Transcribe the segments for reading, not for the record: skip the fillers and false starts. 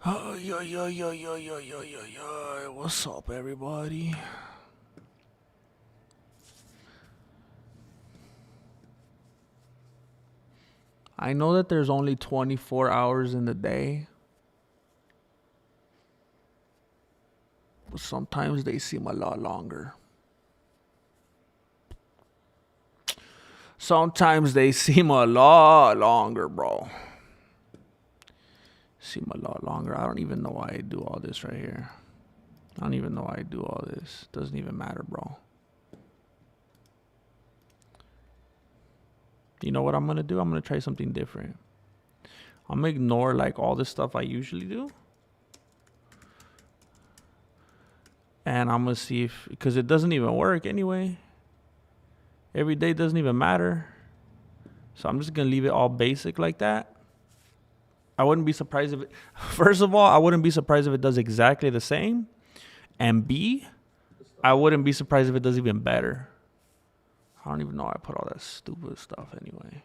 Oh, yo, yo, yo, yo, yo, yo, yo, yo. What's up, everybody? I know that there's only 24 hours in the day, but sometimes they seem a lot longer. Sometimes they seem a lot longer, bro. Seem a lot longer. I don't even know why I do all this right here. I don't even know why I do all this. Doesn't even matter, bro. You know what I'm gonna do? I'm gonna try something different. I'm gonna ignore like all this stuff I usually do. And I'm gonna see if, because it doesn't even work anyway. Every day doesn't even matter. So I'm just gonna leave it all basic like that. I wouldn't be surprised if it, first of all, I wouldn't be surprised if it does exactly the same. And B, I wouldn't be surprised if it does even better. I don't even know why I put all that stupid stuff anyway.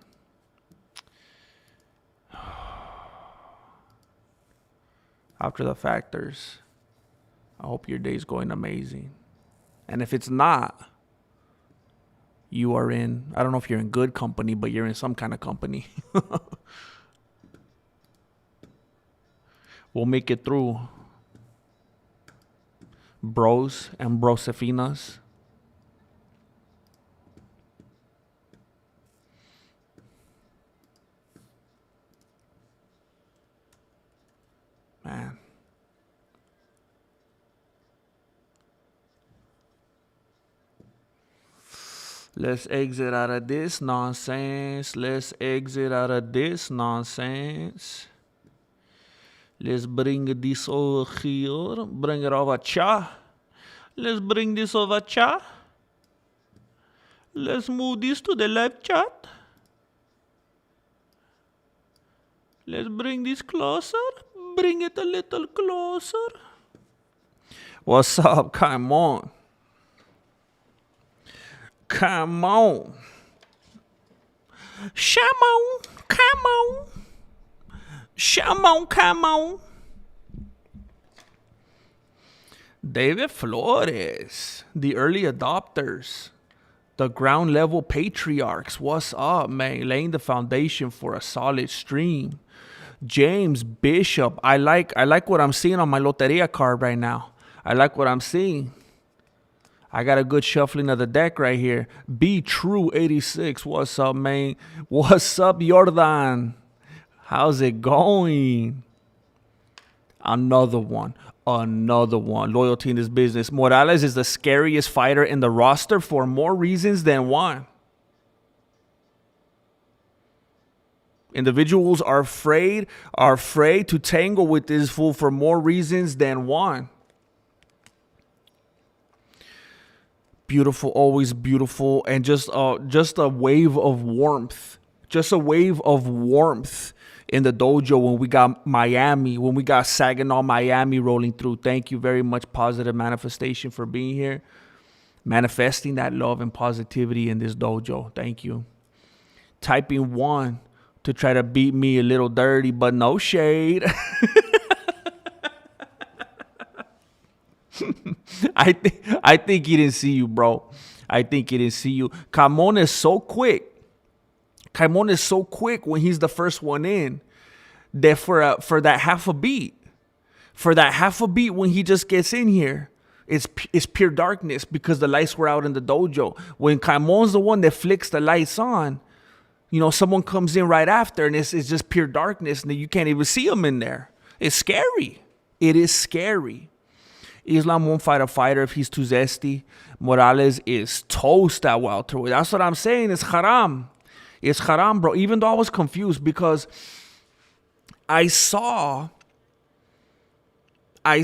After the factors, I hope your day's going amazing. And if it's not, you are in, I don't know if you're in good company, but you're in some kind of company. We'll make it through. Bros and brosefinas. Man. Let's exit out of this nonsense. Let's exit out of this nonsense. Let's bring this over here. Bring it over cha. Let's bring this over cha. Let's move this to the left chat. Let's bring this closer. Bring it a little closer. What's up? Come on. Come on. Shamon. Come on. Shamon, come on. David Flores, the early adopters, the ground level patriarchs. What's up, man? Laying the foundation for a solid stream. James Bishop, I like what I'm seeing on my Loteria card right now. I like what I'm seeing. I got a good shuffling of the deck right here. Be True 86. What's up, man? What's up, Jordan? How's it going? Another one. Loyalty in this business. Morales is the scariest fighter in the roster for more reasons than one. Individuals are afraid to tangle with this fool for more reasons than one. Beautiful, always beautiful, and just a wave of warmth. Just a wave of warmth in the dojo when we got Miami, when we got Saginaw, Miami rolling through. Thank you very much, Positive Manifestation, for being here. Manifesting that love and positivity in this dojo. Thank you. Typing 1 to try to beat me a little dirty, but no shade. I think he didn't see you, bro. I think he didn't see you. Camon is so quick. Camon is so quick when he's the first one in that for that half a beat, when he just gets in here, it's pure darkness because the lights were out in the dojo. When Camon's the one that flicks the lights on, you know, someone comes in right after and it's just pure darkness and you can't even see him in there. It's scary. It is scary. Islam won't fight a fighter if he's too zesty. Morales is toast at welterweight. That's what I'm saying. It's haram. It's haram, bro. Even though I was confused because I saw a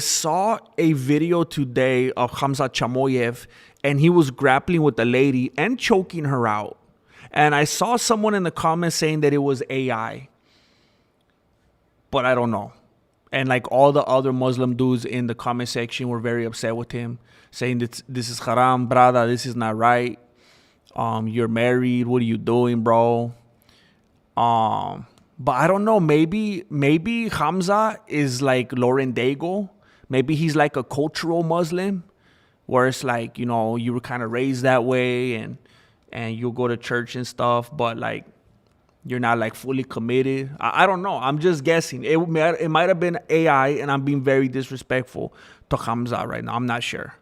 video today of Khamzat Chamoyev and he was grappling with the lady and choking her out. And I saw someone in the comments saying that it was AI. But I don't know. And like all the other Muslim dudes in the comment section were very upset with him, saying that this is haram, brother. This is not right. You're married. What are you doing, bro? But I don't know. Maybe Hamza is like Lauren Daigle. Maybe he's like a cultural Muslim, where it's like, you were kind of raised that way, and you'll go to church and stuff, but like you're not like fully committed. I don't know. I'm just guessing. It might have been AI, and I'm being very disrespectful to Hamza right now. I'm not sure.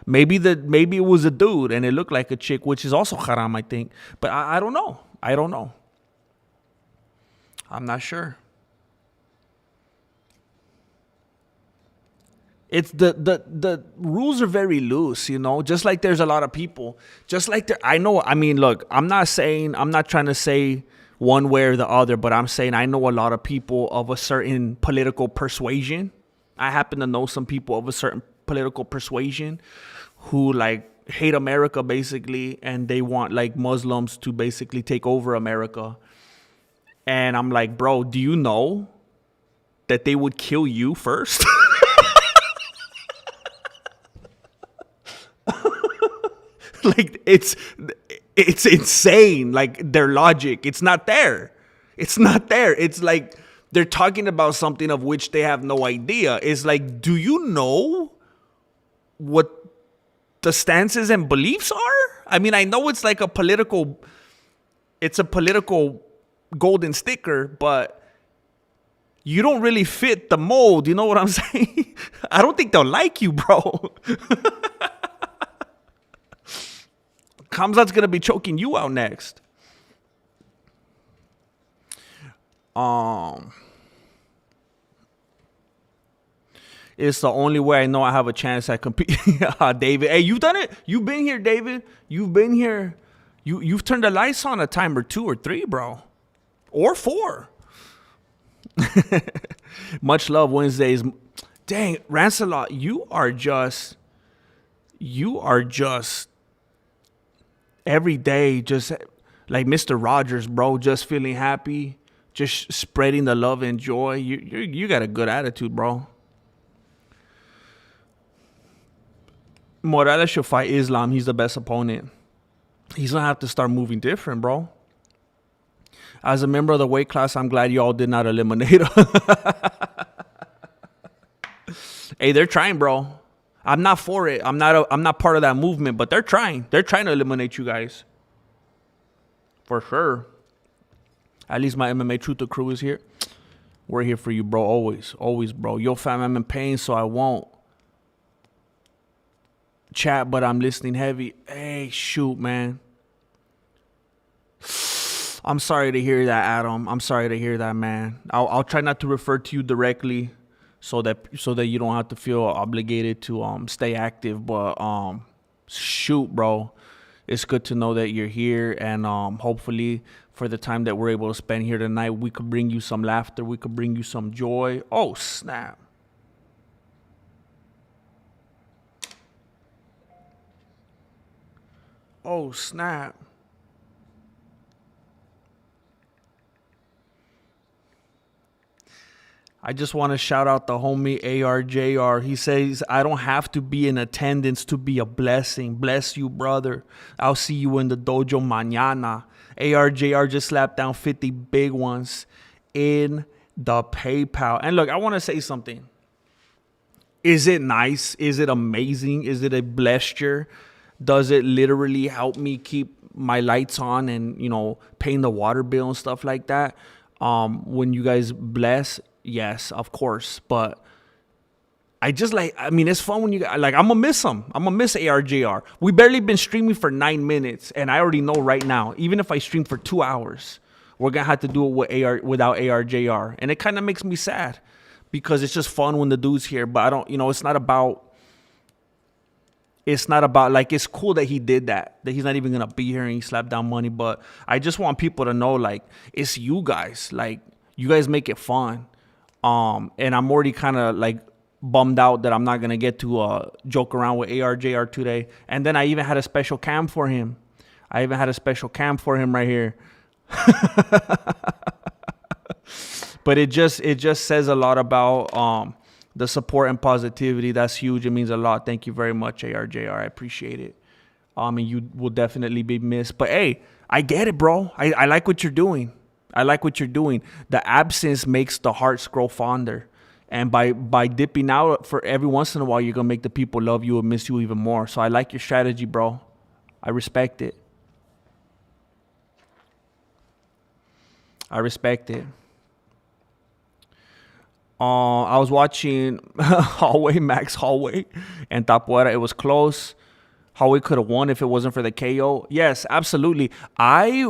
Maybe it was a dude and it looked like a chick, which is also haram, I think. But I don't know. I don't know. I'm not sure. It's the rules are very loose, just like there's a lot of people, just like I know, I mean, look, I'm not trying to say one way or the other, but I'm saying I know a lot of people of a certain political persuasion. I happen to know some people of a certain political persuasion who like hate America basically, and they want like Muslims to basically take over America. And I'm like, bro, do you know that they would kill you first? Like it's insane. Like their logic, it's not there. It's like they're talking about something of which they have no idea. It's like, do you know what the stances and beliefs are? I mean, I know it's like a political golden sticker, but you don't really fit the mold. You know what I'm saying? I don't think they'll like you, bro. Kamzat's gonna be choking you out next. It's the only way I know I have a chance at compete. David, hey, you've done it. You've been here, David. You've been here. You've turned the lights on a time or 2 or 3, bro, or 4. Much love Wednesdays. Dang, Rancelot, you are just every day, just like Mr. Rogers, bro, just feeling happy, just spreading the love and joy. You got a good attitude, bro. Morales should fight Islam. He's the best opponent. He's gonna have to start moving different, bro. As a member of the weight class, I'm glad y'all did not eliminate him. Hey, they're trying, bro. I'm not for it. I'm not part of that movement, but they're trying. They're trying to eliminate you guys. For sure. At least my MMA Truther crew is here. We're here for you, bro. Always. Always, bro. Yo, fam, I'm in pain, so I won't chat, but I'm listening heavy. Hey, shoot, man. I'm sorry to hear that, Adam. I'm sorry to hear that, man. I'll try not to refer to you directly, so that you don't have to feel obligated to stay active. But shoot, bro, it's good to know that you're here, and hopefully for the time that we're able to spend here tonight, we could bring you some laughter, we could bring you some joy. Oh, snap. Oh, snap. I just want to shout out the homie ARJR. He says, I don't have to be in attendance to be a blessing. Bless you, brother. I'll see you in the dojo mañana. ARJR just slapped down 50 big ones in the PayPal. And look, I want to say something. Is it nice? Is it amazing? Is it a blessure? Does it literally help me keep my lights on and, paying the water bill and stuff like that? When you guys bless, yes, of course. But it's fun when you I'm gonna miss them. I'm gonna miss ARJR. We barely been streaming for 9 minutes, and I already know right now, even if I stream for 2 hours, we're gonna have to do it without ARJR. And it kind of makes me sad because it's just fun when the dude's here. But I don't, it's not about like, it's cool that he did that he's not even gonna be here and he slapped down money. But I just want people to know, like, it's you guys. Like, you guys make it fun. And I'm already kind of like bummed out that I'm not gonna get to joke around with ARJR today. And then I even had a special cam for him. Right here. But it just says a lot about the support and positivity. That's huge. It means a lot. Thank you very much, ARJR. I appreciate it. And you will definitely be missed. But hey, I get it, bro. I like what you're doing. I like what you're doing. The absence makes the hearts grow fonder. And by dipping out for every once in a while, you're gonna make the people love you and miss you even more. So I like your strategy, bro. I respect it. I respect it. I was watching Hallway, Max Hallway, and Tapuera. It was close. Hallway could have won if it wasn't for the KO. Yes, absolutely. I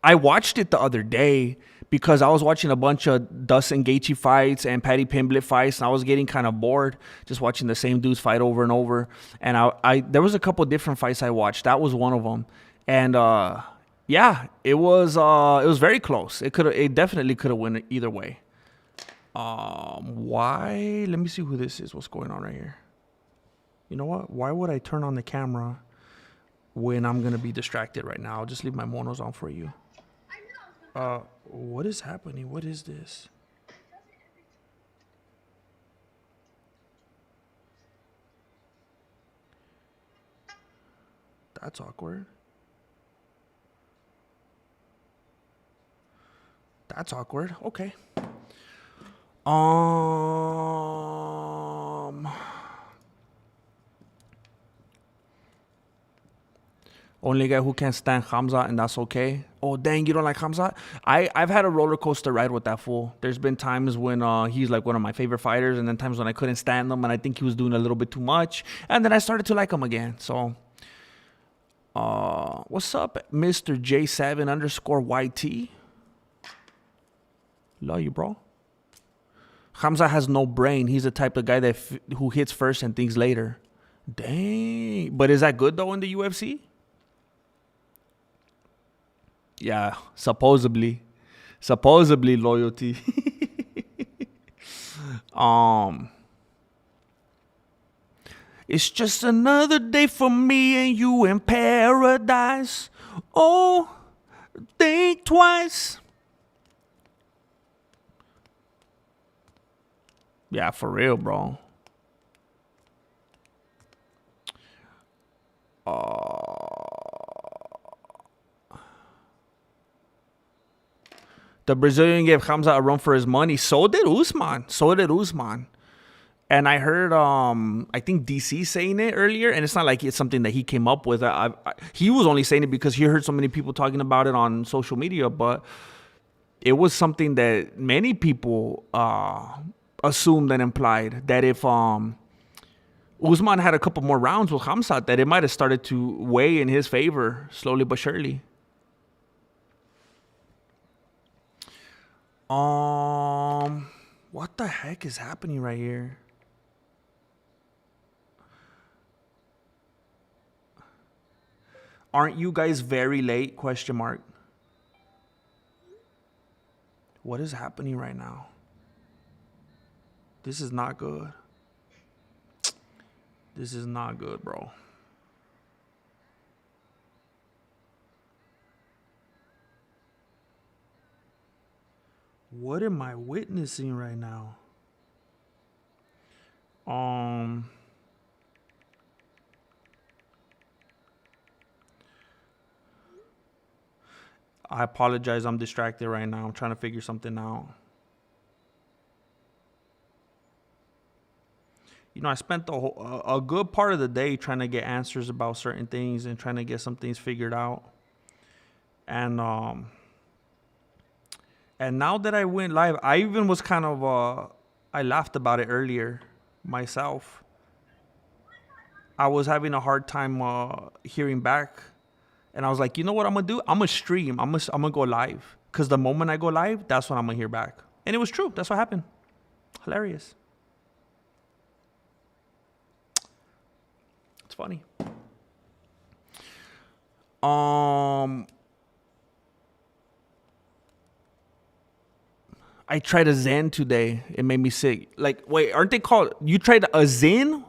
watched it the other day because I was watching a bunch of Dustin Gaethje fights and Paddy Pimblett fights, and I was getting kind of bored just watching the same dudes fight over and over. And I there was a couple different fights I watched. That was one of them, and yeah, it was very close. It definitely could have went either way. Why? Let me see who this is. What's going on right here? You know what? Why would I turn on the camera when I'm gonna be distracted right now? I'll just leave my monos on for you. What is happening? What is this? That's awkward. That's awkward. Okay. Only guy who can't stand Hamza, and that's okay. Oh, dang, you don't like Hamza? I've had a roller coaster ride with that fool. There's been times when he's like one of my favorite fighters, and then times when I couldn't stand him, and I think he was doing a little bit too much. And then I started to like him again. So, what's up, Mr. J7 underscore YT? Love you, bro. Hamza has no brain. He's the type of guy who hits first and thinks later. Dang. But is that good, though, in the UFC? Yeah, supposedly loyalty. It's just another day for me and you in paradise. Oh, think twice. Yeah, for real, bro. The Brazilian gave Hamza a run for his money. So did Usman. And I heard, I think DC saying it earlier, and it's not like it's something that he came up with. He was only saying it because he heard so many people talking about it on social media, but it was something that many people assumed and implied that if Usman had a couple more rounds with Khamzat, that it might have started to weigh in his favor slowly but surely. What the heck is happening right here? Aren't you guys very late? Question mark. What is happening right now? This is not good. This is not good, bro. What am I witnessing right now? I apologize. I'm distracted right now. I'm trying to figure something out. You know, I spent a good part of the day trying to get answers about certain things and trying to get some things figured out. And now that I went live, I even was kind of I laughed about it earlier myself. I was having a hard time hearing back, and I was like, you know what I'm gonna do? I'm gonna stream. I'm gonna go live, because the moment I go live, that's when I'm gonna hear back. And it was true. That's what happened. Hilarious. It's funny. I tried a Zen today. It made me sick. Like, wait, aren't they called? You tried a Zen?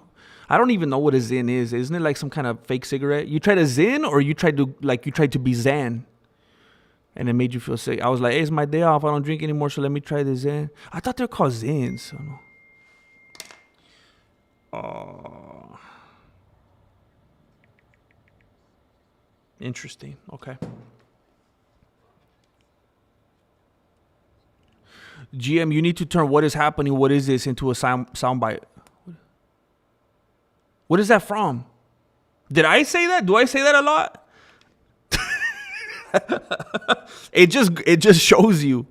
I don't even know what a Zen is. Isn't it like some kind of fake cigarette? You tried a Zen, or you tried to be Zen, and it made you feel sick. I was like, hey, it's my day off. I don't drink anymore, so let me try the Zen. I thought they're called Zens. Interesting. Okay. GM, you need to turn what is happening, what is this, into a soundbite. What is that from? Did I say that? Do I say that a lot? It just shows you.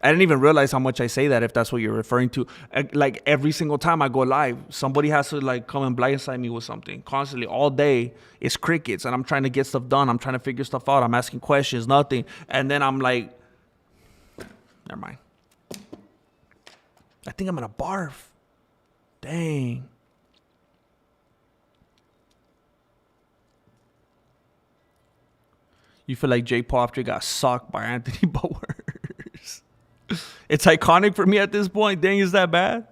I didn't even realize how much I say that, if that's what you're referring to. Like every single time I go live, somebody has to like come and blindside me with something constantly all day. It's crickets, and I'm trying to get stuff done. I'm trying to figure stuff out. I'm asking questions, nothing. And then I'm like, never mind. I think I'm gonna barf. Dang. You feel like Jake Paul after he got socked by Anthony Bowers. It's iconic for me at this point. Dang, is that bad?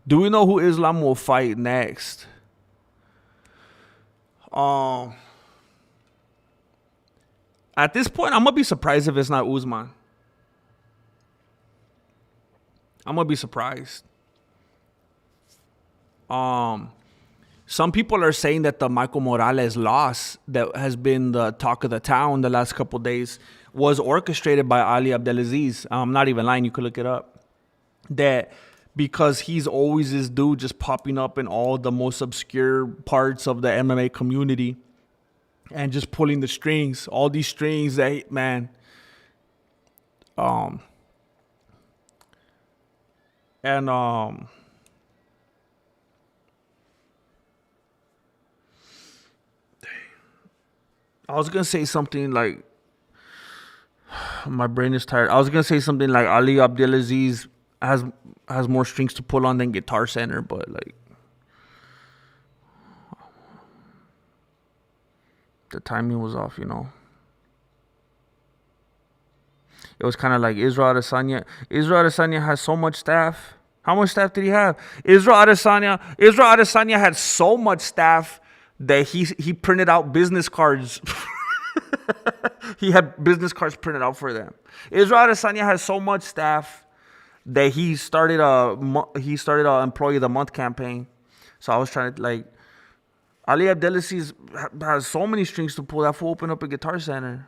Do we know who Islam will fight next? At this point, I'm gonna be surprised if it's not Usman. I'm gonna be surprised. Some people are saying that the Michael Morales loss that has been the talk of the town the last couple of days was orchestrated by Ali Abdelaziz. I'm not even lying. You could look it up. That because he's always this dude just popping up in all the most obscure parts of the MMA community and just pulling the strings, all these strings that, man. I was going to say something like, my brain is tired. I was going to say something like Ali Abdelaziz has more strings to pull on than Guitar Center, but like, the timing was off, you know. It was kind of like Israel Adesanya. Israel Adesanya has so much staff. How much staff did he have? Israel Adesanya had so much staff that he printed out business cards. He had business cards printed out for them. Israel Adesanya has so much staff that he started a employee of the month campaign. So I was trying to like, Ali Abdelaziz has so many strings to pull. That fool open up a Guitar Center.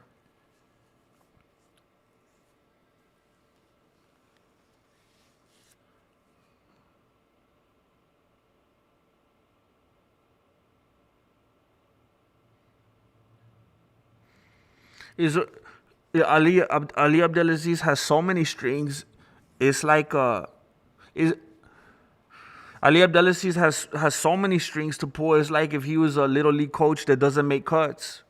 Ali Abdelaziz has so many strings. It's like Ali Abdelaziz has so many strings to pull. It's like if he was a little league coach that doesn't make cuts.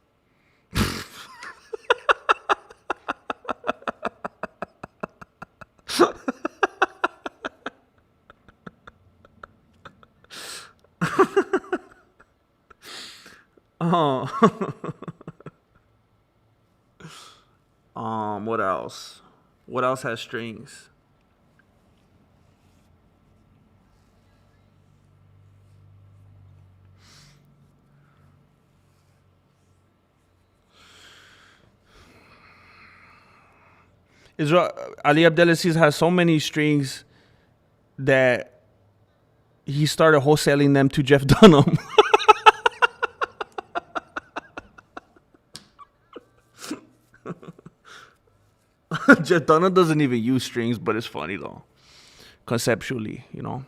What else? What else has strings? Ali Abdelaziz has so many strings that he started wholesaling them to Jeff Dunham. Jeff Dunham doesn't even use strings, but it's funny though, conceptually, you know.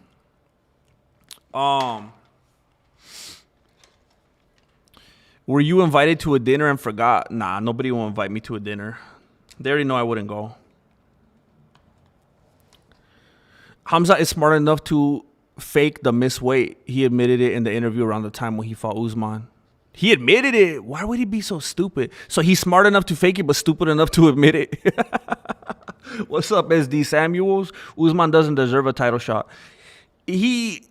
Were you invited to a dinner and forgot? Nah, nobody will invite me to a dinner. They already know I wouldn't go. Hamza is smart enough to fake the miss weight. He admitted it in the interview around the time when he fought Usman. He admitted it. Why would he be so stupid? So he's smart enough to fake it, but stupid enough to admit it. What's up, SD Samuels? Usman doesn't deserve a title shot. He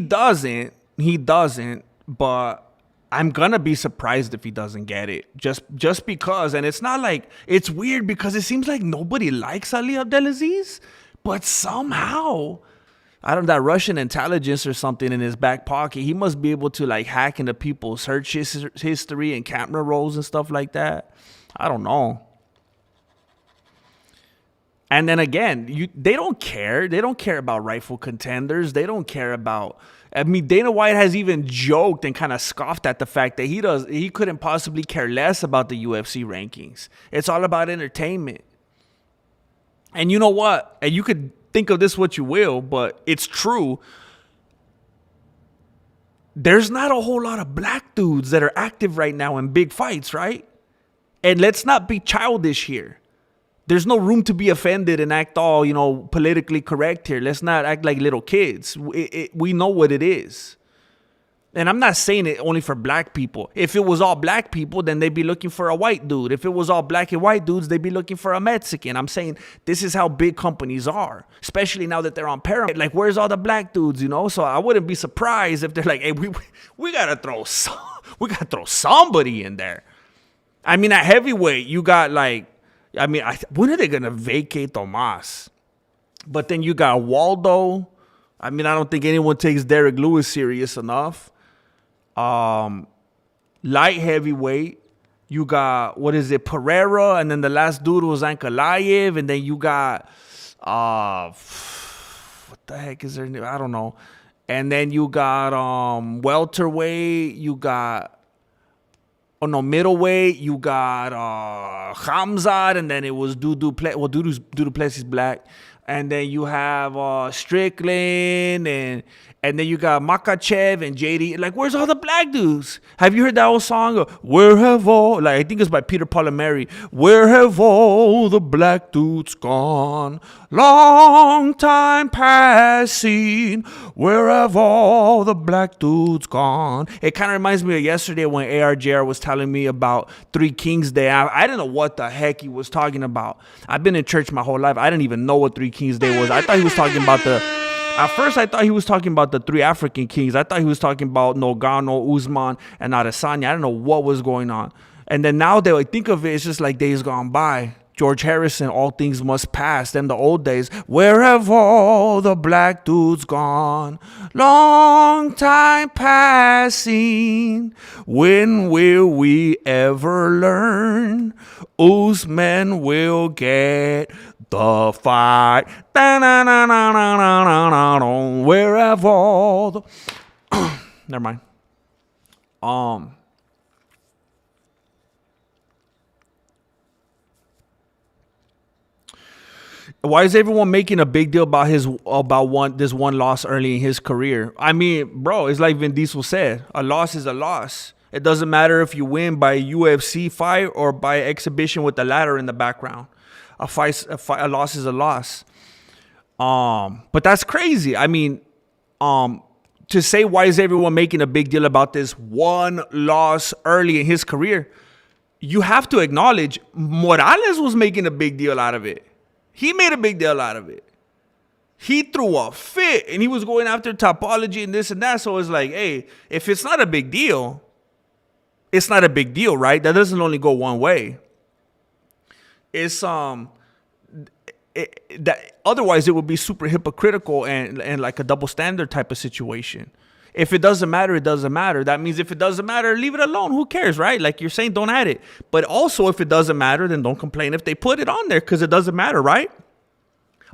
doesn't. He doesn't. But I'm gonna be surprised if he doesn't get it. Just because. And it's not like, it's weird because it seems like nobody likes Ali Abdelaziz, but somehow, I don't know, that Russian intelligence or something in his back pocket, he must be able to like hack into people's search history and camera rolls and stuff like that. I don't know. And then again, they don't care. They don't care about rightful contenders. They don't care about. I mean, Dana White has even joked and kind of scoffed at the fact that he couldn't possibly care less about the UFC rankings. It's all about entertainment. And you know what? And you could think of this what you will, but it's true. There's not a whole lot of black dudes that are active right now in big fights, right? And let's not be childish here. There's no room to be offended and act all, politically correct here. Let's not act like little kids. We know what it is. And I'm not saying it only for black people. If it was all black people, then they'd be looking for a white dude. If it was all black and white dudes, they'd be looking for a Mexican. I'm saying this is how big companies are, especially now that they're on Paramount. Like, where's all the black dudes, So I wouldn't be surprised if they're like, hey, we gotta throw somebody in there. I mean, at heavyweight, you got when are they gonna vacate Tomas? But then you got Waldo. I mean, I don't think anyone takes Derek Lewis serious enough. Light heavyweight, you got Pereira, and then the last dude was Ankalaev, and then you got what the heck is their name? I don't know. And then you got welterweight, you got middleweight, you got Khamzat, and then it was Dudu Plessis black. And then you have Strickland, and then you got Makachev and JD. Like, where's all the black dudes? Have you heard that old song? Where have all, I think it's by Peter Paul and Mary. Where have all the black dudes gone? Long time passing. Where have all the black dudes gone? It kind of reminds me of yesterday when ARJR was telling me about Three Kings Day. I didn't know what the heck he was talking about. I've been in church my whole life. I didn't even know what Three Kings Day was. I thought he was talking about at first, I thought he was talking about the three African kings. I thought he was talking about Nogano, Usman, and Adesanya. I don't know what was going on. And then now that I think of it, it's just like days gone by. George Harrison, all things must pass. Then the old days, where have all the black dudes gone? Long time passing. When will we ever learn? Usman will get the fight. Where have all the never mind. Why is everyone making a big deal about this one loss early in his career? I mean, bro, it's like Vin Diesel said, a loss is a loss. It doesn't matter if you win by a UFC fight or by exhibition with the ladder in the background. A loss is a loss. But that's crazy. I mean, to say why is everyone making a big deal about this one loss early in his career, you have to acknowledge Morales was making a big deal out of it. He made a big deal out of it. He threw a fit and he was going after Tapology and this and that. So it's like, hey, if it's not a big deal, it's not a big deal, right? That doesn't only go one way. It's otherwise it would be super hypocritical and like a double standard type of situation. If it doesn't matter, it doesn't matter. That means if it doesn't matter, leave it alone. Who cares, right? Like you're saying, don't add it. But also, if it doesn't matter, then don't complain if they put it on there because it doesn't matter, right?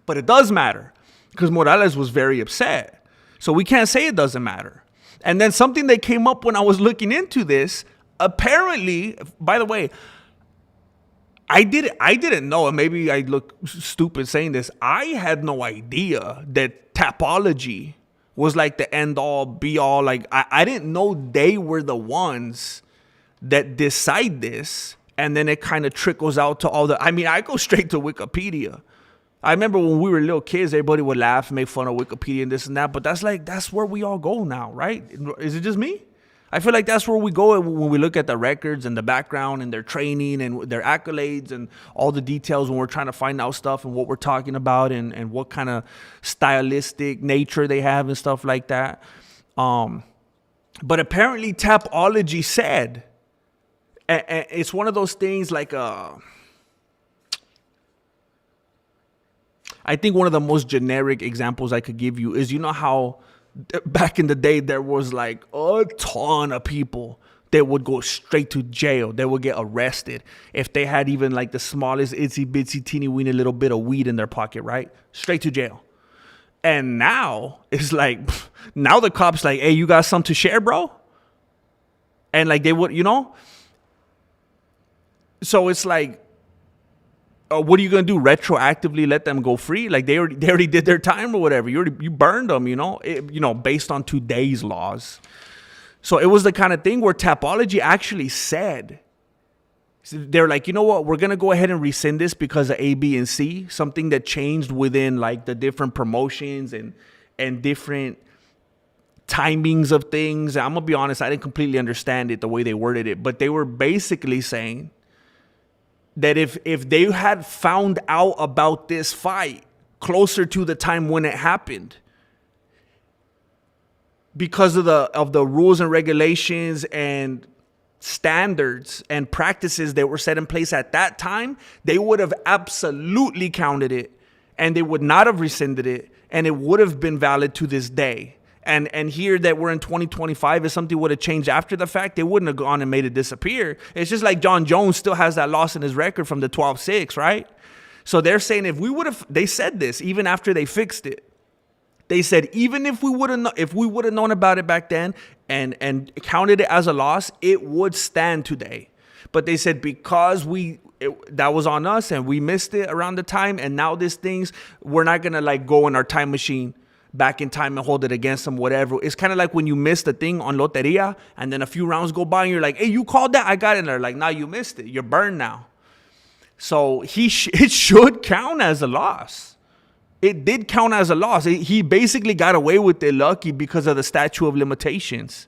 But it does matter because Morales was very upset. So we can't say it doesn't matter. And then something that came up when I was looking into this, apparently, by the way, I didn't know, and maybe I look stupid saying this. I had no idea that Tapology was like the end all be all. Like I didn't know they were the ones that decide this, and then it kind of trickles out to all the. I mean, I go straight to Wikipedia. I remember when we were little kids, everybody would laugh and make fun of Wikipedia and this and that. But that's where we all go now, right? Is it just me? I feel like that's where we go when we look at the records and the background and their training and their accolades and all the details when we're trying to find out stuff and what we're talking about and what kind of stylistic nature they have and stuff like that. But apparently Tapology said, and it's one of those things like I think one of the most generic examples I could give you is, you know how back in the day, there was like a ton of people that would go straight to jail. They would get arrested if they had even like the smallest itsy bitsy teeny weeny little bit of weed in their pocket, right? Straight to jail. And now it's like, now the cops like, hey, you got something to share, bro? And like they would, So it's like, what are you gonna do? Retroactively let them go free? Like they already did their time or whatever. You burned them, based on today's laws. So it was the kind of thing where Tapology actually said, they're like, you know what, we're gonna go ahead and rescind this because of A, B, and C, something that changed within like the different promotions and different timings of things. I'm gonna be honest, I didn't completely understand it the way they worded it, but they were basically saying that if they had found out about this fight closer to the time when it happened, because of the rules and regulations and standards and practices that were set in place at that time, they would have absolutely counted it, and they would not have rescinded it, and it would have been valid to this day. And here that we're in 2025, if something would have changed after the fact, they wouldn't have gone and made it disappear. It's just like John Jones still has that loss in his record from the 12-6, right? So they're saying they said this even after they fixed it. They said even if we would have known about it back then and counted it as a loss, it would stand today. But they said because that was on us and we missed it around the time, and now these things, we're not gonna like go in our time machine back in time and hold it against them, whatever. It's kind of like when you miss the thing on Loteria and then a few rounds go by and you're like, hey, you called that? I got it. And they're like, nah, you missed it. You're burned now. So it should count as a loss. It did count as a loss. He basically got away with it lucky because of the statute of limitations.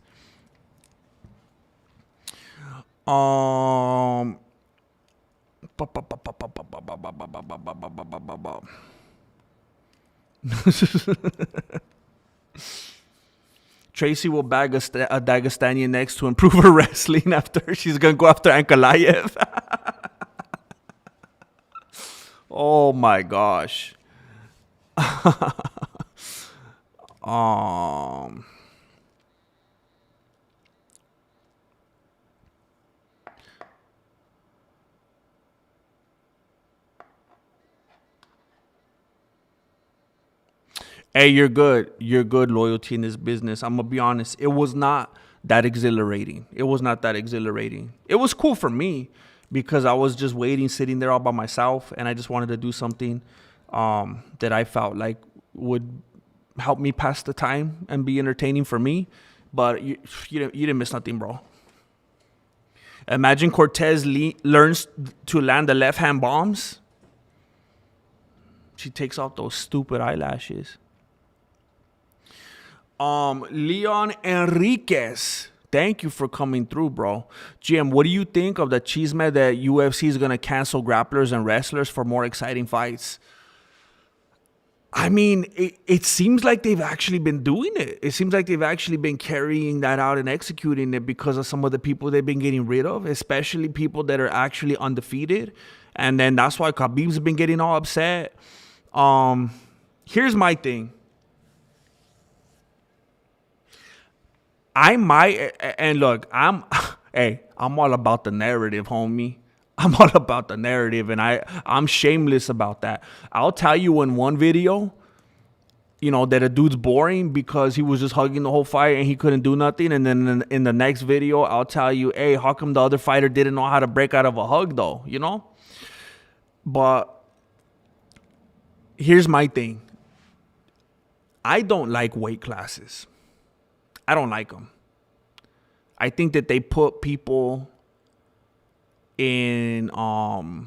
Tracy will bag a Dagestanian next to improve her wrestling after she's going to go after Ankalaev. Oh my gosh. Hey, you're good. You're good. Loyalty in this business. I'm going to be honest. It was not that exhilarating. It was cool for me because I was just waiting, sitting there all by myself. And I just wanted to do something that I felt like would help me pass the time and be entertaining for me. But you didn't miss nothing, bro. Imagine Cortez learns to land the left-hand bombs. She takes off those stupid eyelashes. Leon Enriquez, thank you for coming through, bro. GM, what do you think of the chisme that UFC is going to cancel grapplers and wrestlers for more exciting fights? I mean, it seems like they've actually been doing it. It seems like they've actually been carrying that out and executing it because of some of the people they've been getting rid of, especially people that are actually undefeated. And then that's why Khabib's been getting all upset. Here's my thing. I might, and look, I'm all about the narrative, homie. I'm all about the narrative, and I'm shameless about that. I'll tell you in one video, that a dude's boring because he was just hugging the whole fight and he couldn't do nothing. And then in the next video, I'll tell you, hey, how come the other fighter didn't know how to break out of a hug, though, But here's my thing. I don't like weight classes. I don't like them. I think that they put people in, I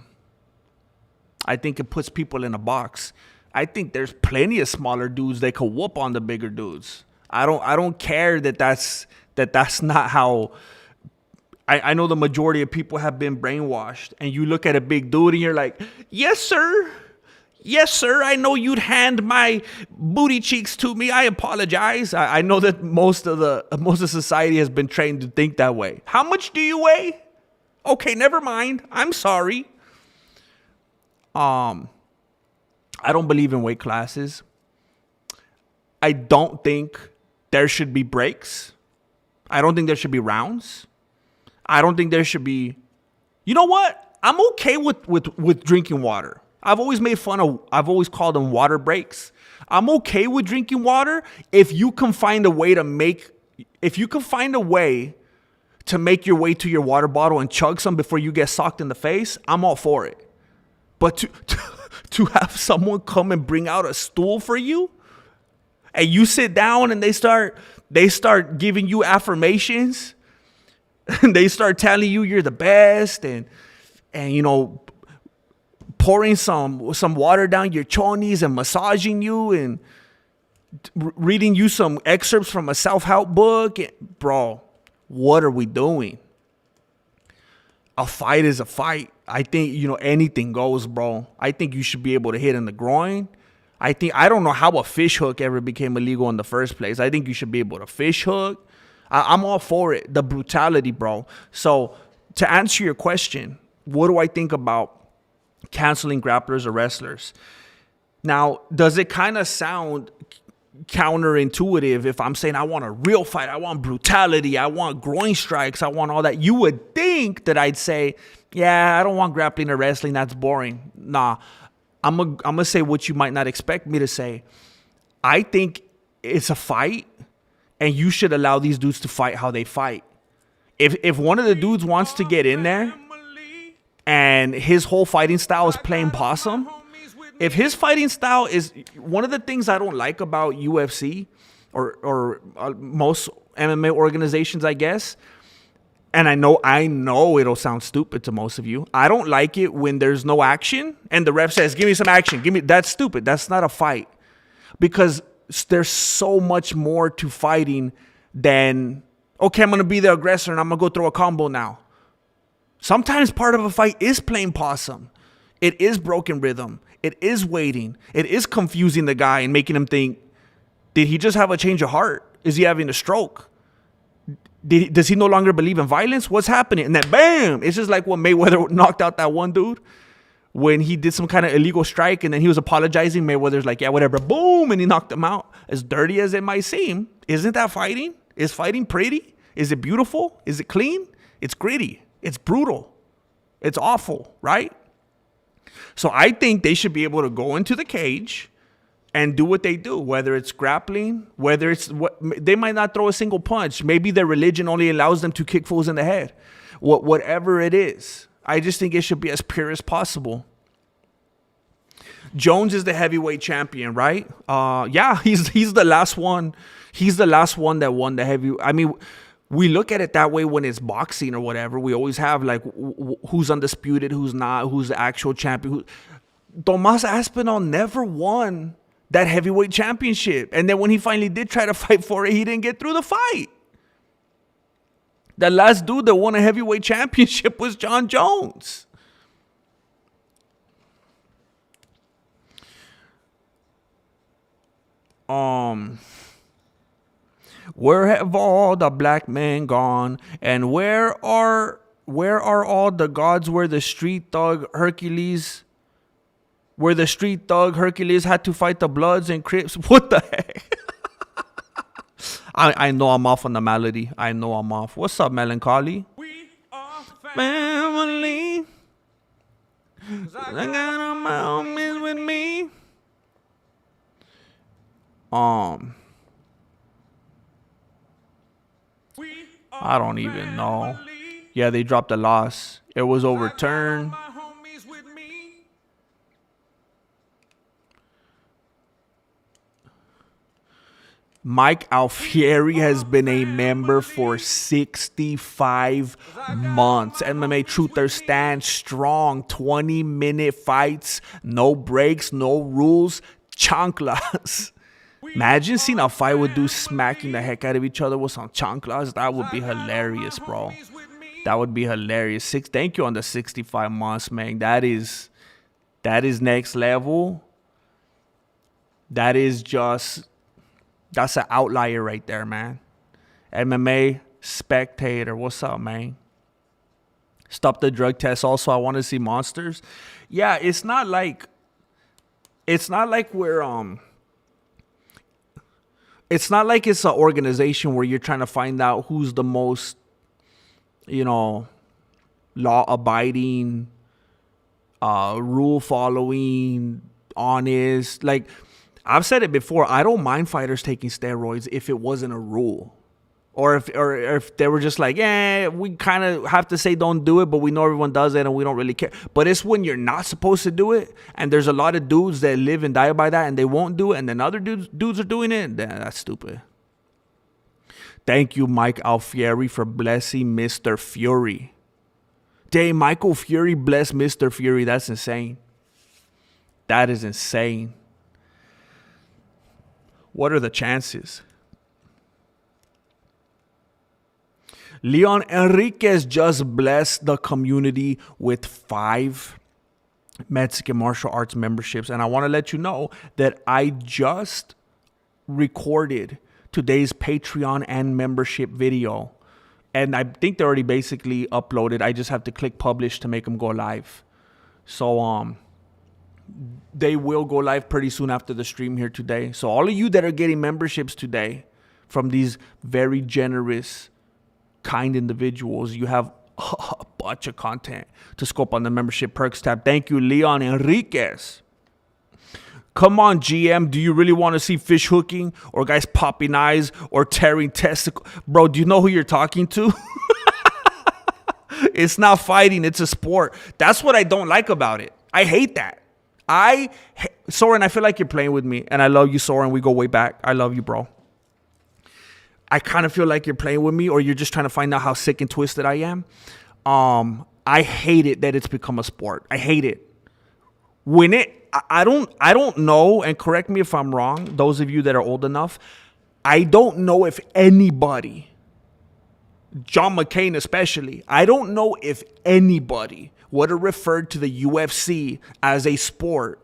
think it puts people in a box. I think there's plenty of smaller dudes that could whoop on the bigger dudes. I don't care that's not how. I know the majority of people have been brainwashed, and you look at a big dude and you're like, yes, sir. Yes, sir. I know you'd hand my booty cheeks to me. I apologize. I know that most of society has been trained to think that way. How much do you weigh? Okay, never mind. I'm sorry. I don't believe in weight classes. I don't think there should be breaks. I don't think there should be rounds. I don't think there should be. You know what? I'm okay with drinking water. I've always called them water breaks. I'm okay with drinking water if you can find a way to make your way to your water bottle and chug some before you get socked in the face. I'm all for it. But to have someone come and bring out a stool for you, and you sit down and they start giving you affirmations, and they start telling you you're the best, and pouring some water down your chonies and massaging you and reading you some excerpts from a self-help book. Bro, what are we doing? A fight is a fight. I think, anything goes, bro. I think you should be able to hit in the groin. I don't know how a fish hook ever became illegal in the first place. I think you should be able to fish hook. I'm all for it. The brutality, bro. So to answer your question, what do I think about canceling grapplers or wrestlers? Now, does it kind of sound counterintuitive if I'm saying I want a real fight, I want brutality, I want groin strikes, I want all that? You would think that I'd say, yeah, I don't want grappling or wrestling, that's boring. Nah, I'm gonna say what you might not expect me to say. I think it's a fight, and you should allow these dudes to fight how they fight. If one of the dudes wants to get in there and his whole fighting style is playing possum, if his fighting style is one of the things I don't like about UFC or most MMA organizations, I guess, and I know it'll sound stupid to most of you. I don't like it when there's no action and the ref says, "Give me some action." That's stupid. That's not a fight, because there's so much more to fighting than, okay, I'm going to be the aggressor and I'm going to go throw a combo now. Sometimes part of a fight is playing possum. It is broken rhythm. It is waiting. It is confusing the guy and making him think, did he just have a change of heart? Is he having a stroke? Does he no longer believe in violence? What's happening? And then bam! It's just like when Mayweather knocked out that one dude when he did some kind of illegal strike, and then he was apologizing. Mayweather's like, yeah, whatever. Boom! And he knocked him out. As dirty as it might seem, isn't that fighting? Is fighting pretty? Is it beautiful? Is it clean? It's gritty. It's brutal. It's awful, right? So I think they should be able to go into the cage and do what they do, whether it's grappling, whether it's they might not throw a single punch. Maybe their religion only allows them to kick fools in the head. Whatever it is, I just think it should be as pure as possible. Jones is the heavyweight champion, right? Yeah, he's the last one. He's the last one that won the heavy. I mean, we look at it that way when it's boxing or whatever. We always have like who's undisputed, who's not, who's the actual champion. Tomas Aspinall never won that heavyweight championship. And then when he finally did try to fight for it, he didn't get through the fight. The last dude that won a heavyweight championship was John Jones. Where have all the black men gone? And where are all the gods where the street thug Hercules had to fight the Bloods and Crips? What the heck? I know I'm off on the melody. I know I'm off. What's up, Melancholy? We are family. I got all my homies with me. I don't even know. Yeah, they dropped a loss. It was overturned. Mike Alfieri has been a member for 65 months. MMA Truther stands strong. 20-minute fights. No breaks, no rules. Chanclas. Imagine seeing a fight with dudes smacking the heck out of each other with some chanclas. That would be hilarious, bro. That would be hilarious. Thank you on the 65 months, man. That is next level. That's an outlier right there, man. MMA Spectator, what's up, man? Stop the drug test. Also, I want to see monsters. Yeah, it's not like we're it's not like it's an organization where you're trying to find out who's the most, law-abiding, rule-following, honest. Like, I've said it before, I don't mind fighters taking steroids if it wasn't a rule. Or if they were just like, yeah, we kind of have to say don't do it, but we know everyone does it and we don't really care. But it's when you're not supposed to do it, and there's a lot of dudes that live and die by that, and they won't do it, and then other dudes are doing it. That's stupid. Thank you, Mike Alfieri, for blessing Mr. Fury. Dang, Michael Fury blessed Mr. Fury. That's insane. That is insane. What are the chances? Leon Enriquez just blessed the community with 5 Mexican martial arts memberships. And I want to let you know that I just recorded today's Patreon and membership video. And I think they're already basically uploaded. I just have to click publish to make them go live. So they will go live pretty soon after the stream here today. So all of you that are getting memberships today from these very generous, kind individuals, you have a bunch of content to scope on the membership perks tab. Thank you, Leon Enriquez. Come on, GM. Do you really want to see fish hooking or guys popping eyes or tearing testicles? Bro, do you know who you're talking to? It's not fighting. It's a sport. That's what I don't like about it. I hate that. Soren, I feel like you're playing with me. And I love you, Soren. We go way back. I love you, bro. I kind of feel like you're playing with me, or you're just trying to find out how sick and twisted I am. I hate it that it's become a sport. I hate it. I don't know, and correct me if I'm wrong, those of you that are old enough, I don't know if anybody, John McCain especially, I don't know if anybody would have referred to the UFC as a sport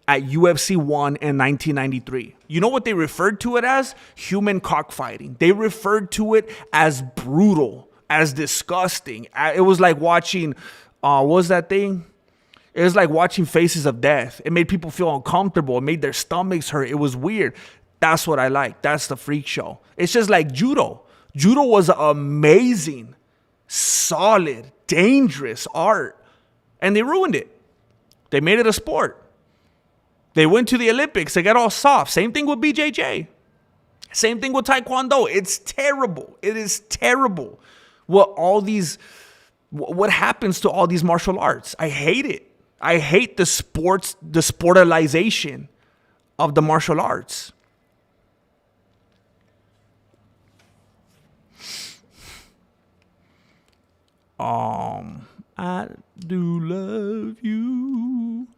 at UFC 1 in 1993. You know what they referred to it as? Human cockfighting. They referred to it as brutal, as disgusting. It was like watching, what was that thing? It was like watching Faces of Death. It made people feel uncomfortable. It made their stomachs hurt. It was weird. That's what I like. That's the freak show. It's just like judo. Judo was amazing, solid, dangerous art. And they ruined it. They made it a sport. They went to the Olympics. They got all soft. Same thing with BJJ. Same thing with Taekwondo. It's terrible. It is terrible. What happens to all these martial arts? I hate it. I hate the sportalization of the martial arts. I do love you.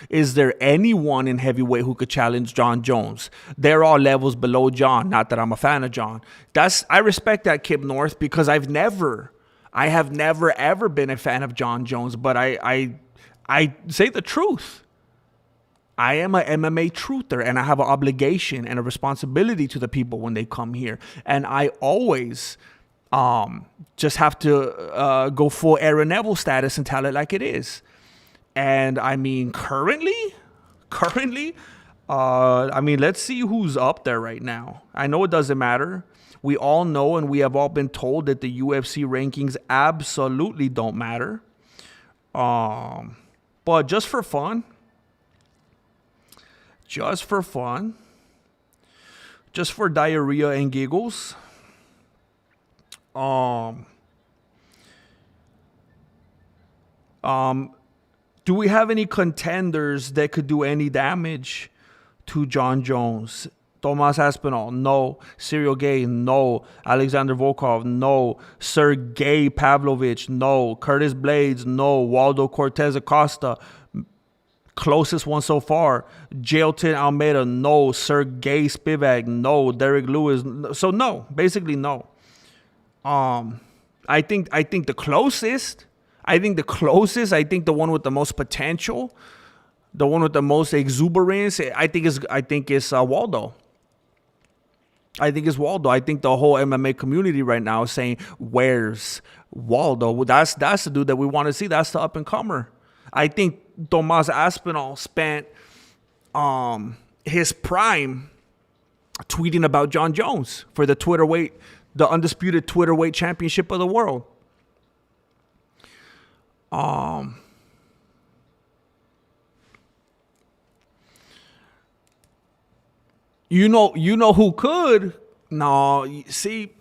Is there anyone in heavyweight who could challenge John Jones? They're all levels below John. Not that I'm a fan of John. I respect that, Kip North, because I have never ever been a fan of John Jones. But I say the truth. I am an MMA truther, and I have an obligation and a responsibility to the people when they come here. And I always just have to go full Aaron Neville status and tell it like it is. And I mean, currently, let's see who's up there right now. I know it doesn't matter. We all know, and we have all been told that the UFC rankings absolutely don't matter. But just for fun, just for diarrhea and giggles, do we have any contenders that could do any damage to John Jones? Tomas Aspinall, no. Cyril Gay, no. Alexander Volkov, no. Sergey Pavlovich, no. Curtis Blades, no. Waldo Cortez Acosta, closest one so far. Jailton Almeida, no. Sergey Spivak, no. Derek Lewis, no. So no, basically no. I think the closest, I think the one with the most potential, the one with the most exuberance, I think is Waldo. I think it's Waldo. I think the whole MMA community right now is saying, "Where's Waldo?" That's the dude that we want to see. That's the up and comer. I think Tomas Aspinall spent his prime tweeting about John Jones for the undisputed Twitterweight championship of the world. You know who could? No, see,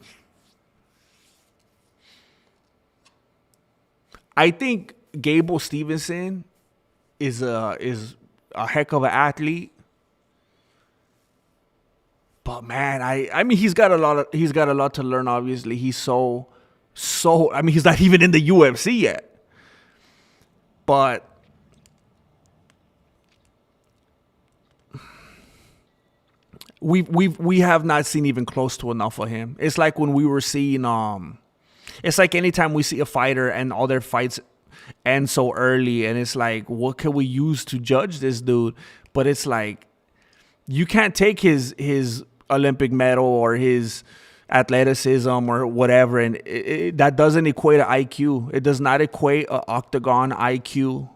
I think Gable Stevenson is a heck of an athlete. But man, I mean he's got a lot to learn. Obviously, he's so. I mean, he's not even in the UFC yet. But we have not seen even close to enough of him. It's like when we were seeing it's like anytime we see a fighter and all their fights end so early, and it's like, what can we use to judge this dude? But it's like you can't take his Olympic medal or his athleticism or whatever, and that doesn't equate to IQ. It does not equate a octagon IQ.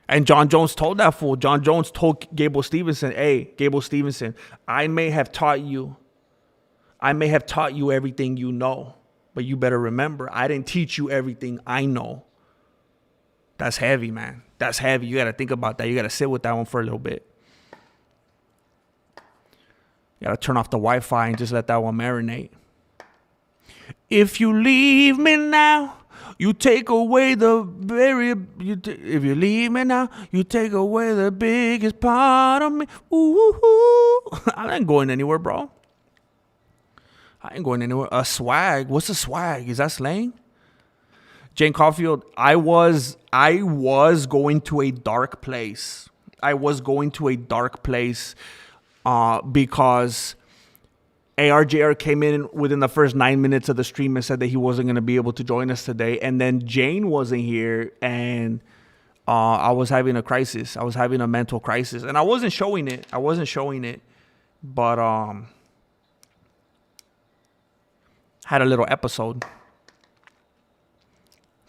And John Jones told that fool. John Jones told Gable Stevenson, "Hey, Gable Stevenson, I may have taught you everything you know, but you better remember, I didn't teach you everything I know." That's heavy, man. That's heavy. You got to think about that. You got to sit with that one for a little bit. You got to turn off the Wi-Fi and just let that one marinate. If you leave me now, you take away the if you leave me now, you take away the biggest part of me. Ooh, I ain't going anywhere, bro. I ain't going anywhere. A swag. What's a swag? Is that slang? Jane Caulfield, I was going to a dark place. Because ARJR came in within the first 9 minutes of the stream and said that he wasn't going to be able to join us today. And then Jane wasn't here, and I was having a crisis. I was having a mental crisis, and I wasn't showing it. But had a little episode.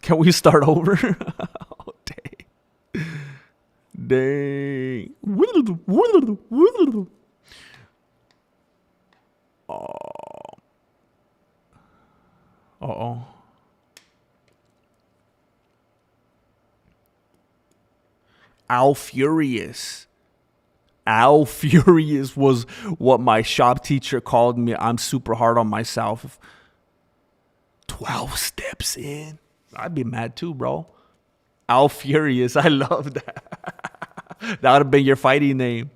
Can we start over? Oh, dang. Uh-oh. Al Furious. Al Furious was what my shop teacher called me. I'm super hard on myself. 12 steps in. I'd be mad too, bro. Al Furious. I love that. That would have been your fighting name.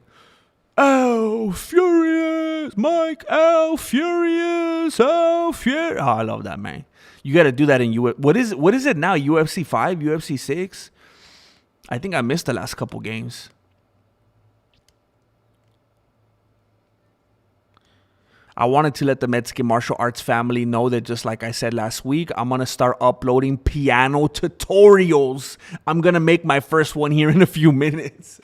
Al Furious. Mike Al Furious. Al Furious. Oh, I love that, man. You got to do that in UFC. What is it now? UFC 5? UFC 6? I think I missed the last couple games. I wanted to let the Mexican martial arts family know that, just like I said last week, I'm going to start uploading piano tutorials. I'm going to make my first one here in a few minutes.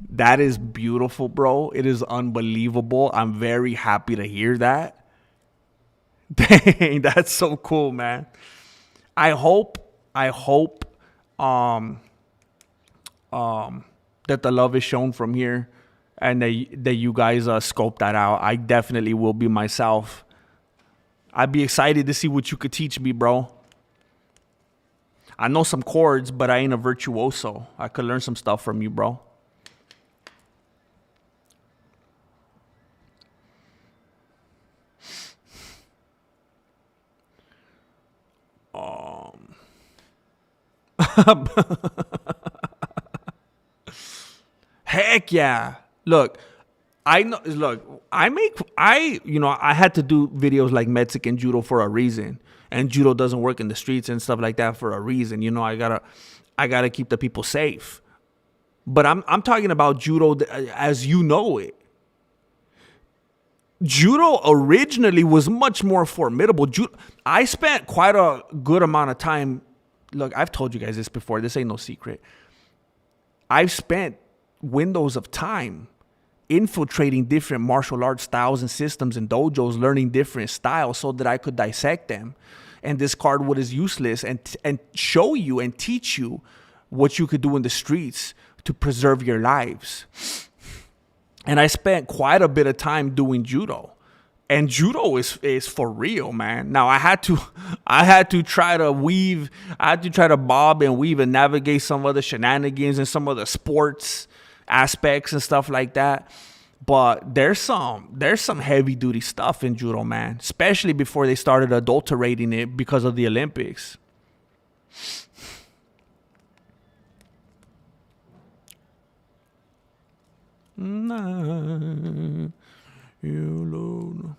That is beautiful, bro. It is unbelievable. I'm very happy to hear that. Dang, that's so cool, man. I hope that the love is shown from here, and that you guys scope that out. I definitely will be myself. I'd be excited to see what you could teach me, bro. I know some chords, but I ain't a virtuoso. I could learn some stuff from you, bro. Heck yeah. Look, I had to do videos like Mexican judo for a reason. And judo doesn't work in the streets and stuff like that for a reason. You know, I gotta keep the people safe. But I'm talking about judo as you know it. Judo originally was much more formidable. I spent quite a good amount of time. Look, I've told you guys this before. This ain't no secret. I've spent windows of time infiltrating different martial arts styles and systems and dojos, learning different styles so that I could dissect them and discard what is useless and show you and teach you what you could do in the streets to preserve your lives. And I spent quite a bit of time doing judo. And judo is for real, man. Now I had to try to bob and weave and navigate some of the shenanigans and some of the sports aspects and stuff like that. But there's some heavy duty stuff in judo, man. Especially before they started adulterating it because of the Olympics. Nah, you alone.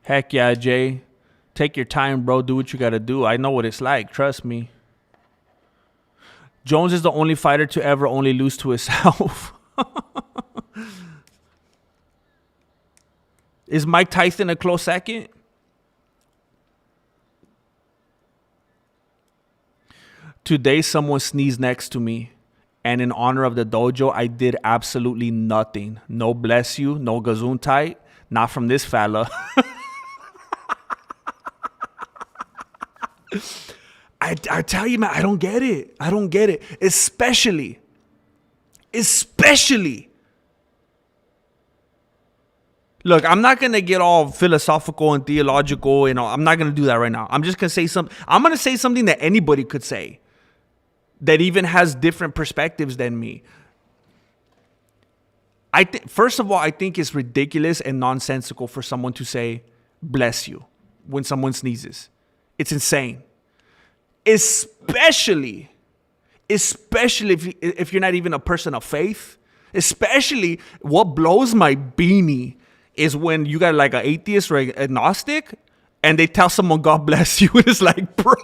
Heck yeah, Jay. Take your time, bro. Do what you gotta do. I know what it's like. Trust me. Jones is the only fighter to ever only lose to himself. Is Mike Tyson a close second? Today, someone sneezed next to me. And in honor of the dojo, I did absolutely nothing. No bless you, no gesundheit. Not from this fella. I tell you, man, I don't get it. I don't get it. Especially. Look, I'm not going to get all philosophical and theological. I'm not going to do that right now. I'm just going to say something. I'm going to say something that anybody could say that even has different perspectives than me. First of all, I think it's ridiculous and nonsensical for someone to say, bless you, when someone sneezes. It's insane. Especially if you're not even a person of faith. Especially what blows my beanie is when you got like an atheist or an agnostic and they tell someone God bless you, and it's like, bro,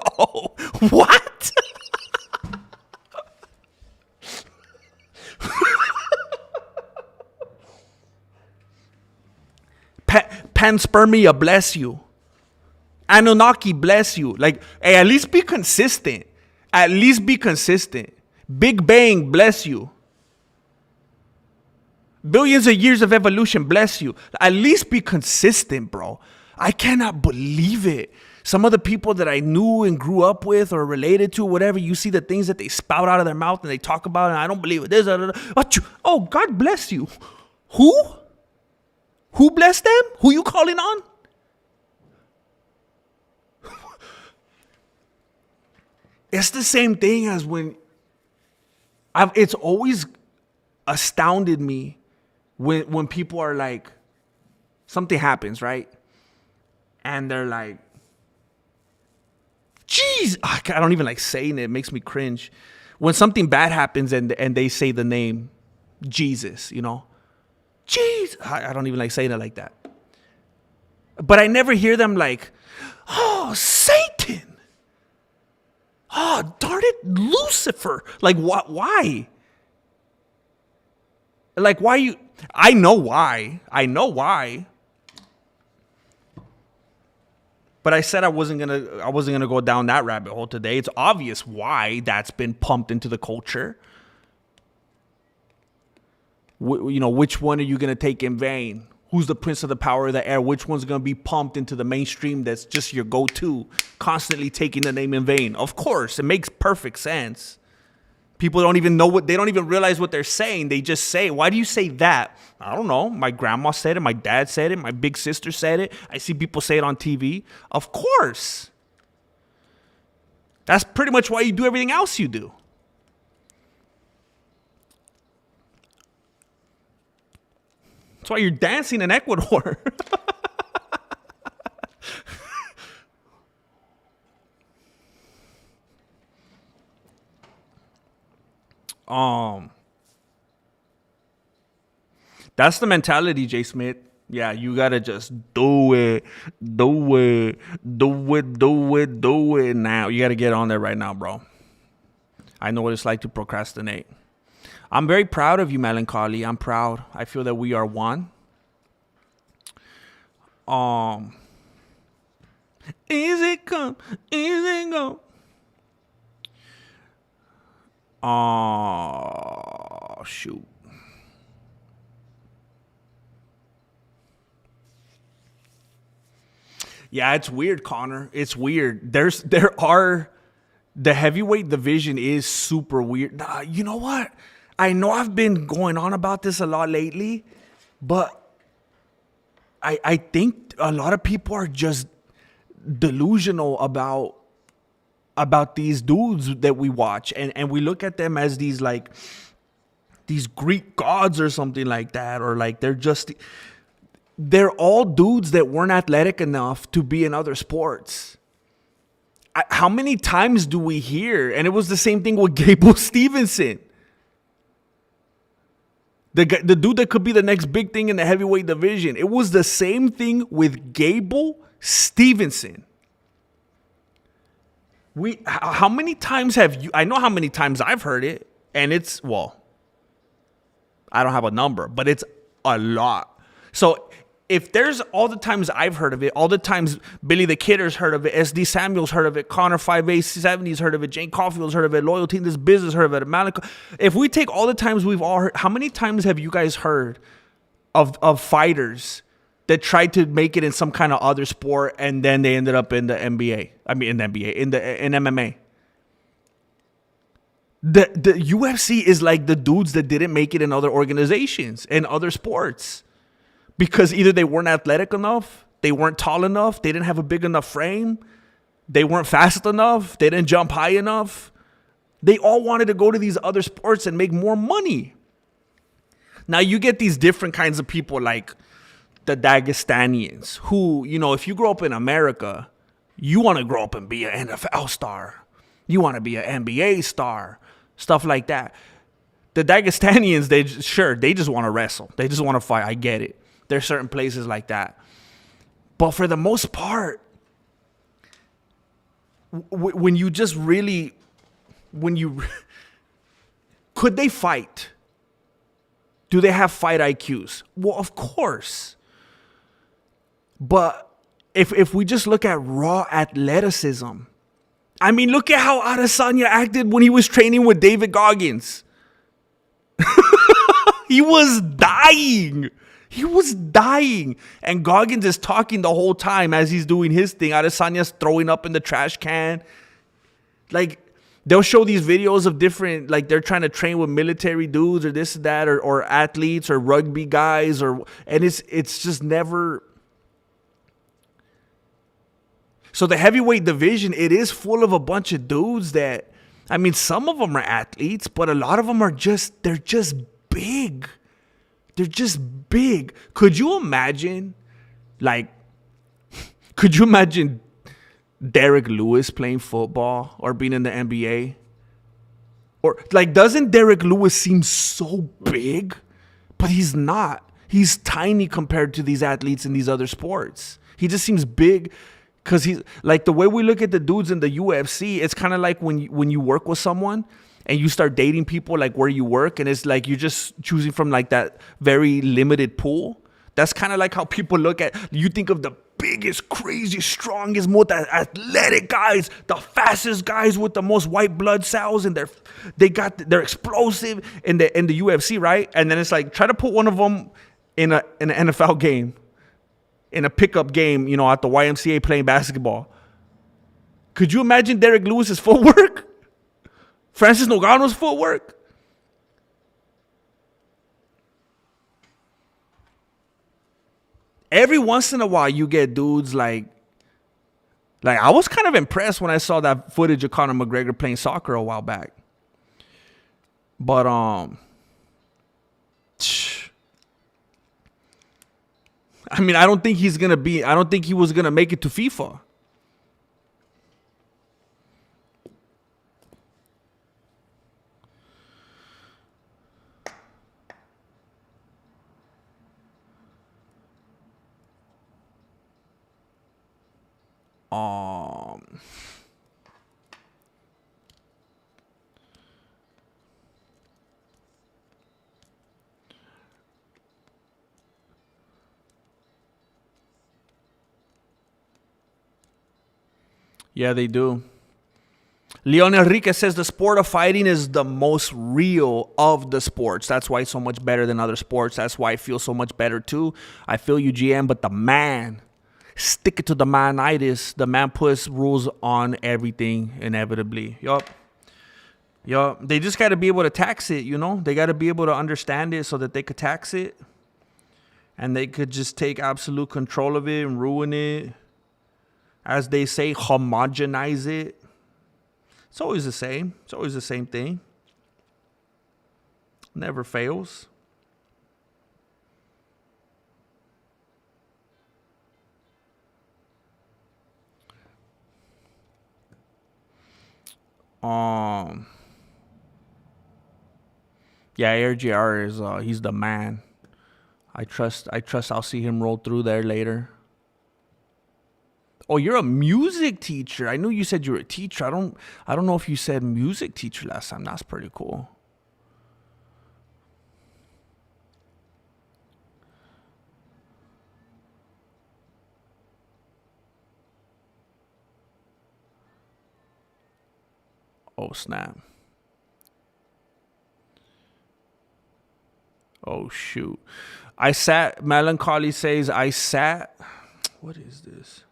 what? Panspermia bless you. Anunnaki bless you. Like, hey, at least be consistent. At least be consistent. Big Bang bless you. Billions of years of evolution bless you. At least be consistent, bro. I cannot believe it. Some of the people that I knew and grew up with or related to, whatever, you see the things that they spout out of their mouth and they talk about, and I don't believe it. This, oh, God bless you. Who? Who blessed them? Who you calling on? It's the same thing as when it's always astounded me when people are like, something happens, right? And they're like, geez, I don't even like saying it. It makes me cringe. When something bad happens and they say the name Jesus, Jesus. I don't even like saying it like that. But I never hear them like, oh, Satan. Oh, darn it, Lucifer. Like, what? Why? Like, why you? I know why. But I said I wasn't gonna go down that rabbit hole today. It's obvious why that's been pumped into the culture. Which one are you gonna take in vain? Who's the prince of the power of the air? Which one's going to be pumped into the mainstream that's just your go-to, constantly taking the name in vain? Of course, it makes perfect sense. People don't even know they don't even realize what they're saying. They just say, why do you say that? I don't know. My grandma said it. My dad said it. My big sister said it. I see people say it on TV. Of course. That's pretty much why you do everything else you do. That's why you're dancing in Ecuador. That's the mentality, Jay Smith. Yeah, you gotta just do it now. You gotta get on there right now, bro. I know what it's like to procrastinate. I'm very proud of you, Melancholy. I'm proud. I feel that we are one. Easy come, easy go. Oh, shoot. Yeah, it's weird, Connor. It's weird. The heavyweight division is super weird. You know what? I know I've been going on about this a lot lately, but I think a lot of people are just delusional about these dudes that we watch, and we look at them as these like these Greek gods or something like that, or like they're all dudes that weren't athletic enough to be in other sports. How many times do we hear? And it was the same thing with Gable Stevenson. The dude that could be the next big thing in the heavyweight division. It was the same thing with Gable Stevenson. How many times have you? I know how many times I've heard it, and it's, well, I don't have a number, but it's a lot. So if there's all the times I've heard of it, all the times Billy the Kidder's heard of it, SD Samuel's heard of it, Connor 5A70's heard of it, Jane Caulfield's heard of it, Loyalty in This Business heard of it, Malika. If we take all the times we've all heard, how many times have you guys heard of fighters that tried to make it in some kind of other sport and then they ended up in the NBA? I mean, in the NBA, in MMA. The UFC is like the dudes that didn't make it in other organizations and other sports. Because either they weren't athletic enough, they weren't tall enough, they didn't have a big enough frame, they weren't fast enough, they didn't jump high enough. They all wanted to go to these other sports and make more money. Now you get these different kinds of people like the Dagestanians who, you know, if you grow up in America, you want to grow up and be an NFL star. You want to be an NBA star, stuff like that. The Dagestanians, they just want to wrestle. They just want to fight. I get it. There's certain places like that. But for the most part, when you just really, could they fight? Do they have fight IQs? Well, of course. But if we just look at raw athleticism, I mean, look at how Adesanya acted when he was training with David Goggins. He was dying. He was dying. And Goggins is talking the whole time as he's doing his thing. Adesanya's throwing up in the trash can. Like, they'll show these videos of different, like, they're trying to train with military dudes or this and that, or athletes or rugby guys, and it's just never. So the heavyweight division, it is full of a bunch of dudes that, I mean, some of them are athletes, but a lot of them they're just big. They're just big. Could you imagine Derek Lewis playing football or being in the NBA? Or, like, doesn't Derek Lewis seem so big? But he's not. He's tiny compared to these athletes in these other sports. He just seems big because he's, like, the way we look at the dudes in the UFC, it's kind of like when you work with someone and you start dating people like where you work, and it's like you're just choosing from like that very limited pool. That's kind of like how people look at, you think of the biggest, craziest, strongest, most athletic guys, the fastest guys with the most white blood cells, and they're explosive in the UFC, right? And then it's like, try to put one of them in an NFL game, in a pickup game, you know, at the YMCA playing basketball. Could you imagine Derek Lewis's footwork? Francis Ngannou's footwork? Every once in a while, you get dudes like I was kind of impressed when I saw that footage of Conor McGregor playing soccer a while back. But I mean, I don't think he was gonna make it to FIFA. Yeah, they do. Leon Enrique says the sport of fighting is the most real of the sports. That's why it's so much better than other sports. That's why I feel so much better too. I feel you, GM, but the man, stick it to the manitis. The man puts rules on everything inevitably. Yup. Yo, they just got to be able to tax it, you know? They got to be able to understand it so that they could tax it. And they could just take absolute control of it and ruin it. As they say, homogenize it. It's always the same. It's always the same thing. Never fails. Yeah, Air JR is he's the man. I trust I'll see him roll through there later. Oh, you're a music teacher. I knew you said you were a teacher. I don't know if you said music teacher last time. That's pretty cool. Oh, snap. Oh, shoot. Melancholy says, what is this?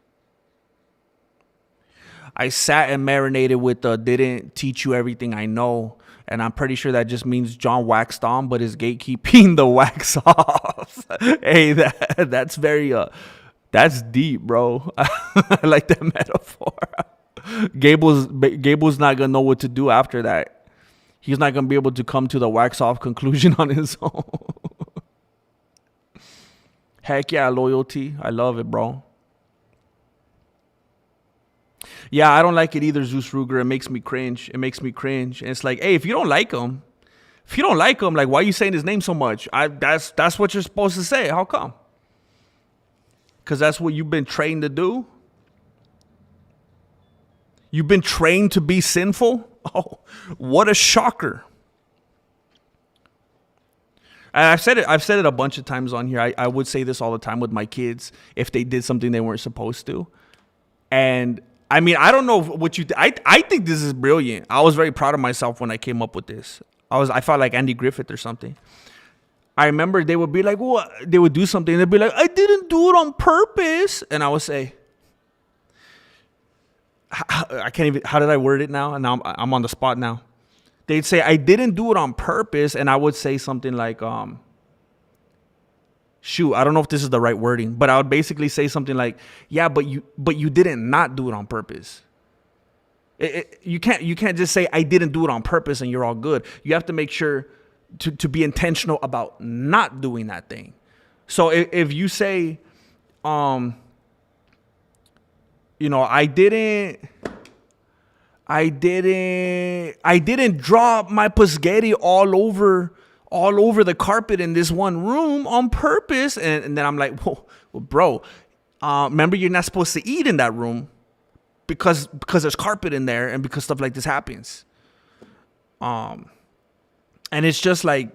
I sat and marinated with the didn't teach you everything I know. And I'm pretty sure that just means John waxed on, but is gatekeeping the wax off. Hey, that's very, that's deep, bro. I like that metaphor. Gable's not going to know what to do after that. He's not going to be able to come to the wax off conclusion on his own. Heck yeah, loyalty. I love it, bro. Yeah, I don't like it either, Zeus Ruger. It makes me cringe. And it's like, hey, if you don't like him, like, why are you saying his name so much? That's what you're supposed to say. How come? Because that's what you've been trained to do. You've been trained to be sinful. Oh, what a shocker. And I've said it a bunch of times on here. I would say this all the time with my kids if they did something they weren't supposed to. And I mean, I don't know what you I think this is brilliant. I was very proud of myself when I came up with this. I felt like Andy Griffith or something. I remember they would be like, "What?" They would do something. They'd be like, "I didn't do it on purpose." And I would say, I can't even, how did I word it now? And now I'm on the spot now. They'd say, I didn't do it on purpose. And I would say something like, shoot, I don't know if this is the right wording, but I would basically say something like, yeah, but you didn't not do it on purpose. You can't just say, I didn't do it on purpose and you're all good. You have to make sure to be intentional about not doing that thing. So if you say, you know, I didn't drop my spaghetti all over the carpet in this one room on purpose. And then I'm like, whoa, well, bro, remember you're not supposed to eat in that room because there's carpet in there and because stuff like this happens. And it's just like,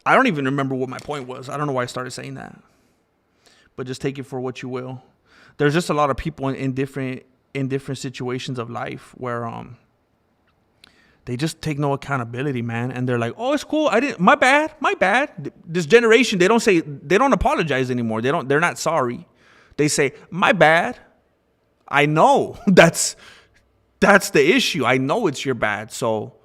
I don't even remember what my point was. I don't know why I started saying that. But just take it for what you will. There's just a lot of people in different situations of life where they just take no accountability, man. And they're like, oh, it's cool. My bad. This generation, they don't apologize anymore. They're not sorry. They say, my bad. I know that's the issue. I know it's your bad. So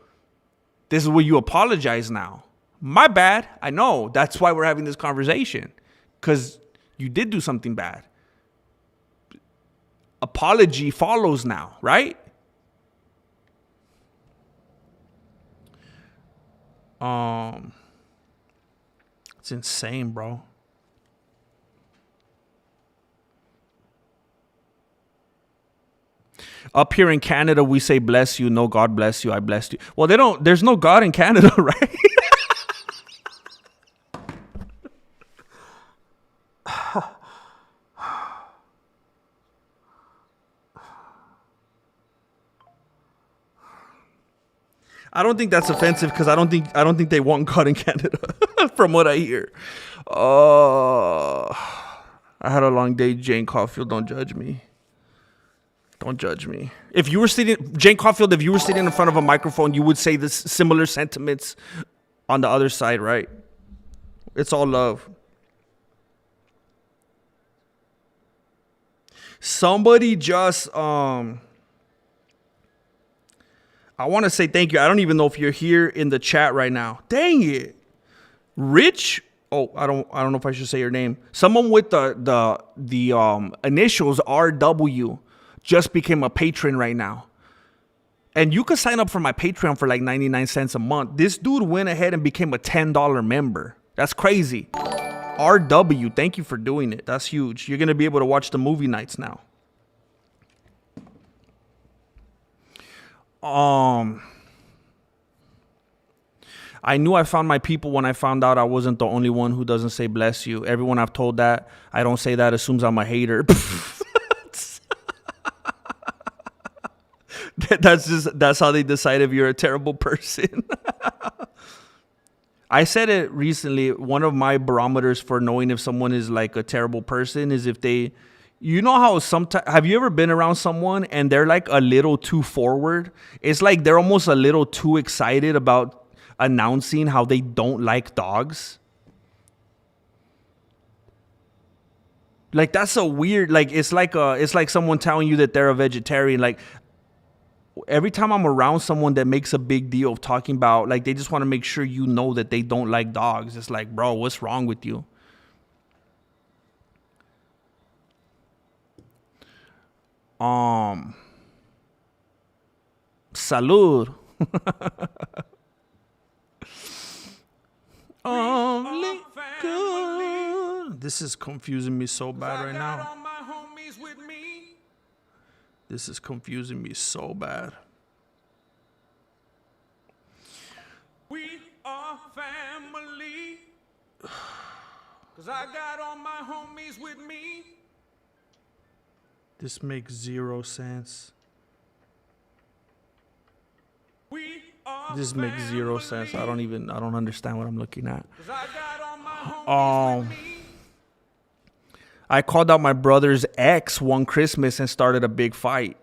this is where you apologize now. My bad. I know. That's why we're having this conversation. Because you did do something bad. Apology follows now, right? It's insane, bro. Up here in Canada, we say bless you. No, God bless you. I blessed you. Well, there's no God in Canada, right? I don't think that's offensive because I don't think they want God in Canada, from what I hear. I had a long day, Jane Caulfield. Don't judge me. Don't judge me. If you were sitting, Jane Caulfield, if you were sitting in front of a microphone, you would say this similar sentiments on the other side, right? It's all love. Somebody just I want to say thank you. I don't even know if you're here in the chat right now. Dang it. Rich. Oh, I don't know if I should say your name. Someone with the initials RW just became a patron right now. And you could sign up for my Patreon for like 99 cents a month. This dude went ahead and became a $10 member. That's crazy. RW, thank you for doing it. That's huge. You're going to be able to watch the movie nights now. I knew I found my people when I found out I wasn't the only one who doesn't say bless you. Everyone I've told that, I don't say that, assumes I'm a hater. That's how they decide if you're a terrible person. I said it recently. One of my barometers for knowing if someone is like a terrible person is if they, you know how sometimes, have you ever been around someone and they're like a little too forward? It's like they're almost a little too excited about announcing how they don't like dogs. Like that's a weird, like it's like someone telling you that they're a vegetarian. Like every time I'm around someone that makes a big deal of talking about, like they just want to make sure you know that they don't like dogs. It's like, bro, what's wrong with you? Salud. This is confusing me so bad right now. This is confusing me so bad. We are family. 'Cause I got all my homies with me. This makes zero sense. This makes zero sense. I don't understand what I'm looking at. I called out my brother's ex one Christmas and started a big fight.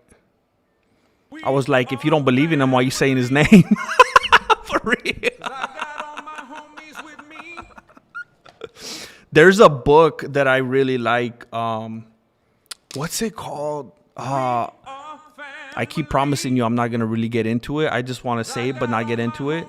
I was like, if you don't believe in him, why are you saying his name? For real. There's a book that I really like. What's it called? I keep promising you I'm not going to really get into it. I just want to say it, but not get into it.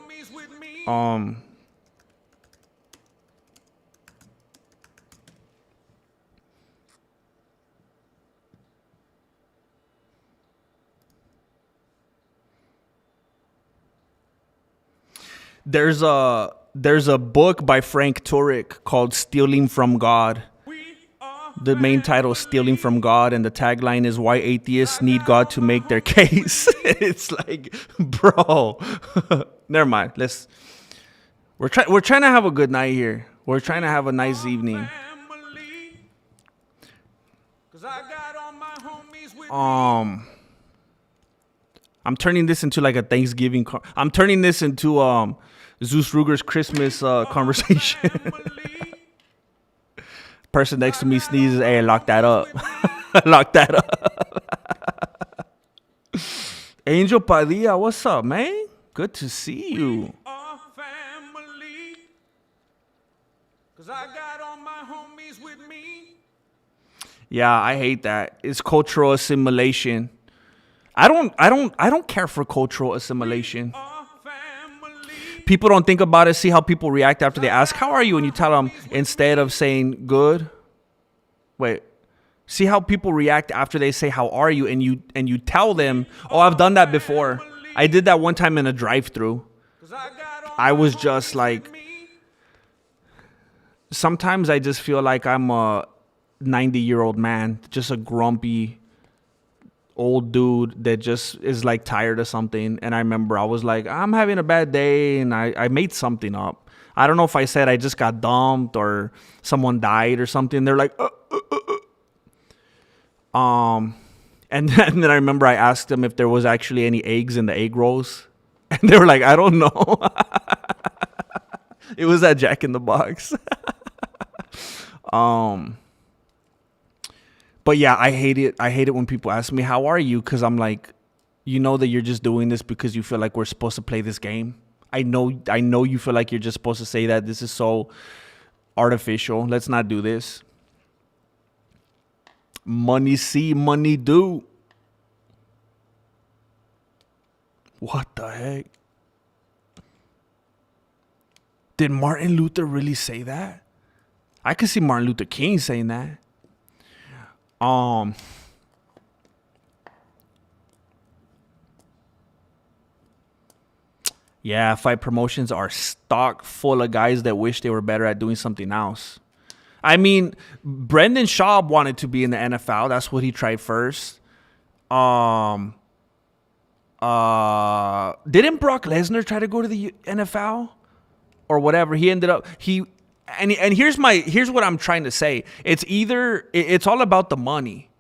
There's a book by Frank Turek called Stealing from God. The main title is Stealing from God, and the tagline is Why Atheists Need God to Make Their Case. It's like, bro, never mind. We're trying to have a good night here. We're trying to have a nice evening. I'm turning this into like a Thanksgiving. I'm turning this into Zeus Ruger's Christmas conversation. Person next to me sneezes. Hey, lock that up. Lock that up. Angel Padilla, what's up, man? Good to see you. Yeah, I hate that. It's cultural assimilation. I don't care for cultural assimilation. People don't think about it, see how people react after they ask, how are you? And you tell them, instead of saying good. Wait, see how people react after they say, how are you? And you tell them, oh, I've done that before. I did that one time in a drive-thru. I was just like, sometimes I just feel like I'm a 90-year-old man, just a grumpy old dude that just is like tired of something. And I remember I was like, I'm having a bad day, and I made something up. I don't know if I said I just got dumped or someone died or something. They're like, and then I remember I asked them if there was actually any eggs in the egg rolls, and they were like, I don't know. It was at Jack in the Box. But yeah, I hate it. I hate it when people ask me, how are you? Because I'm like, you know that you're just doing this because you feel like we're supposed to play this game. I know you feel like you're just supposed to say that. This is so artificial. Let's not do this. Money see, money do. What the heck? Did Martin Luther really say that? I could see Martin Luther King saying that. Yeah, fight promotions are stock full of guys that wish they were better at doing something else. I mean, Brendan Schaub wanted to be in the NFL. That's what he tried first. Didn't Brock Lesnar try to go to the NFL or whatever? He ended up and here's what I'm trying to say. It's all about the money.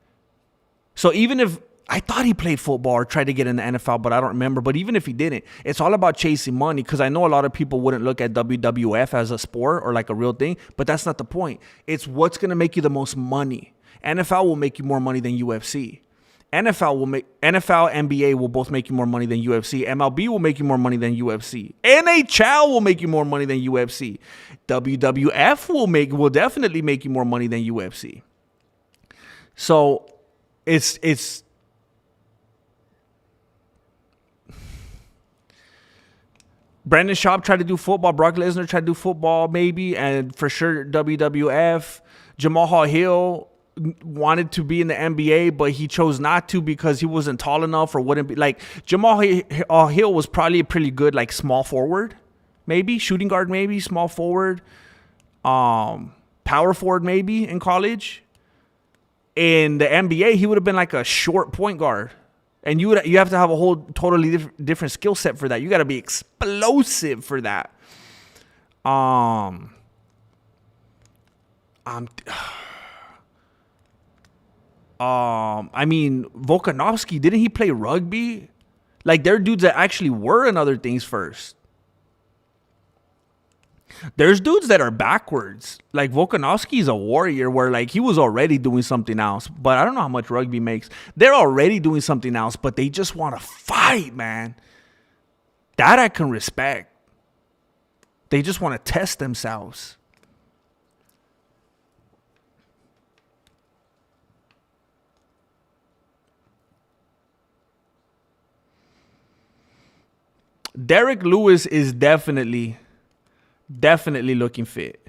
So even if I thought he played football or tried to get in the NFL, but I don't remember. But even if he didn't, it's all about chasing money, because I know a lot of people wouldn't look at WWF as a sport or like a real thing, but that's not the point. It's what's going to make you the most money. NFL will make you more money than UFC. NFL, NBA will both make you more money than UFC. MLB will make you more money than UFC. NHL will make you more money than UFC. WWF will definitely make you more money than UFC. So it's Brandon Schaub tried to do football. Brock Lesnar tried to do football, maybe, and for sure WWF. Jamal Hill wanted to be in the NBA, but he chose not to because he wasn't tall enough or wouldn't be. Like, Jamal Hill was probably a pretty good, like, small forward, maybe shooting guard, maybe small forward, power forward, maybe in college. In the NBA, he would have been like a short point guard. And you have to have a whole totally different skill set for that. You got to be explosive for that. I mean, Volkanovski, didn't he play rugby? Like, there are dudes that actually were in other things first. There's dudes that are backwards. Like, Volkanovski's a warrior where, like, he was already doing something else. But I don't know how much rugby makes. They're already doing something else, but they just want to fight, man. That I can respect. They just want to test themselves. Derek Lewis is definitely looking fit.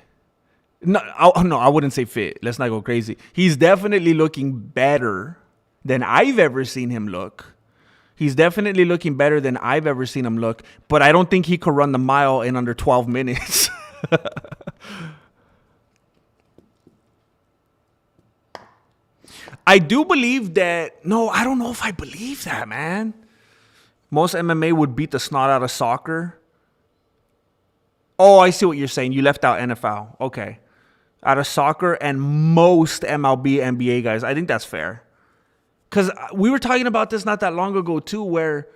No, I wouldn't say fit. Let's not go crazy. He's definitely looking better than I've ever seen him look. He's definitely looking better than I've ever seen him look. But I don't think he could run the mile in under 12 minutes. I do believe that. No, I don't know if I believe that, man. Most MMA would beat the snot out of soccer. Oh, I see what you're saying. You left out NFL. Okay. Out of soccer and most MLB, NBA guys. I think that's fair. Because we were talking about this not that long ago, too, where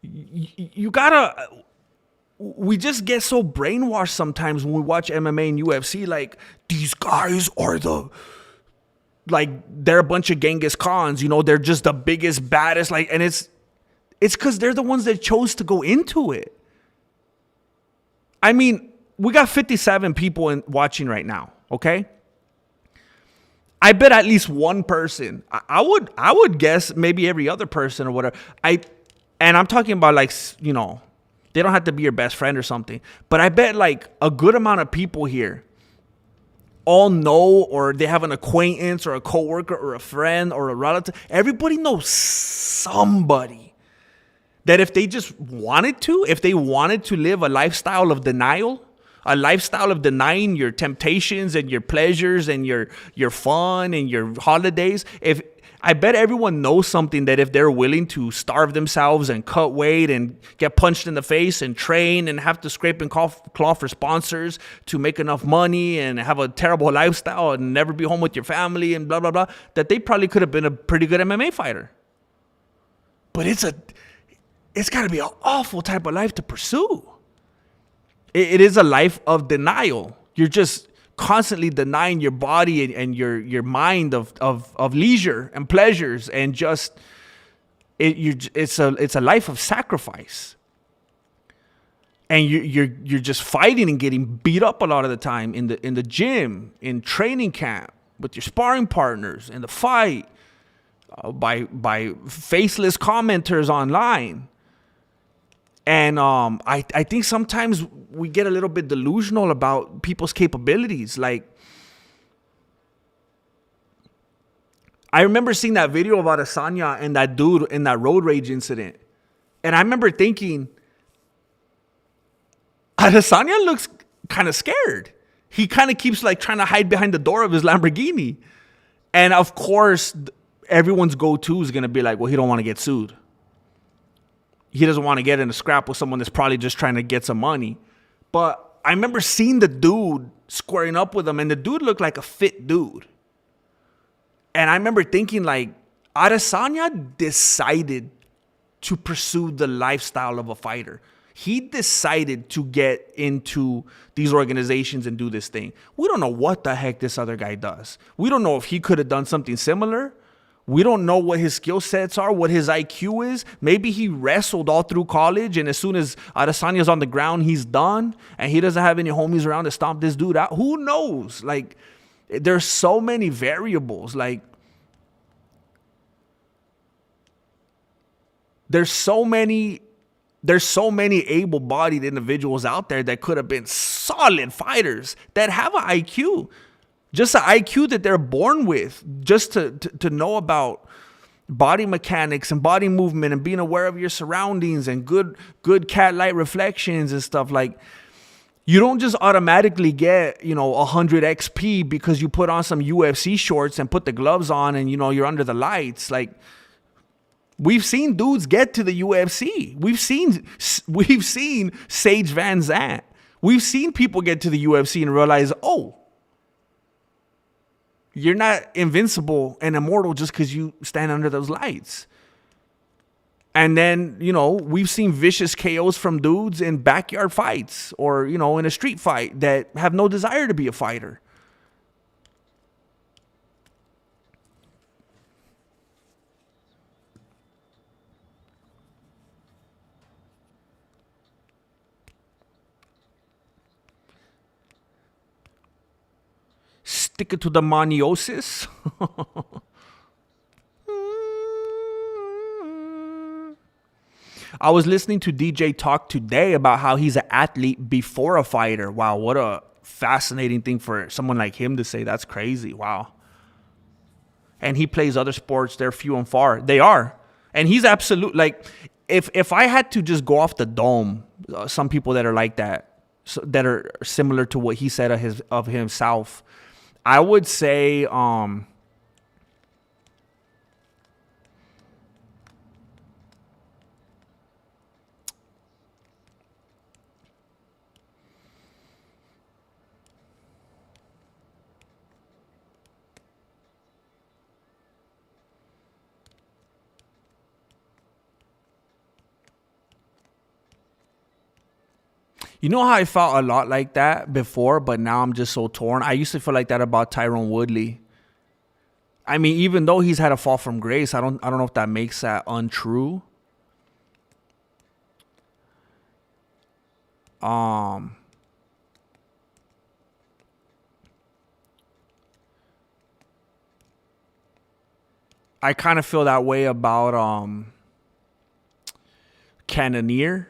you gotta... We just get so brainwashed sometimes when we watch MMA and UFC. Like, these guys are like, they're a bunch of Genghis Khans. You know, they're just the biggest, baddest. Like, and it's because they're the ones that chose to go into it. I mean, we got 57 people watching right now, okay? I bet at least one person. I would guess maybe every other person or whatever. And I'm talking about, like, you know, they don't have to be your best friend or something. But I bet like a good amount of people here all know, or they have an acquaintance or a coworker or a friend or a relative. Everybody knows somebody that if they just wanted to, if they wanted to live a lifestyle of denial, a lifestyle of denying your temptations and your pleasures and your fun and your holidays, I bet everyone knows something that if they're willing to starve themselves and cut weight and get punched in the face and train and have to scrape and claw for sponsors to make enough money and have a terrible lifestyle and never be home with your family and blah, blah, blah, that they probably could have been a pretty good MMA fighter. But it's got to be an awful type of life to pursue. It is a life of denial. You're just constantly denying your body and your mind of leisure and pleasures, and just it's a life of sacrifice. And you're just fighting and getting beat up a lot of the time in the gym, in training camp, with your sparring partners in the fight, by faceless commenters online. And I think sometimes we get a little bit delusional about people's capabilities. Like, I remember seeing that video of Adesanya and that dude in that road rage incident. And I remember thinking, Adesanya looks kind of scared. He kind of keeps like trying to hide behind the door of his Lamborghini. And of course, everyone's go-to is going to be like, well, he don't want to get sued. He doesn't want to get in a scrap with someone that's probably just trying to get some money. But I remember seeing the dude squaring up with him, and the dude looked like a fit dude. And I remember thinking, like, Adesanya decided to pursue the lifestyle of a fighter. He decided to get into these organizations and do this thing. We don't know what the heck this other guy does. We don't know if he could have done something similar. We don't know what his skill sets are, what his IQ is. Maybe he wrestled all through college, and as soon as Adesanya's on the ground, he's done, and he doesn't have any homies around to stomp this dude out. Who knows? Like, there's so many variables. Like, there's so many able-bodied individuals out there that could have been solid fighters that have an IQ. Just an IQ that they're born with, just to know about body mechanics and body movement and being aware of your surroundings and good cat light reflections and stuff. Like, you don't just automatically get, 100 XP because you put on some UFC shorts and put the gloves on and, you're under the lights. Like, we've seen dudes get to the UFC. We've seen Sage Van Zandt. We've seen people get to the UFC and realize, oh, you're not invincible and immortal just because you stand under those lights. And then, we've seen vicious KOs from dudes in backyard fights or, in a street fight that have no desire to be a fighter. Stick it to the maniosis. I was listening to DJ talk today about how he's an athlete before a fighter. Wow, what a fascinating thing for someone like him to say. That's crazy. Wow. And he plays other sports. They're few and far. They are. And he's absolute. Like, if I had to just go off the dome, some people that are like that, that are similar to what he said of himself, I would say you know how I felt a lot like that before, but now I'm just so torn. I used to feel like that about Tyron Woodley. I mean, even though he's had a fall from grace, I don't know if that makes that untrue. I kind of feel that way about Cannonier.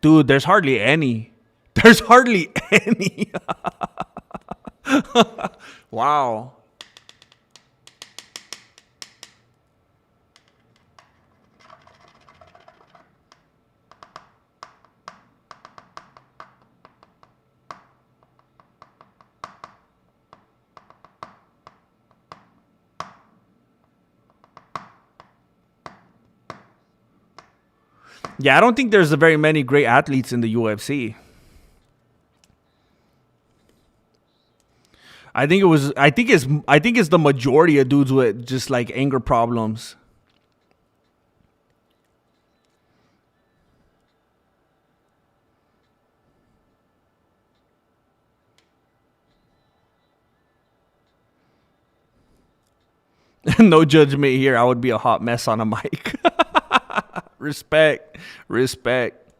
Dude, there's hardly any. There's hardly any. Wow. Yeah, I don't think there's very many great athletes in the UFC. I think it's the majority of dudes with just like anger problems. No judgment here. I would be a hot mess on a mic. Respect. Respect.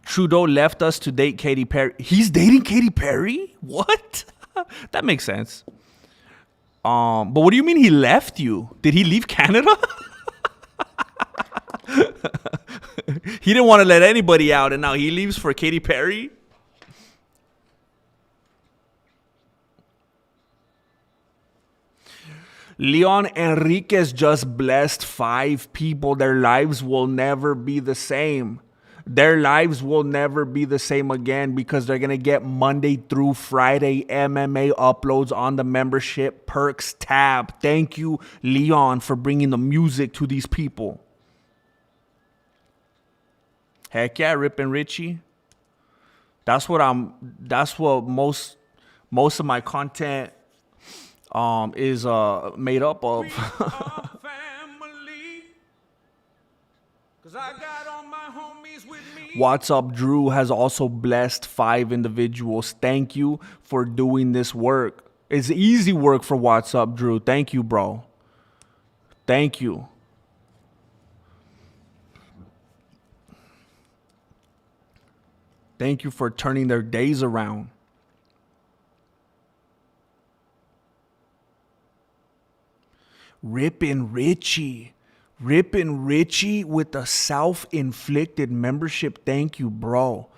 Trudeau left us to date Katy Perry. He's dating Katy Perry? What? That makes sense. But what do you mean he left you? Did he leave Canada? He didn't want to let anybody out, and now he leaves for Katy Perry? Leon Enriquez just blessed 5 people. Their lives will never be the same. Their lives will never be the same again because they're going to get Monday through Friday MMA uploads on the membership perks tab. Thank you, Leon, for bringing the music to these people. Heck yeah, Rip and Richie. That's what most of my content is made up of. We are family, 'cause I got all my homies with me. What's Up Drew has also blessed 5 individuals. Thank you for doing this work. It's easy work for What's Up Drew. Thank you, bro. Thank you. Thank you for turning their days around. Rippin' Richie. Rippin' Richie with a self-inflicted membership. Thank you, bro.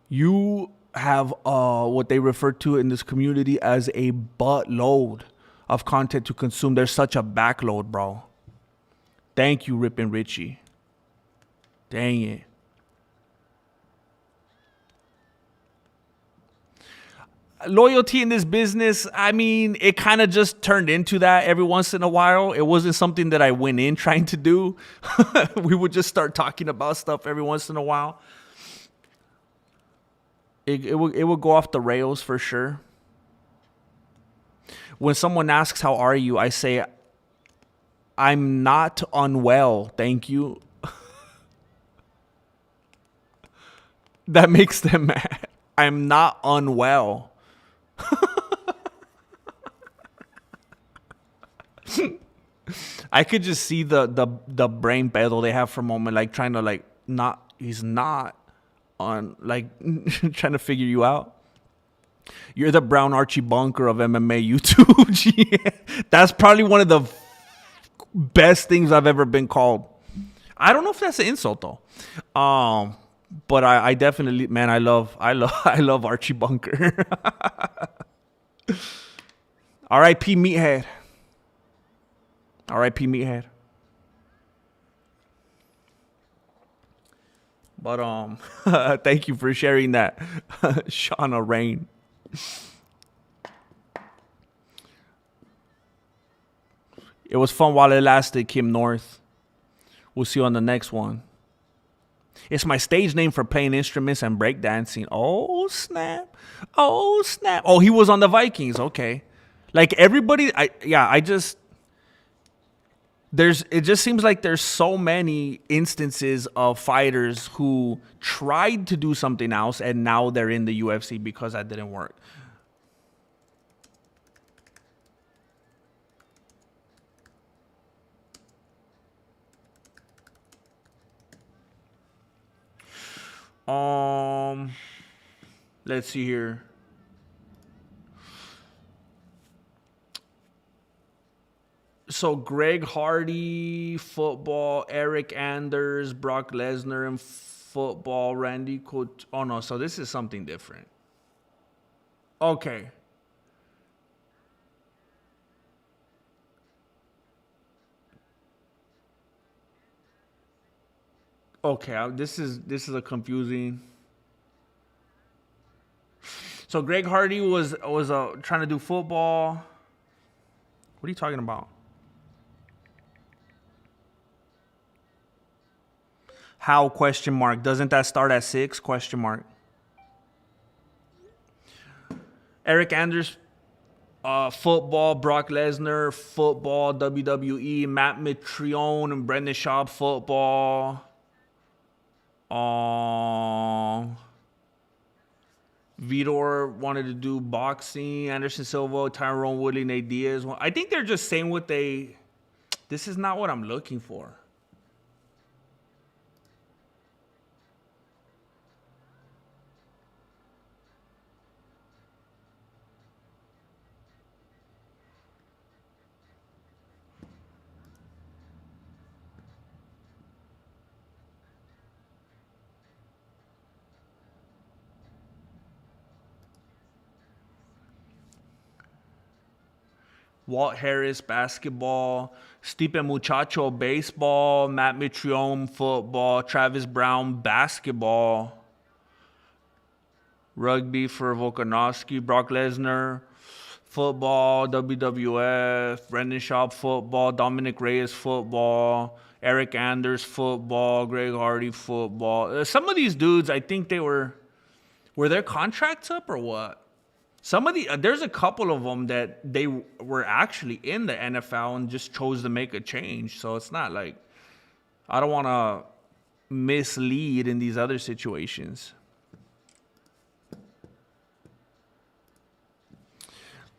You have what they refer to in this community as a buttload of content to consume. There's such a backload, bro. Thank you, Rippin' Richie. Dang it. Loyalty in this business, I mean, it kind of just turned into that every once in a while. It wasn't something that I went in trying to do. We would just start talking about stuff every once in a while. It would go off the rails for sure. When someone asks, how are you? I say, I'm not unwell, thank you. That makes them mad. I'm not unwell. I could just see the brain battle they have for a moment, like trying to like not. He's not on like trying to figure you out. You're the Brown Archie Bunker of MMA YouTube. Yeah. That's probably one of the best things I've ever been called. I don't know if that's an insult though. But I definitely, man, I love Archie Bunker. R.I.P. Meathead. R.I.P. Meathead. But thank you for sharing that, Shauna Rain. It was fun while it lasted, Kim North. We'll see you on the next one. It's my stage name for playing instruments and breakdancing. Oh, snap. Oh, snap. Oh, he was on the Vikings. Okay. Like everybody, it just seems like there's so many instances of fighters who tried to do something else and now they're in the UFC because that didn't work. Let's see here. So Greg Hardy, football, Eric Anders, Brock Lesnar in football, Randy Couture. Oh no, so this is something different. Okay. Okay, this is a confusing. So Greg Hardy was trying to do football. What are you talking about? How, question mark. Doesn't that start at 6? Question mark. Eric Anders, football. Brock Lesnar, football. WWE. Matt Mitrione and Brendan Schaub, football. Vitor wanted to do boxing. Anderson Silva, Tyrone Woodley, Nate Diaz. Well, I think they're just saying what they... This is not what I'm looking for. Walt Harris, basketball. Stipe Muchacho, baseball. Matt Mitrione, football. Travis Brown, basketball. Rugby for Volkanovski. Brock Lesnar, football. WWF. Brendan Schaub, football. Dominic Reyes, football. Eric Anders, football. Greg Hardy, football. Some of these dudes, I think they were their contracts up or what? There's a couple of them that they were actually in the NFL and just chose to make a change. So it's not like, I don't want to mislead in these other situations.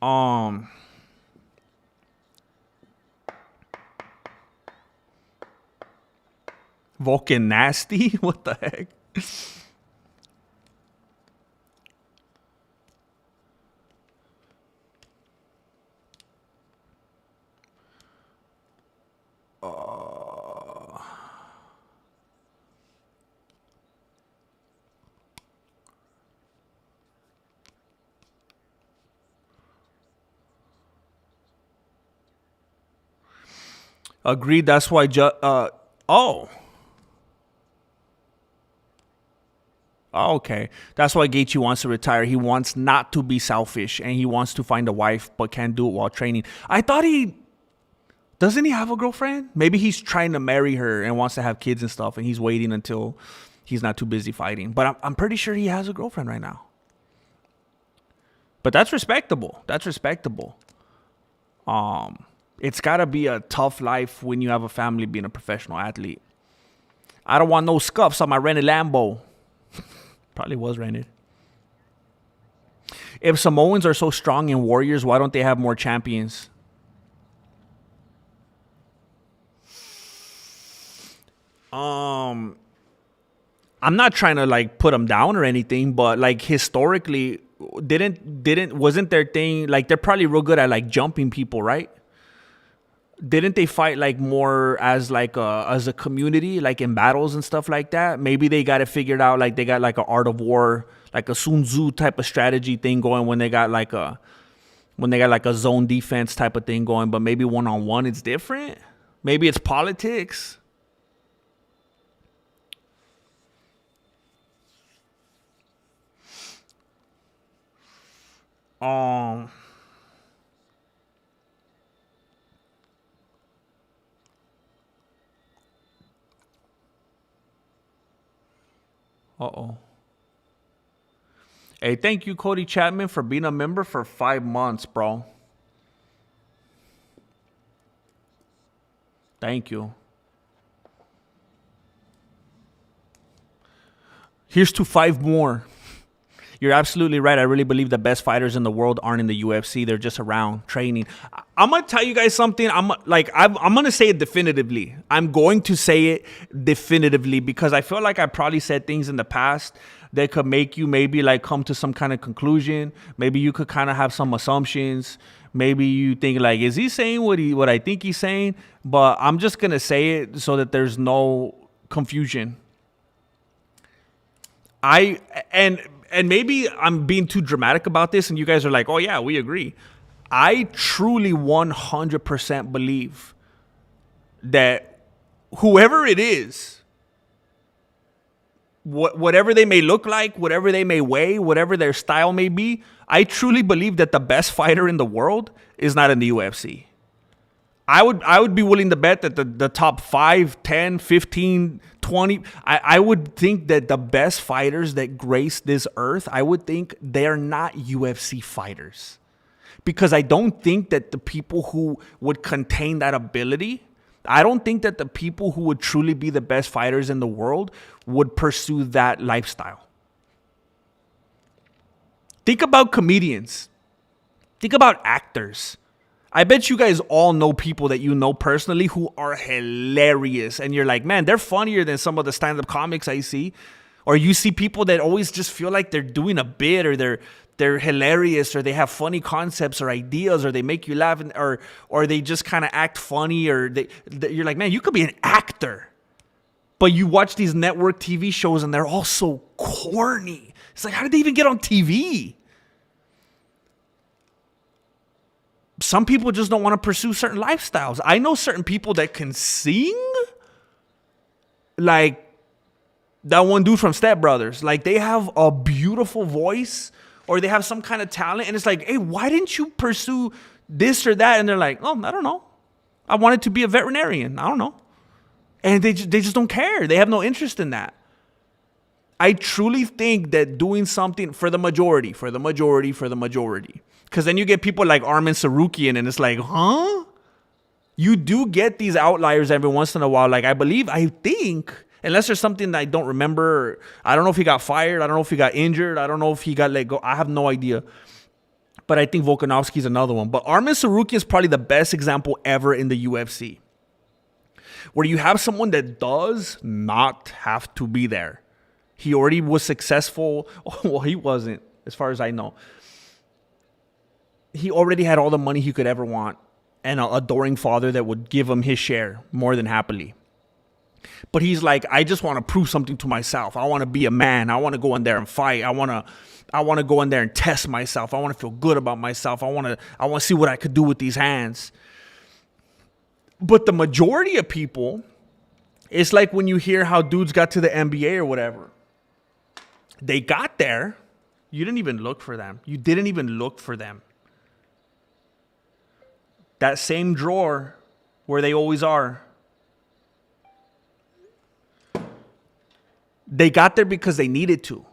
Vulcan Nasty? What the heck? Agreed. That's why. Oh, okay. That's why Gaethje wants to retire. He wants not to be selfish, and he wants to find a wife, but can't do it while training. I thought doesn't he have a girlfriend? Maybe he's trying to marry her and wants to have kids and stuff, and he's waiting until he's not too busy fighting. But I'm pretty sure he has a girlfriend right now. But that's respectable. That's respectable. It's got to be a tough life when you have a family being a professional athlete. I don't want no scuffs on my rented Lambo. Probably was rented. If Samoans are so strong in Warriors, why don't they have more champions? I'm not trying to like put them down or anything, but like historically, wasn't their thing like they're probably real good at like jumping people, right? Didn't they fight like more as a community, like in battles and stuff like that? Maybe they got it figured out, like they got like an art of war, like a Sun Tzu type of strategy thing going when they got like a zone defense type of thing going, but maybe one-on-one it's different. Maybe it's politics. Uh-oh. Hey, thank you, Cody Chapman, for being a member for 5 months, bro. Thank you. Here's to 5 more. You're absolutely right. I really believe the best fighters in the world aren't in the UFC. They're just around training. I'm going to tell you guys something. I'm going to say it definitively. I'm going to say it definitively because I feel like I probably said things in the past that could make you maybe like come to some kind of conclusion. Maybe you could kind of have some assumptions. Maybe you think like, is he saying what I think he's saying? But I'm just going to say it so that there's no confusion. And maybe I'm being too dramatic about this and you guys are like, oh yeah, we agree. I truly 100% believe that whoever it is, whatever they may look like, whatever they may weigh, whatever their style may be, I truly believe that the best fighter in the world is not in the UFC. I would be willing to bet that the top 5, 10, 15, 20, I would think that the best fighters that grace this earth, I would think they're not UFC fighters. Because I don't think that the people who would contain that ability, I don't think that the people who would truly be the best fighters in the world would pursue that lifestyle. Think about comedians. Think about actors. I bet you guys all know people that you know personally who are hilarious. And you're like, man, they're funnier than some of the stand-up comics I see. Or you see people that always just feel like they're doing a bit, or they're hilarious, or they have funny concepts or ideas, or they make you laugh, or they just kind of act funny, or you're like, man, you could be an actor. But you watch these network TV shows and they're all so corny. It's like, how did they even get on TV? Some people just don't want to pursue certain lifestyles. I know certain people that can sing, like that one dude from Step Brothers. Like, they have a beautiful voice, or they have some kind of talent, and it's like, hey, why didn't you pursue this or that? And they're like, oh, I don't know. I wanted to be a veterinarian. I don't know. And they just don't care. They have no interest in that. I truly think that doing something for the majority, because then you get people like Armin Sarukian, and it's like, huh? You do get these outliers every once in a while. Like, I think, unless there's something that I don't remember. I don't know if he got fired. I don't know if he got injured. I don't know if he got let go. I have no idea. But I think Volkanovski's another one. But Armin Sarukian is probably the best example ever in the UFC, where you have someone that does not have to be there. He already was successful. Well, he wasn't, as far as I know. He already had all the money he could ever want, and an adoring father that would give him his share more than happily. But he's like, I just want to prove something to myself. I want to be a man. I want to go in there and fight. I want to go in there and test myself. I want to feel good about myself. I want to see what I could do with these hands. But the majority of people, it's like when you hear how dudes got to the NBA or whatever. They got there. You didn't even look for them. You didn't even look for them. That same drawer where they always are. They got there because they needed to.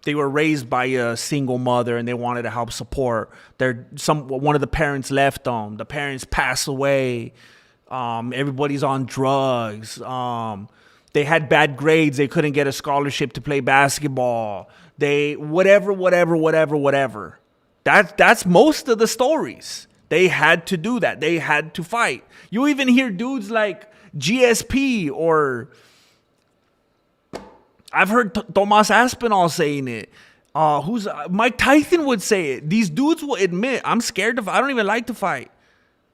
They were raised by a single mother and they wanted to help support. One of the parents left them. The parents passed away. Everybody's on drugs. They had bad grades. They couldn't get a scholarship to play basketball. Whatever. That's most of the stories. They had to do that. They had to fight. You even hear dudes like GSP, or I've heard Tomas Aspinall saying it. Mike Tyson would say it. These dudes will admit, I don't even like to fight.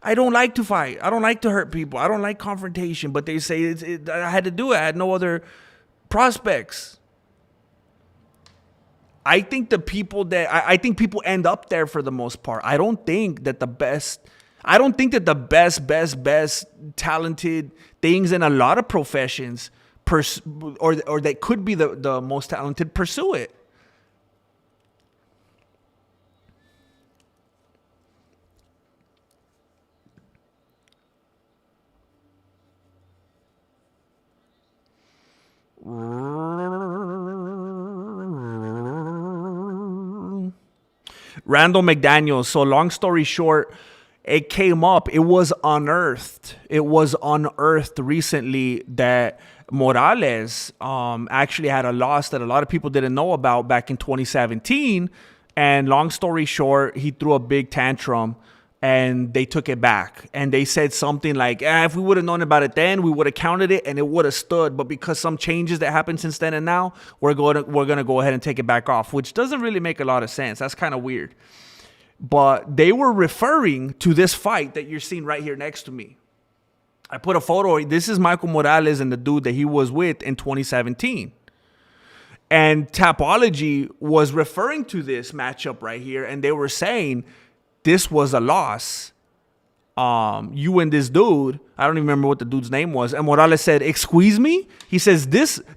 I don't like to fight. I don't like to hurt people. I don't like confrontation. But they say I had to do it. I had no other prospects. I think people end up there for the most part. I don't think that the best talented things in a lot of professions or that could be the most talented pursue it. Randall McDaniels. So long story short, it came up. It was unearthed recently that Morales actually had a loss that a lot of people didn't know about back in 2017. And long story short, he threw a big tantrum and they took it back. And they said something like, if we would have known about it then, we would have counted it and it would have stood. But because some changes that happened since then and now, we're going to go ahead and take it back off, which doesn't really make a lot of sense. That's kind of weird. But they were referring to this fight that you're seeing right here next to me. I put a photo. This is Michael Morales and the dude that he was with in 2017. And Tapology was referring to this matchup right here. And they were saying this was a loss. You and this dude, I don't even remember what the dude's name was. And Morales said, "Excuse me?" He says,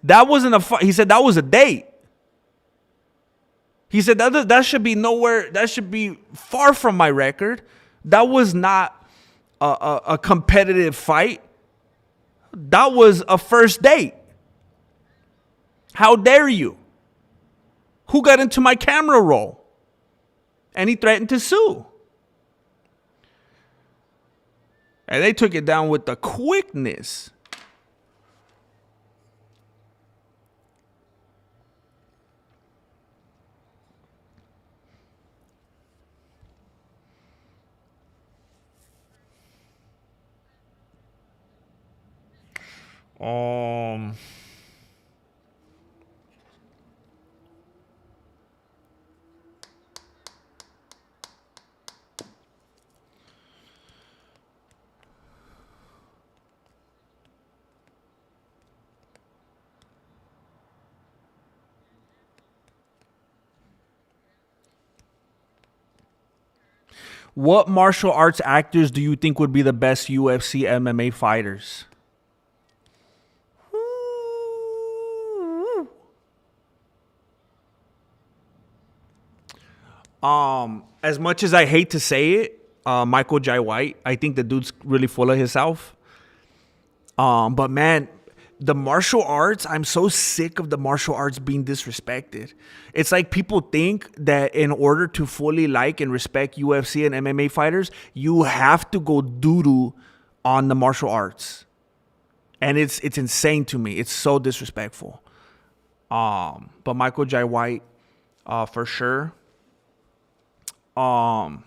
that wasn't a fight. He said, that was a date. He said, that should be nowhere. That should be far from my record. That was not a competitive fight. That was a first date. How dare you? Who got into my camera roll? And he threatened to sue. And they took it down with the quickness. Um, what martial arts actors do you think would be the best UFC MMA fighters? As much as I hate to say it, Michael Jai White, I think the dude's really full of himself. But man, the martial arts, I'm so sick of the martial arts being disrespected. It's like people think that in order to fully like and respect UFC and MMA fighters, you have to go doo-doo on the martial arts. And it's insane to me. It's so disrespectful. But Michael Jai White, for sure. I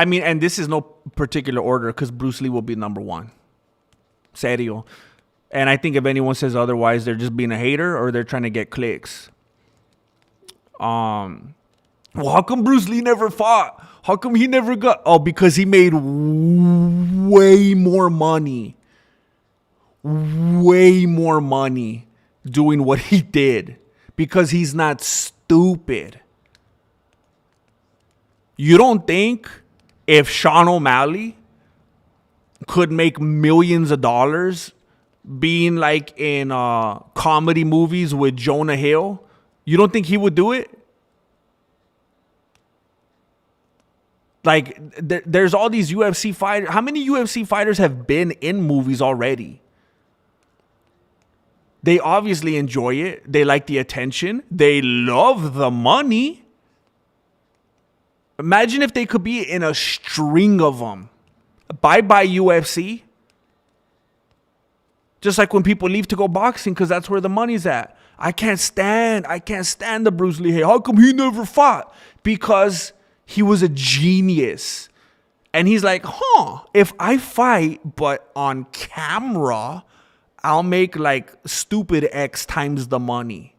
mean, and this is no particular order because Bruce Lee will be number one. Serio. And I think if anyone says otherwise, they're just being a hater or they're trying to get clicks. Well, how come Bruce Lee never fought? How come he never got... Oh, because he made way more money. Way more money doing what he did. Because he's not stupid. You don't think if Sean O'Malley could make millions of dollars being like in comedy movies with Jonah Hill, you don't think he would do it? Like, there's all these UFC fighters. How many UFC fighters have been in movies already? They obviously enjoy it. They like the attention. They love the money. Imagine if they could be in a string of them. Bye-bye UFC. Just like when people leave to go boxing because that's where the money's at. I can't stand the Bruce Lee. Hey, how come he never fought? Because he was a genius. And he's like, if I fight, but on camera, I'll make like stupid X times the money.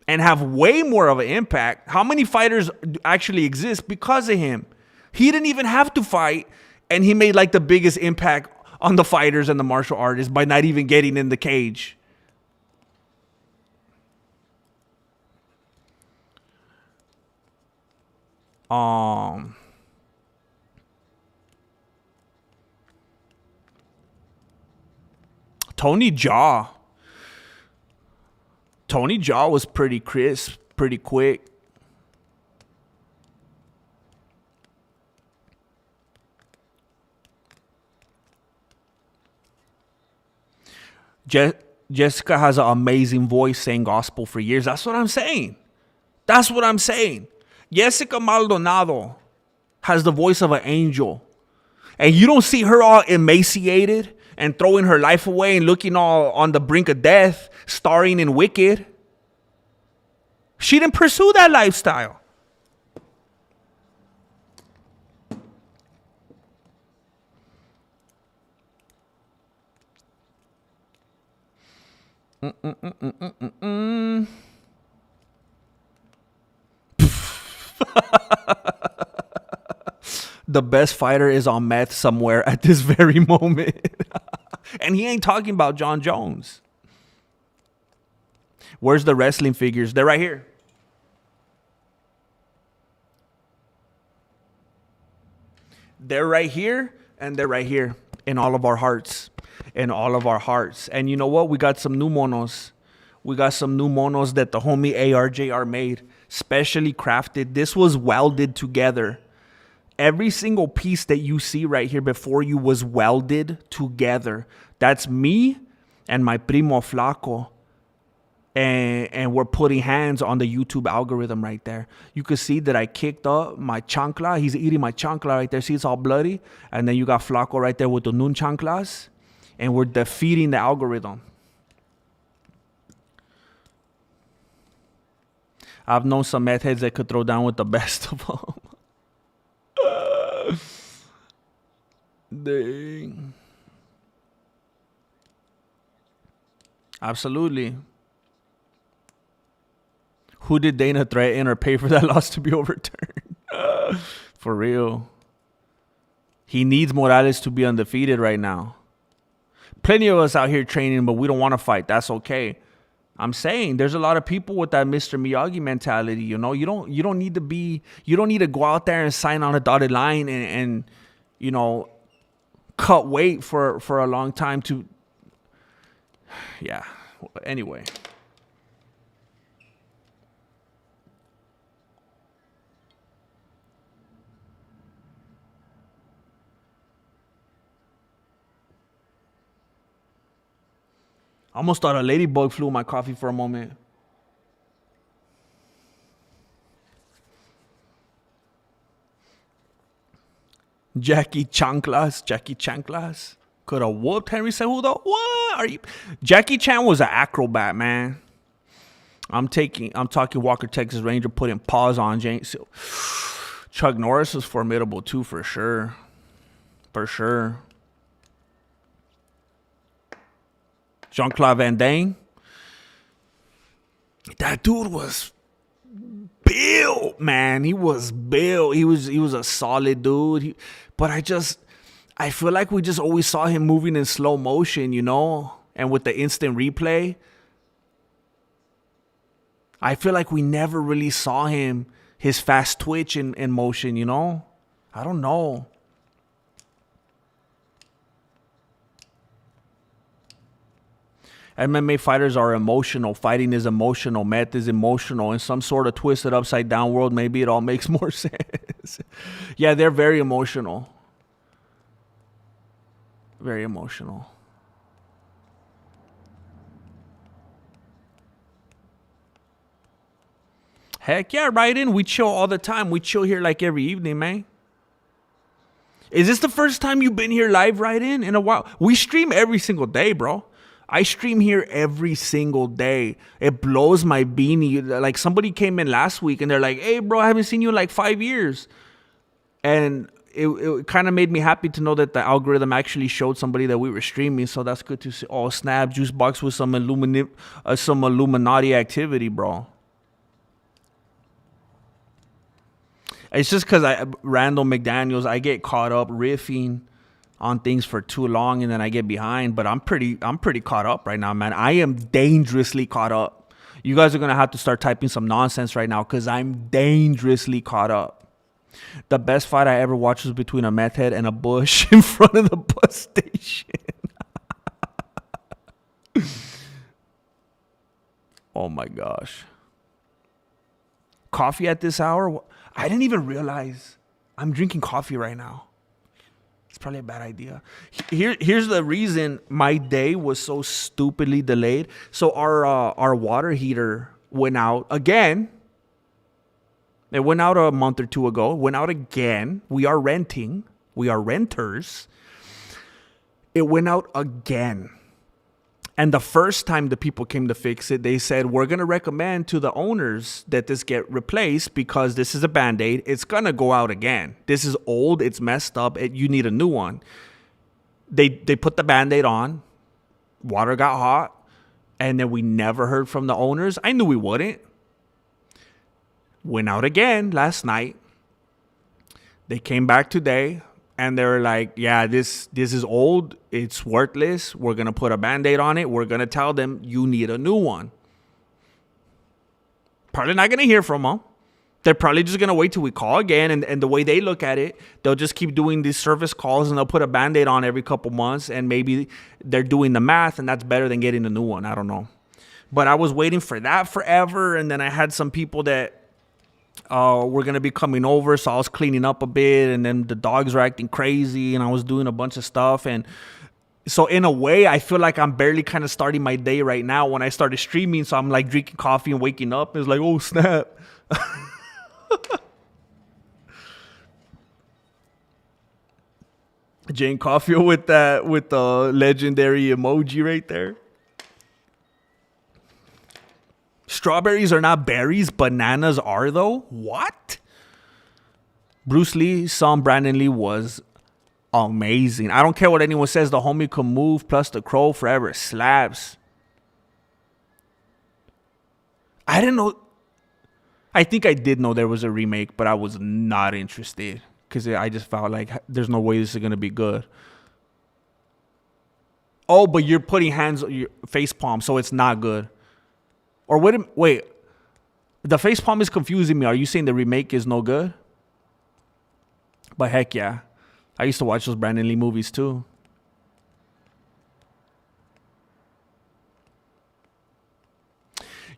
And have way more of an impact. How many fighters actually exist because of him? He didn't even have to fight, and he made like the biggest impact on the fighters and the martial artists by not even getting in the cage. Tony Jaa. Tony Jaa was pretty crisp, pretty quick. Jessica has an amazing voice saying gospel for years. That's what I'm saying. Jessica Maldonado has the voice of an angel. And you don't see her all emaciated and throwing her life away and looking all on the brink of death, starring in Wicked. She didn't pursue that lifestyle. The best fighter is on meth somewhere at this very moment. And he ain't talking about John Jones. Where's the wrestling figures? They're right here. They're right here, and they're right here in all of our hearts. In all of our hearts. And you know what? We got some new monos. We got some new monos that the homie ARJR made. Specially crafted. This was welded together. Every single piece that you see right here before you was welded together. That's me and my primo Flaco. And we're putting hands on the YouTube algorithm right there. You can see that I kicked up my chancla. He's eating my chancla right there. See, it's all bloody. And then you got Flaco right there with the nun chanclas. And we're defeating the algorithm. I've known some meth heads that could throw down with the best of them. Dang. Absolutely. Who did Dana threaten or pay for that loss to be overturned? For real. He needs Morales to be undefeated right now. Plenty of us out here training, but we don't want to fight. That's okay. I'm saying there's a lot of people with that Mr. Miyagi mentality. You know, you don't need to go out there and sign on a dotted line and you know, cut weight for a long time to, yeah. Anyway. I almost thought a ladybug flew in my coffee for a moment. Jackie Chanclas could have whooped Henry Cejudo. What are you? Jackie Chan was an acrobat, man. I'm talking Walker Texas Ranger putting paws on James. Chuck Norris was formidable too, for sure. For sure. Jean-Claude Van Damme. That dude was built, man. He was built. He was a solid dude. But I feel like we just always saw him moving in slow motion, you know? And with the instant replay, I feel like we never really saw his fast twitch in motion, you know? I don't know. MMA fighters are emotional. Fighting is emotional. Meth is emotional. In some sort of twisted upside down world, maybe it all makes more sense. Yeah, they're very emotional. Very emotional. Heck yeah, right in. We chill all the time. We chill here like every evening, man. Is this the first time you've been here live right in a while? We stream every single day, bro. I stream here every single day. It blows my beanie. Like somebody came in last week and they're like, hey, bro, I haven't seen you in like 5 years. And it kind of made me happy to know that the algorithm actually showed somebody that we were streaming. So that's good to see. Oh, snap, Juice Box with some Illuminati activity, bro. It's just because Randall McDaniels, I get caught up riffing on things for too long and then I get behind, but I'm pretty caught up right now, man. I am dangerously caught up. You guys are going to have to start typing some nonsense right now because I'm dangerously caught up. The best fight I ever watched was between a meth head and a bush in front of the bus station. Oh my gosh. Coffee at this hour? I didn't even realize I'm drinking coffee right now. It's probably a bad idea. Here's the reason my day was so stupidly delayed. So our water heater went out again. It went out a month or two ago. It went out again. We are renting. We are renters. It went out again. And the first time the people came to fix it, they said, we're going to recommend to the owners that this get replaced because this is a Band-Aid. It's going to go out again. This is old. It's messed up. You need a new one. They put the Band-Aid on. Water got hot. And then we never heard from the owners. I knew we wouldn't. Went out again last night. They came back today. And they were like, yeah, this is old. It's worthless. We're going to put a Band-Aid on it. We're going to tell them you need a new one. Probably not going to hear from them. They're probably just going to wait till we call again. And the way they look at it, they'll just keep doing these service calls and they'll put a Band-Aid on every couple months. And maybe they're doing the math and that's better than getting a new one. I don't know. But I was waiting for that forever. And then I had some people that we're going to be coming over. So I was cleaning up a bit and then the dogs were acting crazy and I was doing a bunch of stuff. And so in a way, I feel like I'm barely kind of starting my day right now when I started streaming. So I'm like drinking coffee and waking up. It's like, oh, snap. Jane Caulfield with the legendary emoji right there. Strawberries are not berries. Bananas are, though. What? Bruce Lee, son Brandon Lee, was amazing. I don't care what anyone says. The homie can move. Plus the Crow forever slaps. I didn't know. I think I did know there was a remake, but I was not interested because I just felt like there's no way this is gonna be good. Oh, but you're putting hands on your face palm, so it's not good. Or wait, the face palm is confusing me. Are you saying the remake is no good? But heck yeah, I used to watch those Brandon Lee movies too.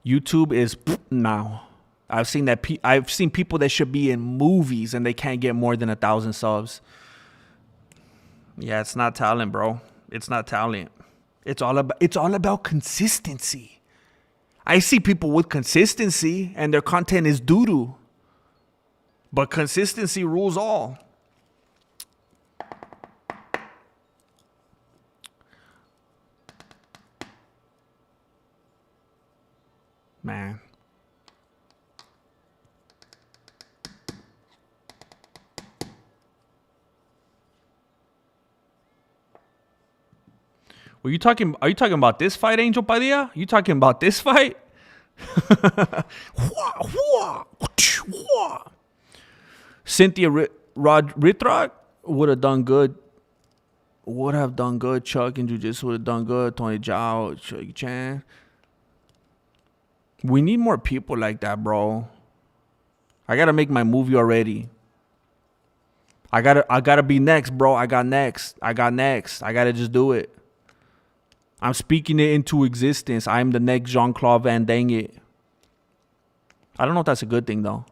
YouTube is now. I've seen that. I've seen people that should be in movies and they can't get more than 1,000 subs. Yeah, it's not talent, bro. It's not talent. It's all about consistency. I see people with consistency and their content is doo-doo. But consistency rules all. Man. Are you talking about this fight, Angel Padilla? You talking about this fight? Cynthia Ritrog would have done good. Would have done good. Chuck and Jiu-Jitsu would have done good. Tony Zhao, Chuck Chan. We need more people like that, bro. I gotta make my movie already. I gotta be next, bro. I got next. I gotta just do it. I'm speaking it into existence. I'm the next Jean-Claude Van Damme. I don't know if that's a good thing, though.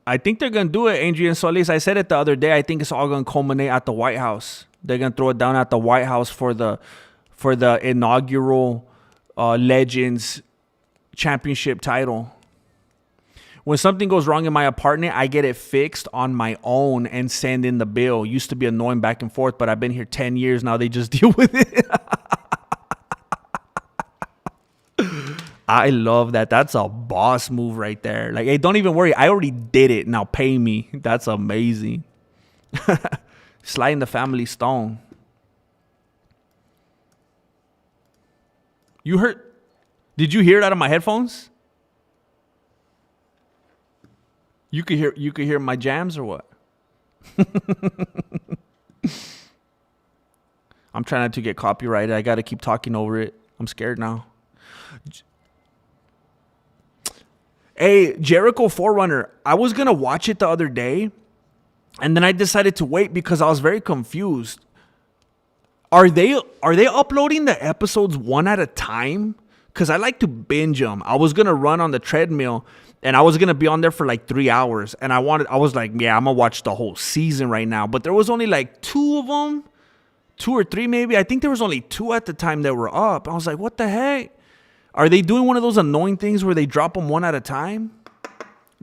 I think they're going to do it, Adrian Solis. I said it the other day. I think it's all going to culminate at the White House. They're going to throw it down at the White House for the inaugural Legends Championship title. When something goes wrong in my apartment, I get it fixed on my own and send in the bill. Used to be annoying back and forth, but I've been here 10 years now. They just deal with it. I love that. That's a boss move right there. Like, hey, don't even worry. I already did it. Now pay me. That's amazing. Sliding the family stone. You heard? Did you hear it out of my headphones? You could hear my jams or what? I'm trying not to get copyrighted. I got to keep talking over it. I'm scared now. Hey, Jericho Forerunner. I was going to watch it the other day, and then I decided to wait because I was very confused. Are they uploading the episodes one at a time? Because I like to binge them. I was going to run on the treadmill, and I was going to be on there for like 3 hours. And I was like, yeah, I'm going to watch the whole season right now. But there was only like 2 of them. 2 or 3 maybe. I think there was only 2 at the time that were up. I was like, what the heck? Are they doing one of those annoying things where they drop them one at a time?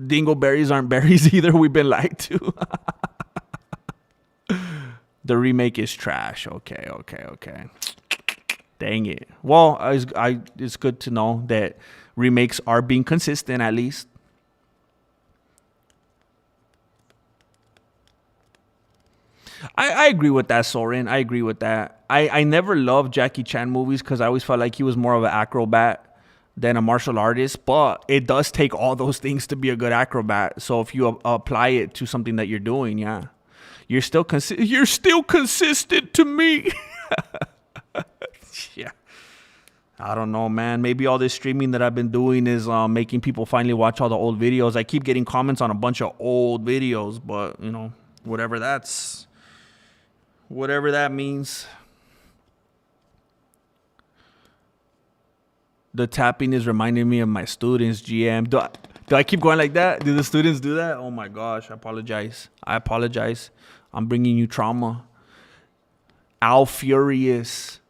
Dingleberries aren't berries either. We've been lied to. The remake is trash. Okay. Dang it. Well, it's good to know that remakes are being consistent at least. I agree with that, Soren. I agree with that. I never loved Jackie Chan movies because I always felt like he was more of an acrobat than a martial artist. But it does take all those things to be a good acrobat. So if you apply it to something that you're doing, yeah, you're still consistent to me. Yeah. I don't know, man. Maybe all this streaming that I've been doing is making people finally watch all the old videos. I keep getting comments on a bunch of old videos, but, you know, whatever that means. The tapping is reminding me of my students, GM. Do I keep going like that? Do the students do that? Oh, my gosh. I apologize. I'm bringing you trauma. Al Furious.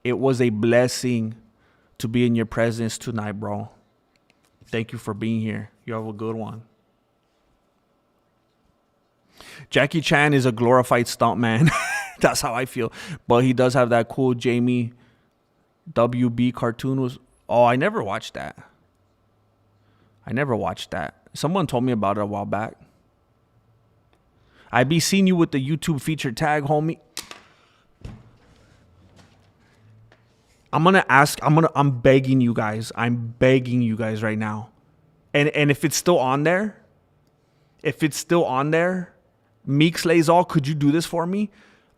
It was a blessing to be in your presence tonight, bro. Thank you for being here. You have a good one. Jackie Chan is a glorified stuntman. That's how I feel. But he does have that cool Jamie WB cartoon was. Oh, I never watched that. I never watched that. Someone told me about it a while back. I be seeing you with the YouTube feature tag, homie. I'm begging you guys. I'm begging you guys right now. And if it's still on there, Meeks Lays All, could you do this for me?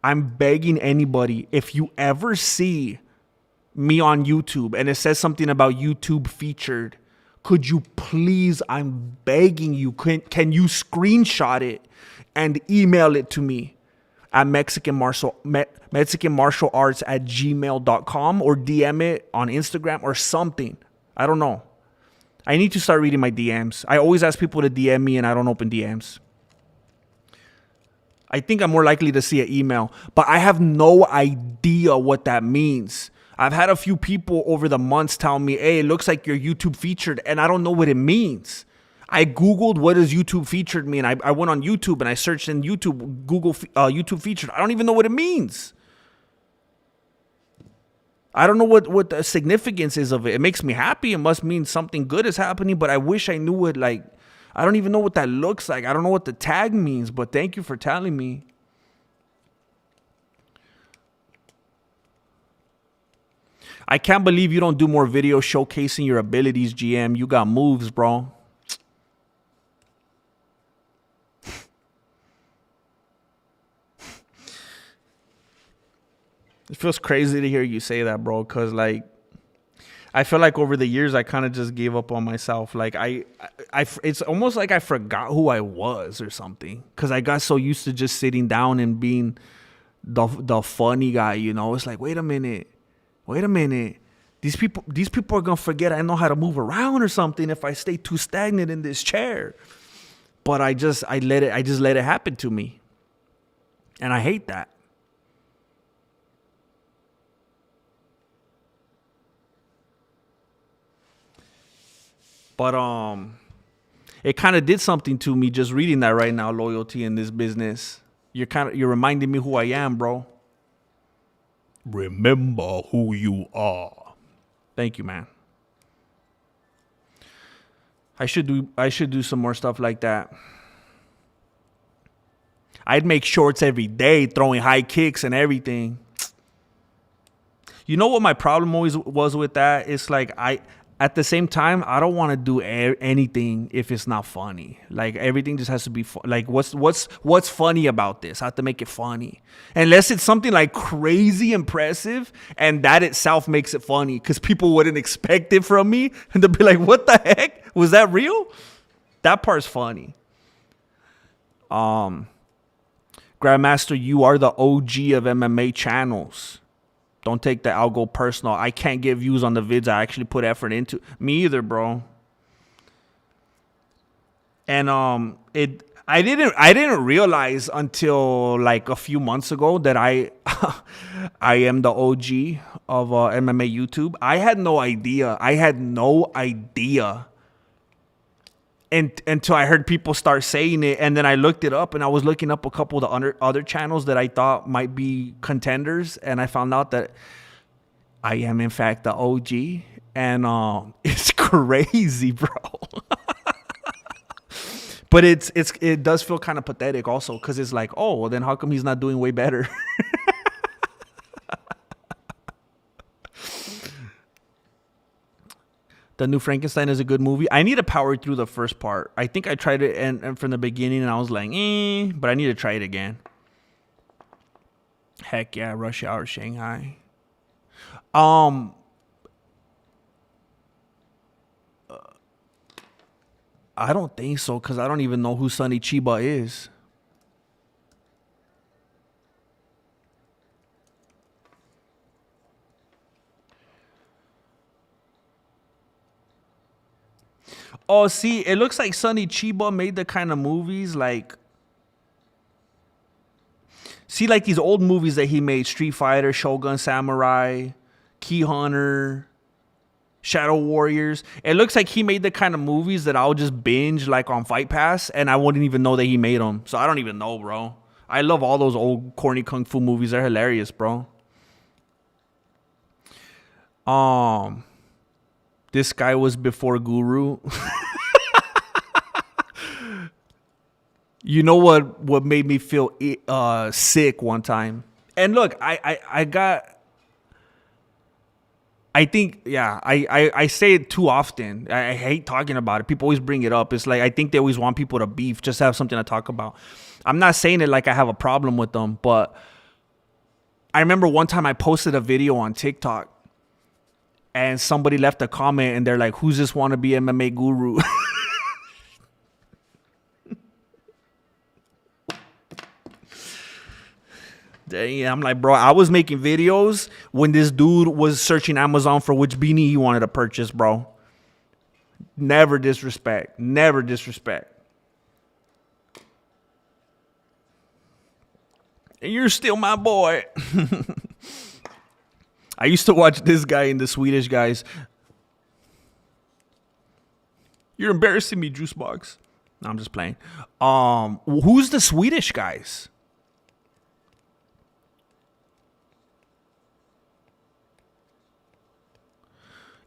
I'm begging anybody, if you ever see me on YouTube and it says something about YouTube featured, could you please, I'm begging you, can you screenshot it and email it to me at mexicanmartialarts@gmail.com or DM it on Instagram or something. I don't know. I need to start reading my DMs. I always ask people to DM me and I don't open DMs. I think I'm more likely to see an email, but I have no idea what that means. I've had a few people over the months tell me, hey, it looks like you're YouTube featured, and I don't know what it means. I Googled what does YouTube featured mean. I went on YouTube and I searched in YouTube, Google YouTube featured. I don't even know what it means. I don't know what the significance is of it. It makes me happy. It must mean something good is happening, but I wish I knew it. Like, I don't even know what that looks like. I don't know what the tag means, but thank you for telling me. I can't believe you don't do more videos showcasing your abilities, GM. You got moves, bro. It feels crazy to hear you say that, bro, because, like, I feel like over the years, I kind of just gave up on myself. Like, it's almost like I forgot who I was or something, because I got so used to just sitting down and being the funny guy, you know? It's like, wait a minute. These people are going to forget I know how to move around or something if I stay too stagnant in this chair. But I just let it happen to me. And I hate that. But it kind of did something to me just reading that right now, loyalty in this business. You're reminding me who I am, bro. Remember who you are. Thank you, man. I should do some more stuff like that. I'd make shorts every day, throwing high kicks and everything. You know what my problem always was with that? It's like at the same time, I don't want to do anything if it's not funny. Like, everything just has to be like, what's funny about this? I have to make it funny. Unless it's something like crazy impressive, and that itself makes it funny, because people wouldn't expect it from me, and they'll be like, what the heck? Was that real? That part's funny. Grandmaster, you are the OG of MMA channels. Don't take that. I'll go personal. I can't get views on the vids I actually put effort into. Me either, bro. And I didn't realize until like a few months ago that I am the OG of MMA YouTube. I had no idea. Until I heard people start saying it, and then I looked it up, and I was looking up a couple of the other channels that I thought might be contenders, and I found out that I am in fact the OG, and it's crazy, bro. But it does feel kind of pathetic also, because it's like, oh, well, then how come he's not doing way better? The New Frankenstein is a good movie. I need to power through the first part. I think I tried it and from the beginning, and I was like, but I need to try it again. Heck yeah, Rush Hour Shanghai. I don't think so, because I don't even know who Sonny Chiba is. Oh, see, it looks like Sonny Chiba made the kind of movies like... See, like these old movies that he made. Street Fighter, Shogun Samurai, Key Hunter, Shadow Warriors. It looks like he made the kind of movies that I'll just binge like on Fight Pass, and I wouldn't even know that he made them. So I don't even know, bro. I love all those old corny kung fu movies. They're hilarious, bro. Um, this guy was before Guru. You know what made me feel sick one time? And look, I think, yeah, I say it too often. I hate talking about it. People always bring it up. It's like, I think they always want people to beef, just have something to talk about. I'm not saying it like I have a problem with them, but I remember one time I posted a video on TikTok and somebody left a comment and they're like, who's this wannabe MMA guru? Yeah, I'm like, bro, I was making videos when this dude was searching Amazon for which beanie he wanted to purchase, bro. Never disrespect. Never disrespect. And you're still my boy. I used to watch this guy and the Swedish guys. You're embarrassing me, Juice Box. No, I'm just playing. Who's the Swedish guys?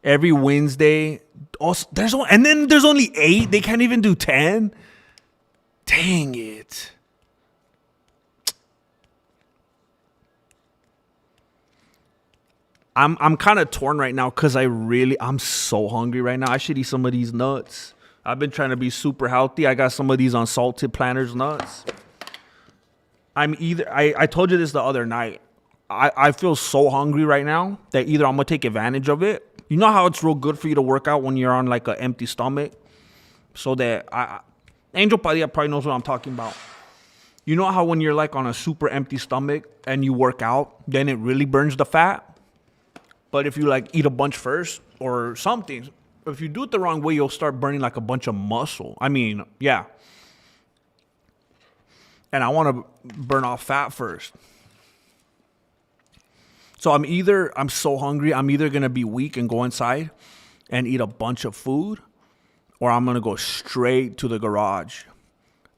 Every Wednesday. Also, and then there's only 8. They can't even do 10. Dang it. I'm kind of torn right now because I'm so hungry right now. I should eat some of these nuts. I've been trying to be super healthy. I got some of these unsalted Planters nuts. I told you this the other night. I feel so hungry right now that either I'm going to take advantage of it. You know how it's real good for you to work out when you're on like an empty stomach? So that Angel Padilla probably knows what I'm talking about. You know how when you're like on a super empty stomach and you work out, then it really burns the fat? But if you like eat a bunch first or something, if you do it the wrong way, you'll start burning like a bunch of muscle. I mean, yeah. And I want to burn off fat first. So I'm so hungry, I'm either going to be weak and go inside and eat a bunch of food, or I'm going to go straight to the garage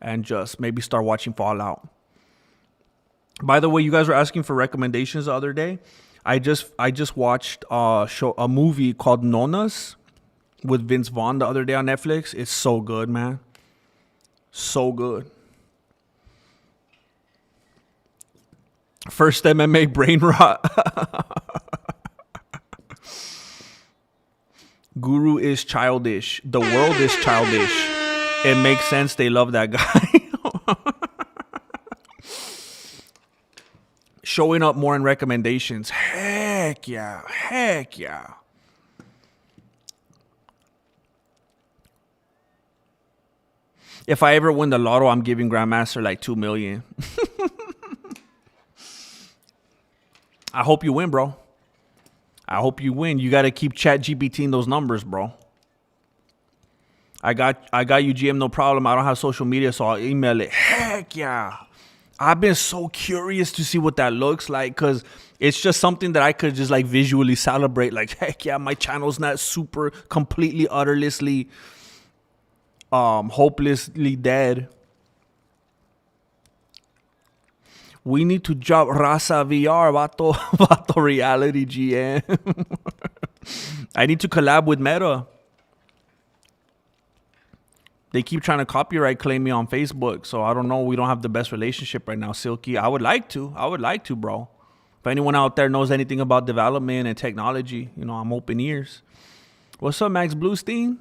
and just maybe start watching Fallout. By the way, you guys were asking for recommendations the other day. I just watched a movie called Nonas with Vince Vaughn the other day on Netflix. It's so good, man. So good. First MMA brain rot. Guru is childish. The world is childish. It makes sense they love that guy. Showing up more in recommendations. Heck yeah. Heck yeah. If I ever win the lotto, I'm giving Grandmaster like $2 million. I hope you win, bro. I hope you win. You got to keep ChatGPTing those numbers, bro. I got you, GM, no problem. I don't have social media, so I'll email it. Heck yeah. I've been so curious to see what that looks like because it's just something that I could just like visually celebrate. Like, heck yeah, my channel's not super, completely, utterlessly, hopelessly dead. We need to drop Raza VR, Vato Reality GM. I need to collab with Meta. They keep trying to copyright claim me on Facebook, so I don't know. We don't have the best relationship right now, Silky. I would like to, bro. If anyone out there knows anything about development and technology, you know, I'm open ears. What's up, Max Bluestein?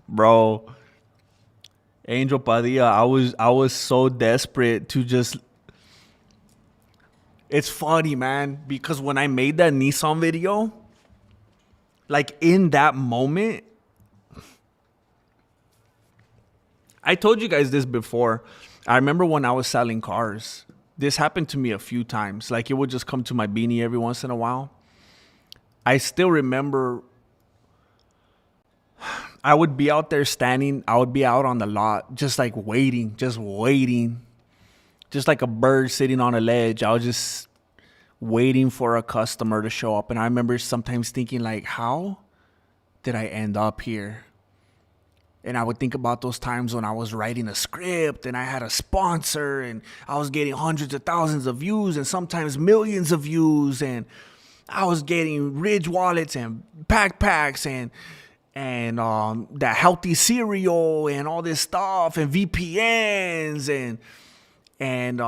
Bro, Angel Padilla, I was so desperate to just. It's funny, man, because when I made that Nissan video, like in that moment, I told you guys this before. I remember when I was selling cars. This happened to me a few times. Like it would just come to my beanie every once in a while. I still remember I would be out there standing. I would be out on the lot, just like waiting. Just like a bird sitting on a ledge. I was just waiting for a customer to show up. And I remember sometimes thinking like, how did I end up here? And I would think about those times when I was writing a script and I had a sponsor and I was getting hundreds of thousands of views and sometimes millions of views, and I was getting Ridge wallets and backpacks and that healthy cereal and all this stuff and VPNs and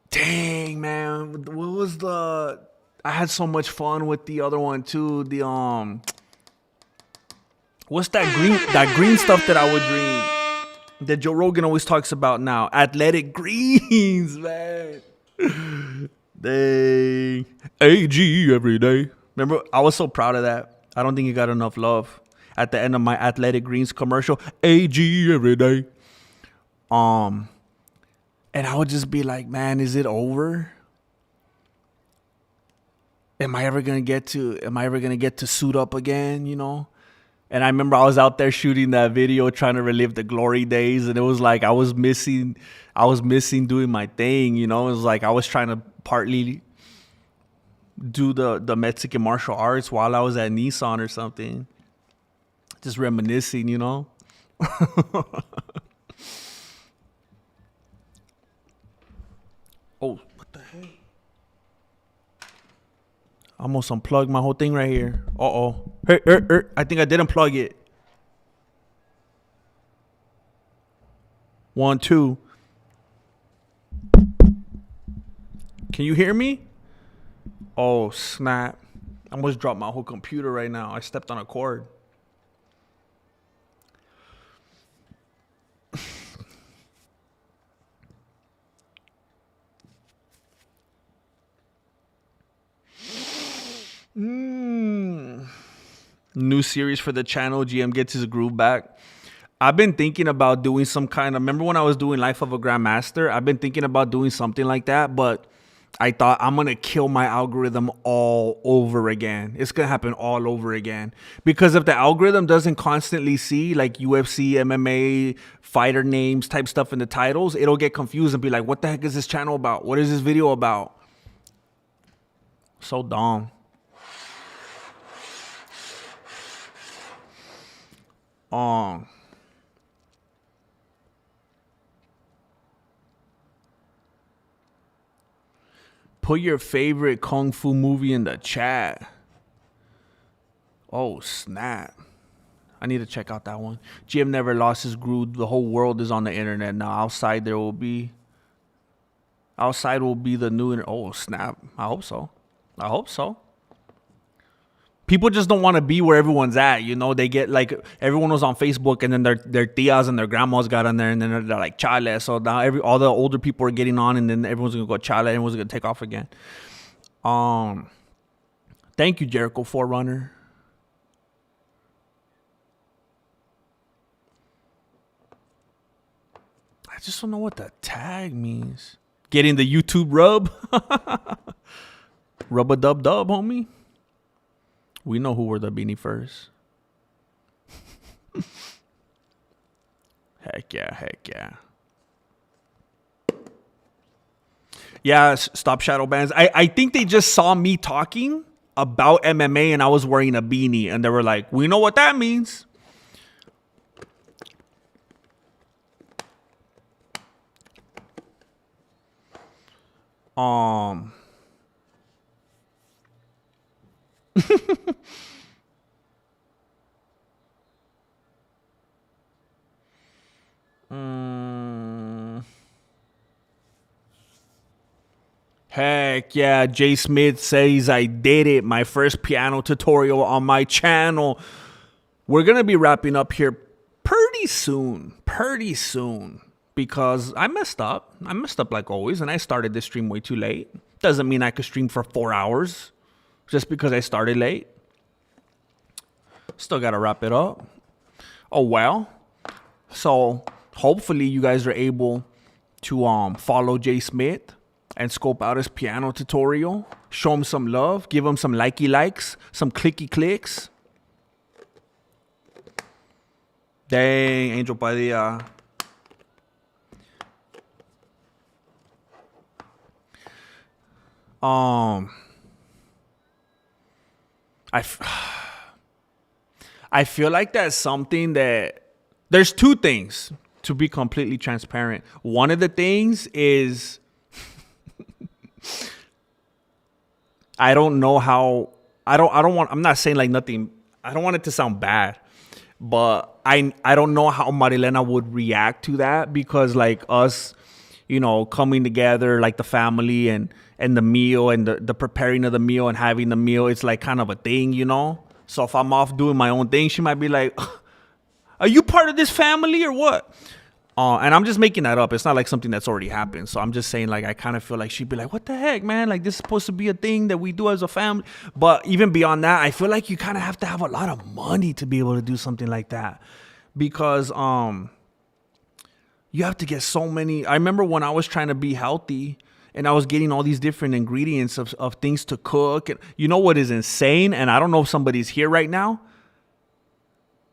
dang, man, what was the? I had so much fun with the other one too. The what's that green stuff that I would drink that Joe Rogan always talks about now? Athletic Greens, man. Dang. AG every day. Remember, I was so proud of that. I don't think it got enough love. At the end of my Athletic Greens commercial, AG every day. And I would just be like, man, is it over? Am I ever gonna get to suit up again, you know? And I remember I was out there shooting that video trying to relive the glory days, and it was like I was missing doing my thing, you know? It was like I was trying to partly do the Mexican martial arts while I was at Nissan or something. Just reminiscing, you know? Oh, what the heck? I almost unplugged my whole thing right here. Uh-oh. I think I did unplug it. 1, 2. Can you hear me? Oh, snap. I almost dropped my whole computer right now. I stepped on a cord. New series for the channel. GM gets his groove back. I've been thinking about doing some kind of, remember when I was doing Life of a Grandmaster? I've been thinking about doing something like that, but I thought I'm going to kill my algorithm all over again. It's going to happen all over again. Because if the algorithm doesn't constantly see like UFC, MMA, fighter names type stuff in the titles, it'll get confused and be like, what the heck is this channel about? What is this video about? So dumb. Put your favorite kung fu movie in the chat. Oh, snap. I need to check out that one. GM never lost his groove. The whole world is on the internet now. Outside will be the new internet. Oh, snap. I hope so. People just don't want to be where everyone's at, you know. They get like everyone was on Facebook, and then their tias and their grandmas got on there, and then they're like chale. So now all the older people are getting on, and then everyone's gonna go chale. Everyone's gonna take off again. Thank you, Jericho Forerunner. I just don't know what the tag means. Getting the YouTube rub, rub a dub, homie. We know who wore the beanie first. Heck yeah. Yeah, stop shadow bans. I think they just saw me talking about MMA and I was wearing a beanie, and they were like, we know what that means. Heck yeah, Jay Smith says I did it. My first piano tutorial on my channel. We're going to be wrapping up here pretty soon. Because I messed up. Like always, and I started this stream way too late. Doesn't mean I could stream for 4 hours just because I started late. Still got to wrap it up. Oh, well. So hopefully you guys are able to follow Jay Smith and scope out his piano tutorial. Show him some love. Give him some likey likes. Some clicky clicks. Dang, Angel Padilla. I feel like that's something that there's two things to be completely transparent. One of the things is I don't know how I'm not saying like nothing. I don't want it to sound bad, but I don't know how Marilena would react to that because like us, coming together like the family and the meal and the preparing of the meal and having the meal, it's like kind of a thing. So if I'm off doing my own thing, she might be like, "Are you part of this family or what?" And I'm just making that up. It's not like something that's already happened. So I'm just saying, like, I kind of feel like she'd be like, "What the heck, man? Like, this is supposed to be a thing that we do as a family." But even beyond that, I feel like you kind of have to have a lot of money to be able to do something like that. Because you have to get so many. I remember when I was trying to be healthy and I was getting all these different ingredients of things to cook. And you know what is insane? And I don't know if somebody's here right now.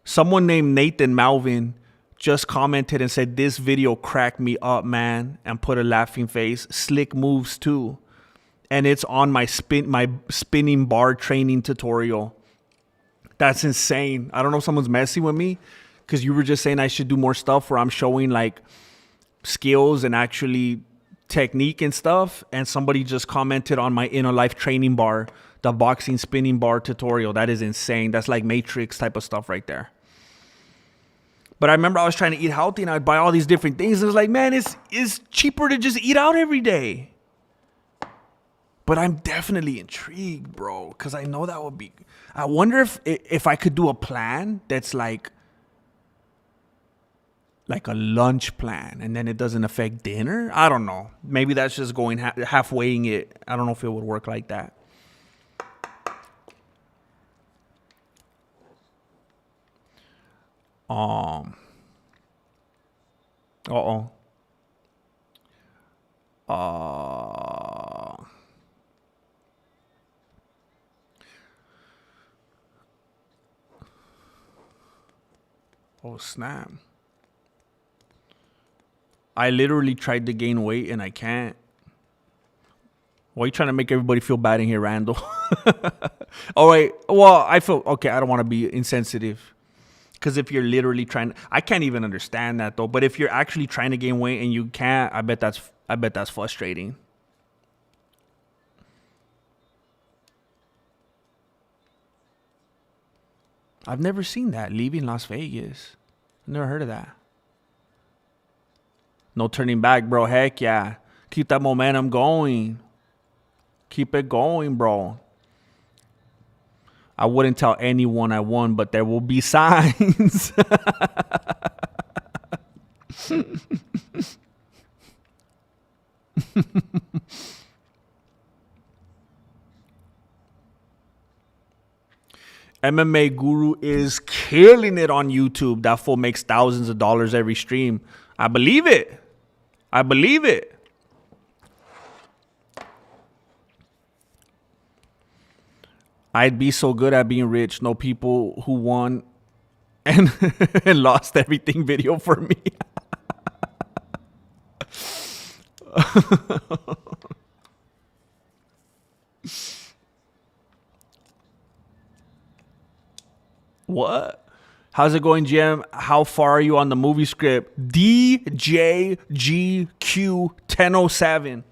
Someone named Nathan Malvin just commented and said, "This video cracked me up, man," and put a laughing face. Slick moves too. And it's on my spinning bar training tutorial. That's insane. I don't know if someone's messing with me because you were just saying I should do more stuff where I'm showing like skills and actually technique and stuff. And somebody just commented on my Inner Life training bar, the boxing spinning bar tutorial. That is insane. That's like Matrix type of stuff right there. But I remember I was trying to eat healthy and I'd buy all these different things. And it was like, man, it's cheaper to just eat out every day. But I'm definitely intrigued, bro, because I know that would be. I wonder if I could do a plan that's like a lunch plan and then it doesn't affect dinner. I don't know. Maybe that's just going halfwaying it. I don't know if it would work like that. Uh-oh. Oh, snap. I literally tried to gain weight and I can't. Why are you trying to make everybody feel bad in here, Randall? All right. Well, I feel okay. I don't want to be insensitive. Because if you're literally trying, I can't even understand that though. But if you're actually trying to gain weight and you can't, I bet that's frustrating. I've never seen that. Leaving Las Vegas. I've never heard of that. No turning back, bro. Heck yeah. Keep that momentum going. Keep it going, bro. I wouldn't tell anyone I won, but there will be signs. MMA Guru is killing it on YouTube. That fool makes thousands of dollars every stream. I believe it. I believe it. I'd be so good at being rich. No people who won and, and lost everything video for me. What? How's it going, Jim? How far are you on the movie script? DJGQ1007.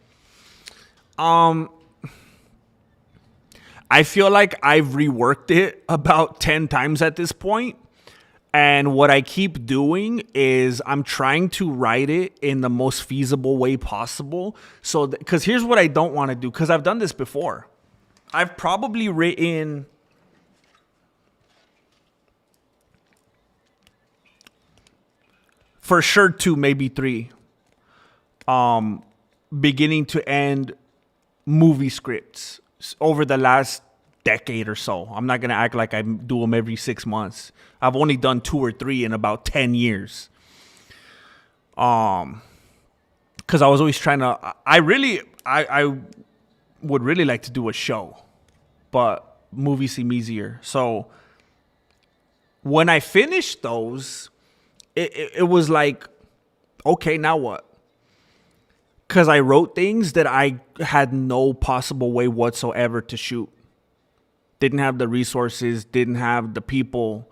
I feel like I've reworked it about 10 times at this point. And what I keep doing is I'm trying to write it in the most feasible way possible. So, because here's what I don't want to do, because I've done this before. I've probably written for sure 2, maybe 3, beginning to end movie scripts over the last decade or so. I'm not going to act like I do them every 6 months. I've only done 2 or 3 in about 10 years. Because I was always trying to, I would really like to do a show, but movies seem easier. So when I finished those, it was like, okay, now what? Because I wrote things that I had no possible way whatsoever to shoot. Didn't have the resources, didn't have the people,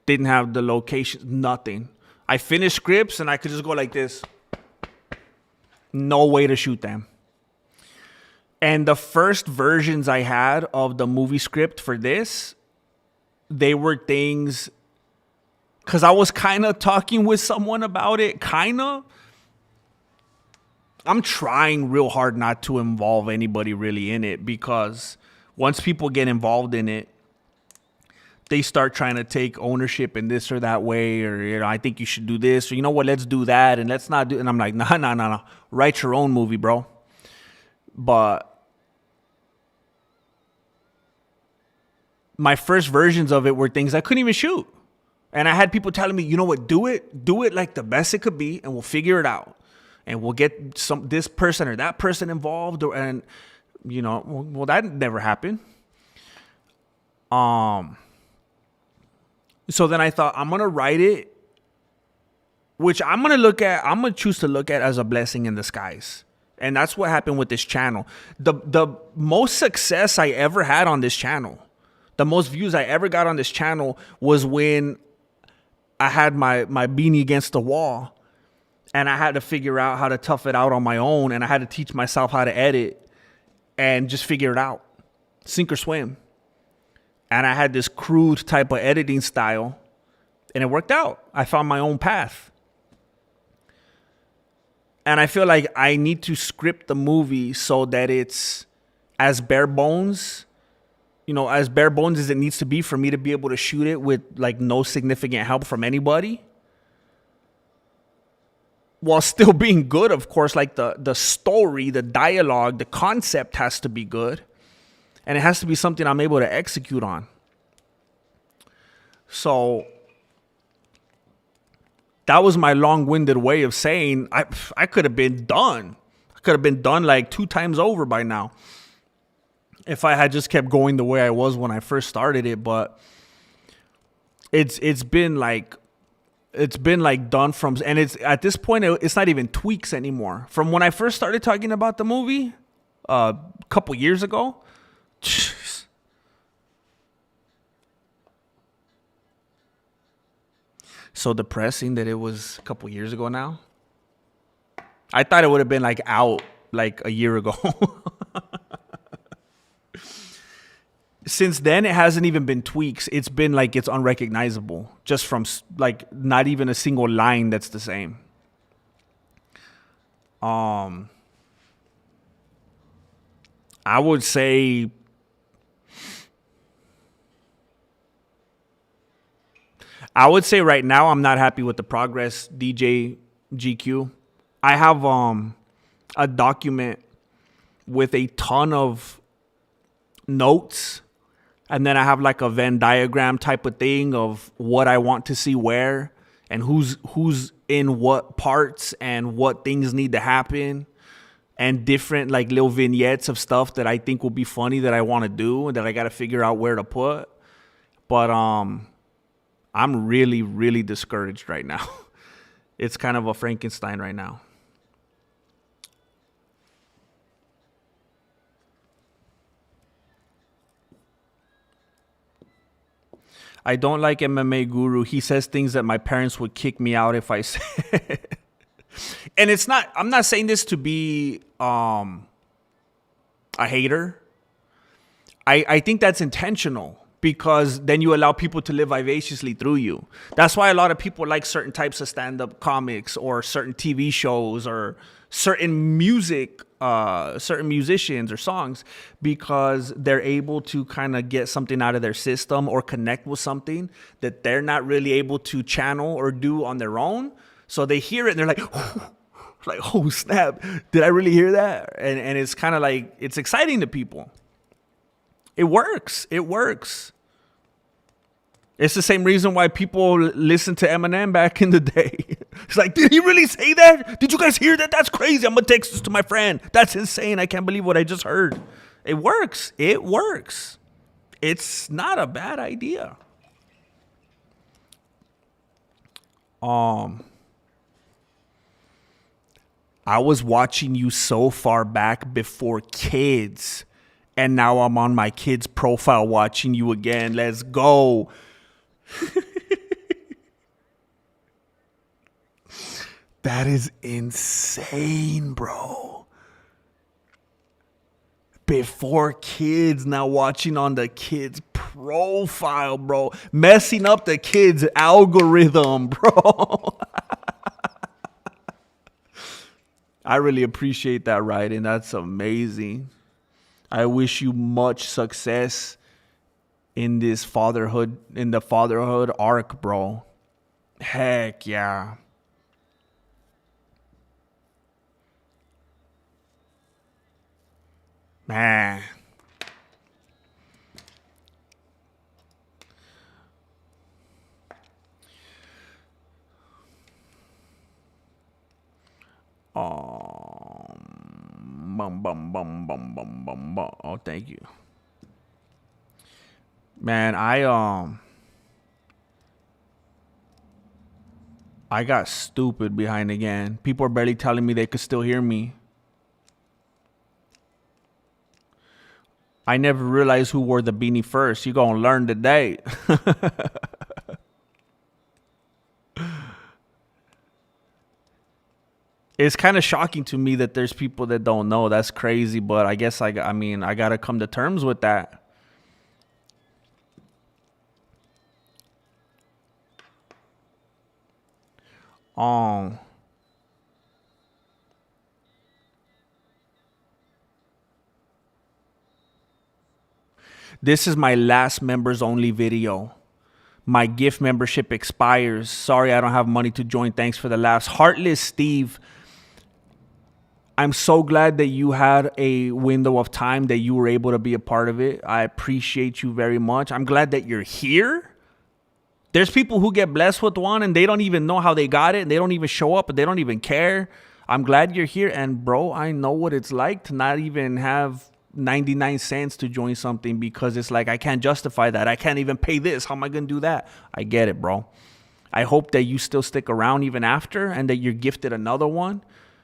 Didn't have the locations, nothing. I finished scripts and I could just go like this. No way to shoot them. And the first versions I had of the movie script for this, they were things, because I was kind of talking with someone about it, kind of. I'm trying real hard not to involve anybody really in it, because once people get involved in it, they start trying to take ownership in this or that way, or, you know, I think you should do this, or, you know what, let's do that, and let's not do. And I'm like, nah. Write your own movie, bro. But my first versions of it were things I couldn't even shoot. And I had people telling me, you know what, do it like the best it could be, and we'll figure it out. And we'll get this person or that person involved, and you know, well, that never happened. So then I thought, I'm gonna write it, which I'm gonna choose to look at as a blessing in disguise. And that's what happened with this channel. The most success I ever had on this channel, the most views I ever got on this channel, was when I had my beanie against the wall, and I had to figure out how to tough it out on my own, and I had to teach myself how to edit and just figure it out, sink or swim. And I had this crude type of editing style, and it worked out. I found my own path. And I feel like I need to script the movie so that it's as bare bones, you know, as bare bones as it needs to be for me to be able to shoot it with like no significant help from anybody, while still being good, of course. Like the story, the dialogue, the concept has to be good, and it has to be something I'm able to execute on. So that was my long-winded way of saying I could have been done. I could have been done like 2 times over by now if I had just kept going the way I was when I first started it. But it's been like done from, and it's at this point it's not even tweaks anymore. From when I first started talking about the movie a couple years ago, so depressing that it was a couple years ago now. I thought it would have been like out like a year ago. Since then, it hasn't even been tweaks. It's been like it's unrecognizable, just from like not even a single line that's the same. I would say right now I'm not happy with the progress, DJ GQ. I have a document with a ton of notes, and then I have like a Venn diagram type of thing of what I want to see where, and who's in what parts and what things need to happen, and different like little vignettes of stuff that I think will be funny that I want to do and that I got to figure out where to put. But I'm really, really discouraged right now. It's kind of a Frankenstein right now. I don't like MMA Guru. He says things that my parents would kick me out if I said. And it's not, I'm not saying this to be a hater. I think that's intentional, because then you allow people to live vivaciously through you. That's why a lot of people like certain types of stand-up comics or certain TV shows or certain music, certain musicians or songs, because they're able to kind of get something out of their system or connect with something that they're not really able to channel or do on their own. So they hear it and they're like, oh snap, did I really hear that? And it's kind of like, it's exciting to people. It works. It's the same reason why people listened to Eminem back in the day. It's like, did he really say that? Did you guys hear that? That's crazy. I'm going to text this to my friend. That's insane. I can't believe what I just heard. It works. It's not a bad idea. I was watching you so far back before kids, and now I'm on my kid's profile watching you again. Let's go. That is insane, bro. Before kids, now watching on the kid's profile, bro. Messing up the kid's algorithm, bro. I really appreciate that writing. That's amazing. I wish you much success in the fatherhood arc, bro. Heck yeah. Man. Bum, bum, bum, bum, bum, bum, bum. Oh, thank you. Man, I got stupid behind again. People are barely telling me they could still hear me. I never realized who wore the beanie first. You gonna learn today. It's kind of shocking to me that there's people that don't know. That's crazy, but I guess I mean, I got to come to terms with that. Um, this is my last members only video. My gift membership expires. Sorry, I don't have money to join. Thanks for the laughs. Heartless Steve, I'm so glad that you had a window of time that you were able to be a part of it. I appreciate you very much. I'm glad that you're here. There's people who get blessed with one and they don't even know how they got it. And they don't even show up and they don't even care. I'm glad you're here. And bro, I know what it's like to not even have 99 cents to join something because it's like, I can't justify that. I can't even pay this. How am I going to do that? I get it, bro. I hope that you still stick around even after and that you're gifted another one.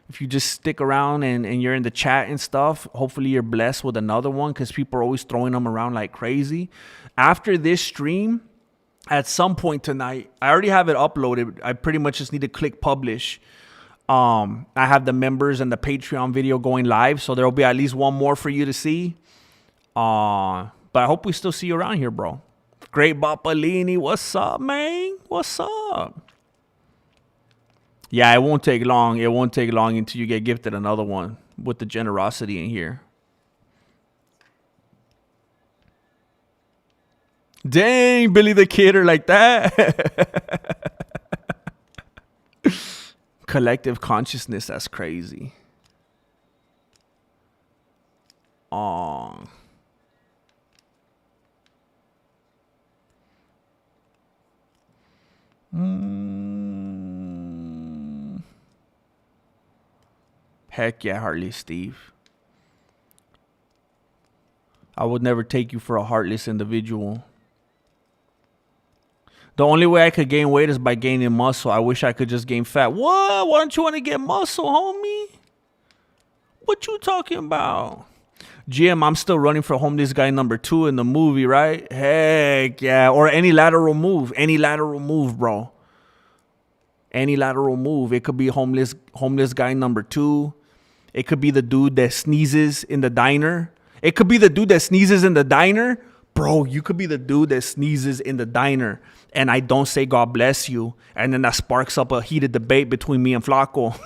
If you just stick around and you're in the chat and stuff, hopefully you're blessed with another one because people are always throwing them around like crazy. After this stream, at some point tonight, I already have it uploaded. I pretty much just need to click publish. I have the members and the Patreon video going live, so there'll be at least one more for you to see. But I hope we still see you around here, bro. Great Bapalini, what's up, man? What's up? Yeah, it won't take long. It won't take long until you get gifted another one with the generosity in here. Dang, Billy the Kidder like that. Collective consciousness, that's crazy. Oh. Heck yeah, Heartless Steve. I would never take you for a heartless individual. The only way I could gain weight is by gaining muscle. I wish I could just gain fat. What? Why don't you want to get muscle, homie? What you talking about? Jim, I'm still running for homeless guy number 2 in the movie, right? Heck yeah. Or any lateral move. Any lateral move, bro. Any lateral move. It could be homeless guy number 2. It could be the dude that sneezes in the diner. It could be the dude that sneezes in the diner. Bro, you could be the dude that sneezes in the diner and I don't say God bless you. And then that sparks up a heated debate between me and Flaco.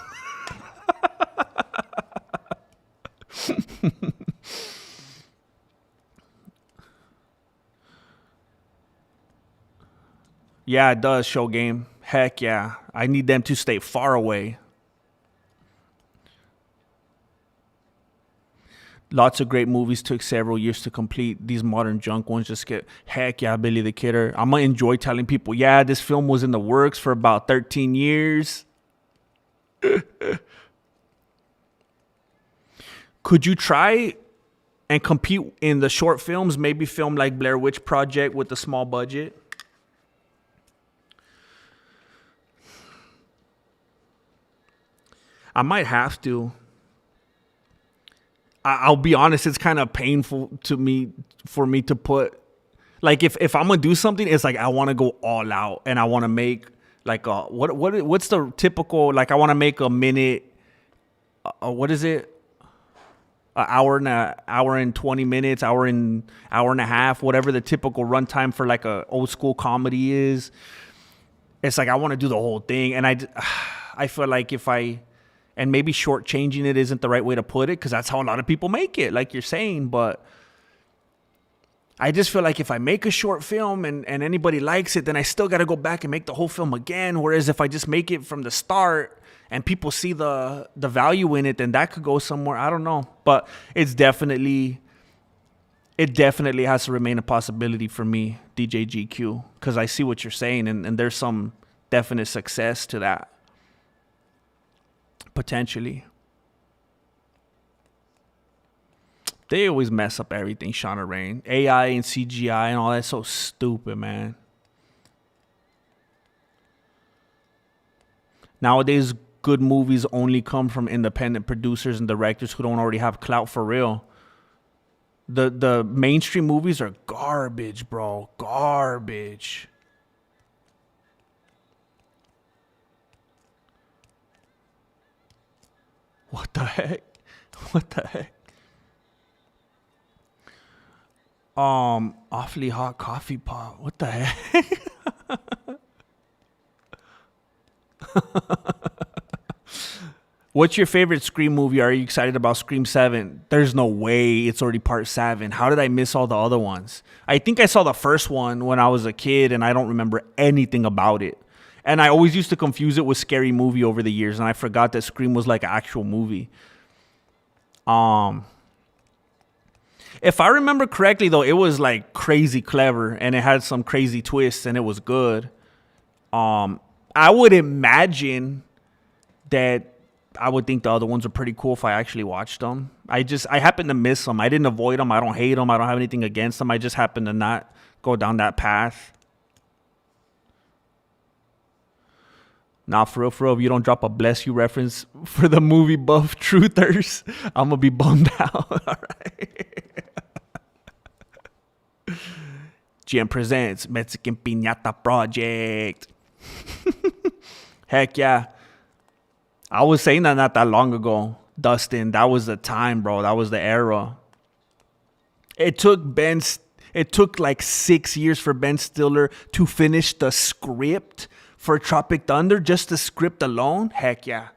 Yeah, it does, show game. Heck yeah. I need them to stay far away. Lots of great movies took several years to complete. These modern junk ones just get, heck yeah, Billy the Kidder. I'm going to enjoy telling people, yeah, this film was in the works for about 13 years. Could you try and compete in the short films? Maybe film like Blair Witch Project with a small budget? I might have to. I'll be honest, it's kind of painful for me to put, like if I'm going to do something, it's like I want to go all out and I want to make Like what's the typical, like I want to make a minute, what is it? An hour and 20 minutes, hour and a half, whatever the typical runtime for like a old school comedy is. It's like I want to do the whole thing, and I feel like and maybe shortchanging it isn't the right way to put it, because that's how a lot of people make it, like you're saying. But I just feel like if I make a short film and anybody likes it, then I still got to go back and make the whole film again. Whereas if I just make it from the start and people see the value in it, then that could go somewhere. I don't know. But it definitely has to remain a possibility for me, DJ GQ, because I see what you're saying, and there's some definite success to that. Potentially. They always mess up everything, Shauna Rain. AI and CGI and all that's so stupid, man. Nowadays, good movies only come from independent producers and directors who don't already have clout for real. The mainstream movies are garbage, bro. Garbage. What the heck? What the heck? Awfully hot coffee pot. What the heck? What's your favorite Scream movie? Are you excited about Scream 7? There's no way it's already part 7. How did I miss all the other ones? I think I saw the first one when I was a kid, and I don't remember anything about it. And I always used to confuse it with Scary Movie over the years, and I forgot that Scream was like an actual movie. If I remember correctly, though, it was like crazy clever, and it had some crazy twists, and it was good. I would imagine that I would think the other ones are pretty cool if I actually watched them. I happen to miss them. I didn't avoid them. I don't hate them. I don't have anything against them. I just happen to not go down that path. Nah, for real, if you don't drop a bless you reference for the movie buff truthers, I'm going to be bummed out. All right. GM presents Mexican Piñata Project. Heck yeah. I was saying that not that long ago, Dustin. That was the time, bro. That was the era. It took like 6 years for Ben Stiller to finish the script for Tropic Thunder, just the script alone. Heck yeah.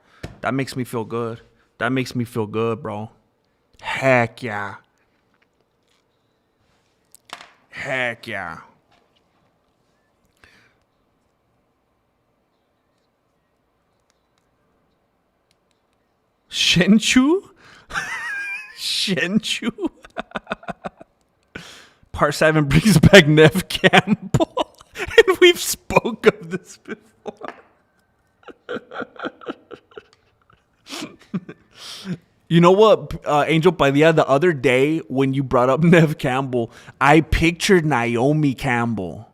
That makes me feel good. That makes me feel good, bro. Heck yeah. Heck yeah. Shenchu? Shenchu? Part 7 brings back Nev Campbell. And we've spoke of this before. You know what, Angel Padilla, the other day when you brought up Nev Campbell, I pictured Naomi Campbell.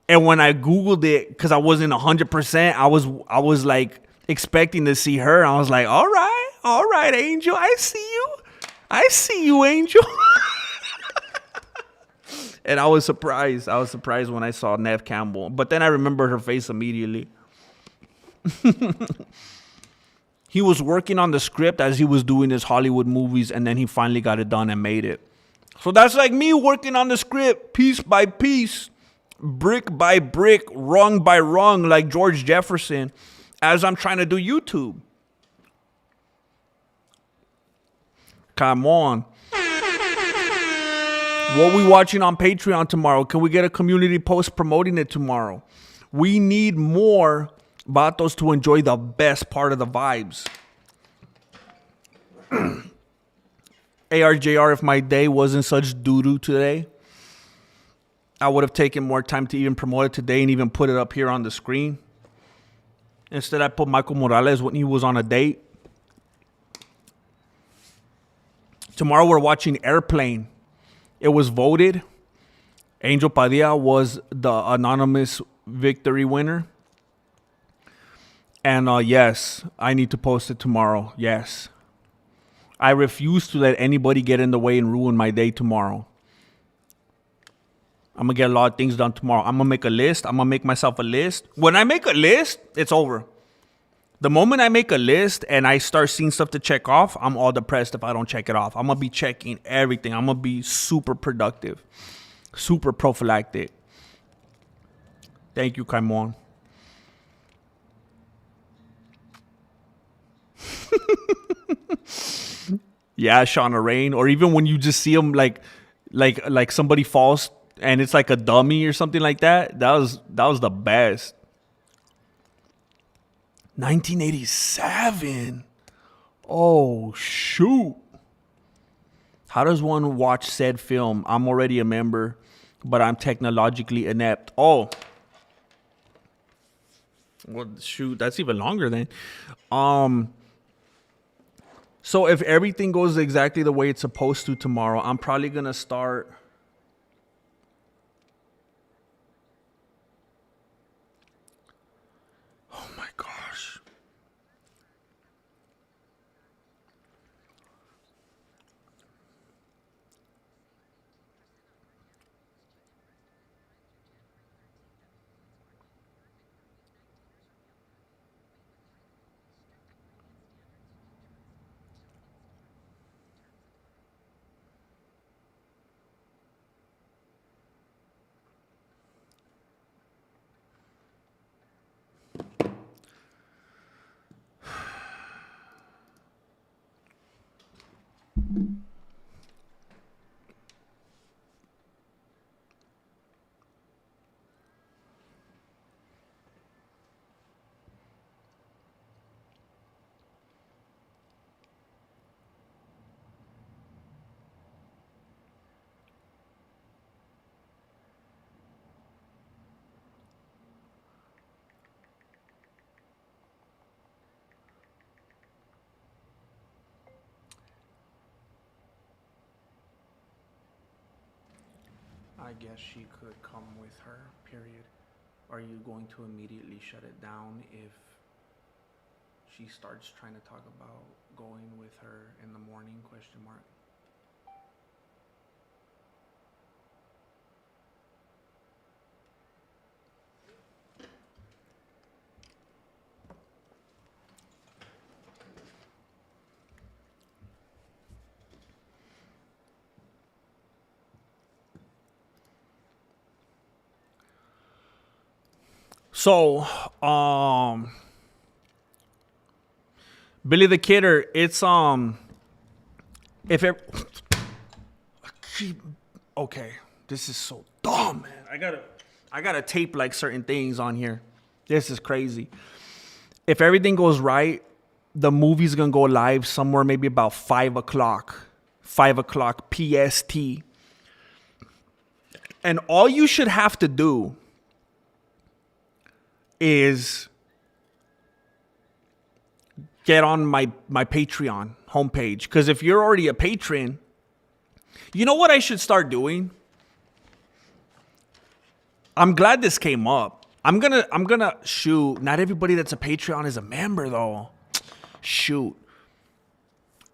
And when I Googled it, because I wasn't 100%, I was like expecting to see her. I was like, all right, Angel, I see you, Angel. And I was surprised. When I saw Nev Campbell. But then I remembered her face immediately. He was working on the script as he was doing his Hollywood movies, and then he finally got it done and made it. So that's like me working on the script piece by piece, brick by brick, rung by rung, like George Jefferson, as I'm trying to do YouTube. Come on. What we watching on Patreon tomorrow? Can we get a community post promoting it tomorrow? We need more vatos to enjoy the best part of the vibes. ARJR, if my day wasn't such doo-doo today, I would have taken more time to even promote it today and even put it up here on the screen. Instead, I put Michael Morales when he was on a date. Tomorrow, we're watching Airplane. It was voted. Angel Padilla was the anonymous victory winner. And yes, I need to post it tomorrow. Yes. I refuse to let anybody get in the way and ruin my day tomorrow. I'm gonna get a lot of things done tomorrow. I'm gonna make a list. I'm gonna make myself a list. When I make a list, it's over. The moment I make a list and I start seeing stuff to check off, I'm all depressed if I don't check it off. I'm gonna be checking everything. I'm gonna be super productive, super prophylactic. Thank you, Kaimon. Yeah, Shauna Rain. Or even when you just see them like somebody falls and it's like a dummy or something like that. That was the best. 1987. Oh shoot. How does one watch said film? I'm already a member, but I'm technologically inept. Oh. Well, shoot, that's even longer then. So if everything goes exactly the way it's supposed to tomorrow, I'm probably gonna start. Oh my gosh. I guess she could come with her, period. Are you going to immediately shut it down if she starts trying to talk about going with her in the morning? Question mark. So, Billy the Kidder, it's if it okay, this is so dumb, man. I gotta tape like certain things on here. This is crazy. If everything goes right, the movie's gonna go live somewhere maybe about 5 o'clock. 5 o'clock PST. And all you should have to do is get on my Patreon homepage. Because if you're already a patron, you know what I should start doing? I'm glad this came up. I'm gonna shoot. Not everybody that's a Patreon is a member though. Shoot.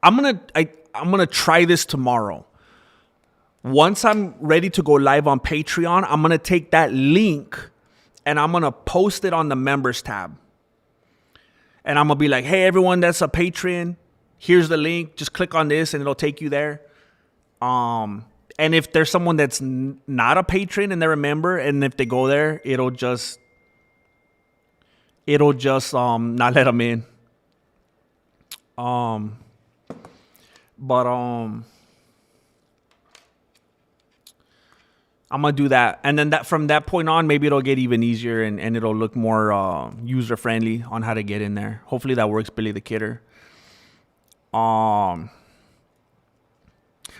I'm gonna try this tomorrow. Once I'm ready to go live on Patreon, I'm gonna take that link and I'm going to post it on the members tab. And I'm going to be like, hey, everyone that's a patron, here's the link. Just click on this and it'll take you there. And if there's someone that's not a patron and they're a member, and if they go there, it'll just not let them in. I'm going to do that. And then from that point on, maybe it'll get even easier and it'll look more user-friendly on how to get in there. Hopefully that works, Billy the Kidder. So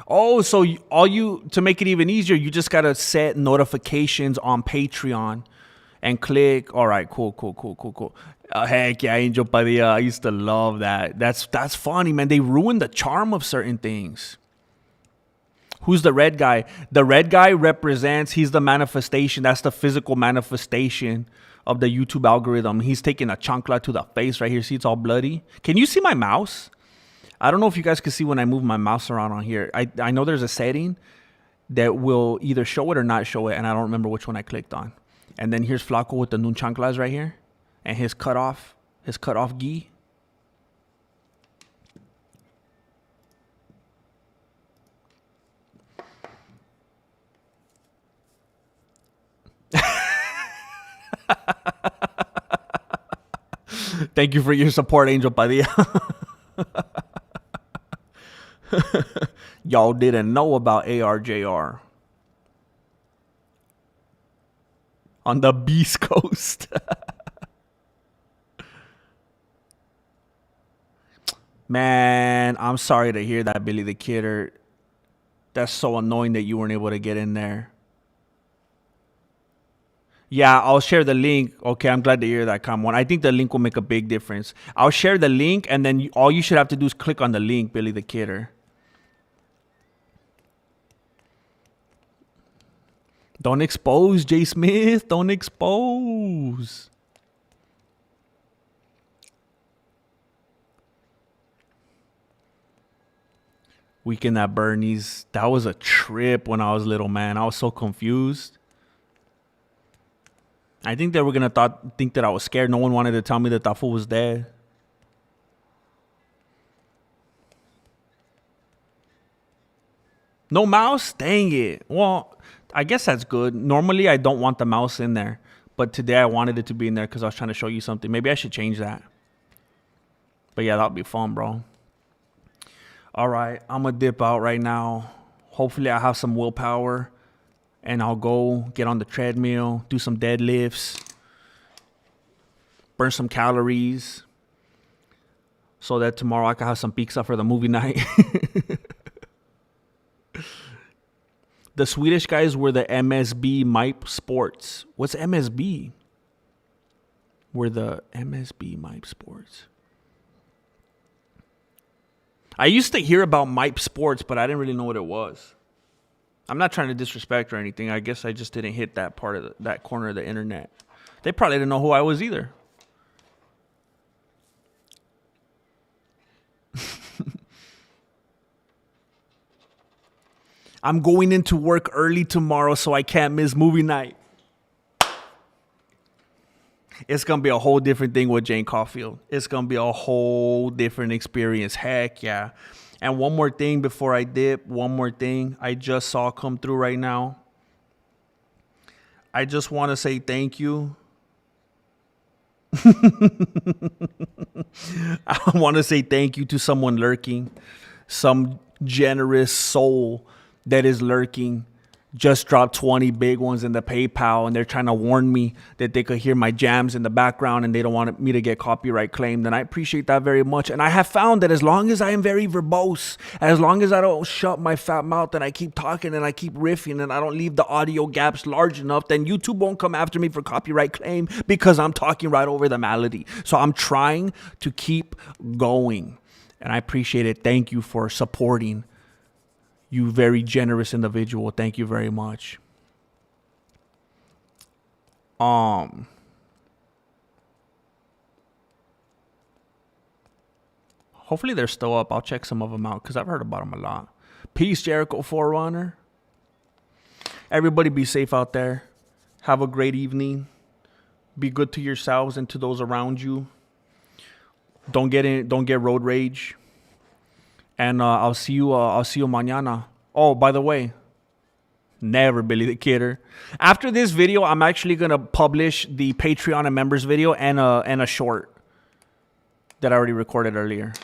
to make it even easier, you just got to set notifications on Patreon and click. All right, cool. Heck yeah, Angel Padilla. I used to love that. That's funny, man. They ruined the charm of certain things. Who's the red guy? The red guy represents, he's the manifestation. That's the physical manifestation of the YouTube algorithm. He's taking a chancla to the face right here. See, it's all bloody. Can you see my mouse? I don't know if you guys can see when I move my mouse around on here. I know there's a setting that will either show it or not show it, and I don't remember which one I clicked on. And then here's Flaco with the nunchanclas right here, and his cutoff gi. Thank you for your support, Angel Padilla. Y'all didn't know about ARJR on the Beast Coast. Man, I'm sorry to hear that, Billy the Kidder. That's so annoying that you weren't able to get in there. Yeah, I'll share the link. Okay, I'm glad to hear that, come on. I think the link will make a big difference. I'll share the link, and then all you should have to do is click on the link, Billy the Kidder. Don't expose, Jay Smith. Don't expose. Weekend at Bernie's. That was a trip when I was little, man. I was so confused. I think they were going to think that I was scared. No one wanted to tell me that that fool was dead. No mouse? Dang it. Well, I guess that's good. Normally, I don't want the mouse in there. But today, I wanted it to be in there because I was trying to show you something. Maybe I should change that. But yeah, that'll be fun, bro. All right, I'm going to dip out right now. Hopefully, I have some willpower. And I'll go get on the treadmill, do some deadlifts, burn some calories, so that tomorrow I can have some pizza for the movie night. The Swedish guys were the MSB Mipe Sports. What's MSB? We're the MSB Mipe Sports. I used to hear about Mipe Sports, but I didn't really know what it was. I'm not trying to disrespect or anything. I guess I just didn't hit that part of that corner of the internet. They probably didn't know who I was either. I'm going into work early tomorrow, so I can't miss movie night. It's going to be a whole different thing with Jane Caulfield. It's going to be a whole different experience. Heck yeah. And one more thing before I dip. One more thing I just saw come through right now. I just want to say thank you. I want to say thank you to someone lurking. Some generous soul that is lurking. Just dropped 20 big ones in the PayPal, and they're trying to warn me that they could hear my jams in the background and they don't want me to get copyright claimed. And I appreciate that very much. And I have found that as long as I am very verbose, as long as I don't shut my fat mouth and I keep talking and I keep riffing and I don't leave the audio gaps large enough, then YouTube won't come after me for copyright claim because I'm talking right over the melody. So I'm trying to keep going. And I appreciate it. Thank you for supporting. You very generous individual. Thank you very much. Hopefully they're still up. I'll check some of them out because I've heard about them a lot. Peace, Jericho Forerunner. Everybody be safe out there. Have a great evening. Be good to yourselves and to those around you. Don't get road rage. And I'll see you mañana. Oh, by the way, never Billy the Kidder. After this video, I'm actually gonna publish the Patreon and members video and a short that I already recorded earlier.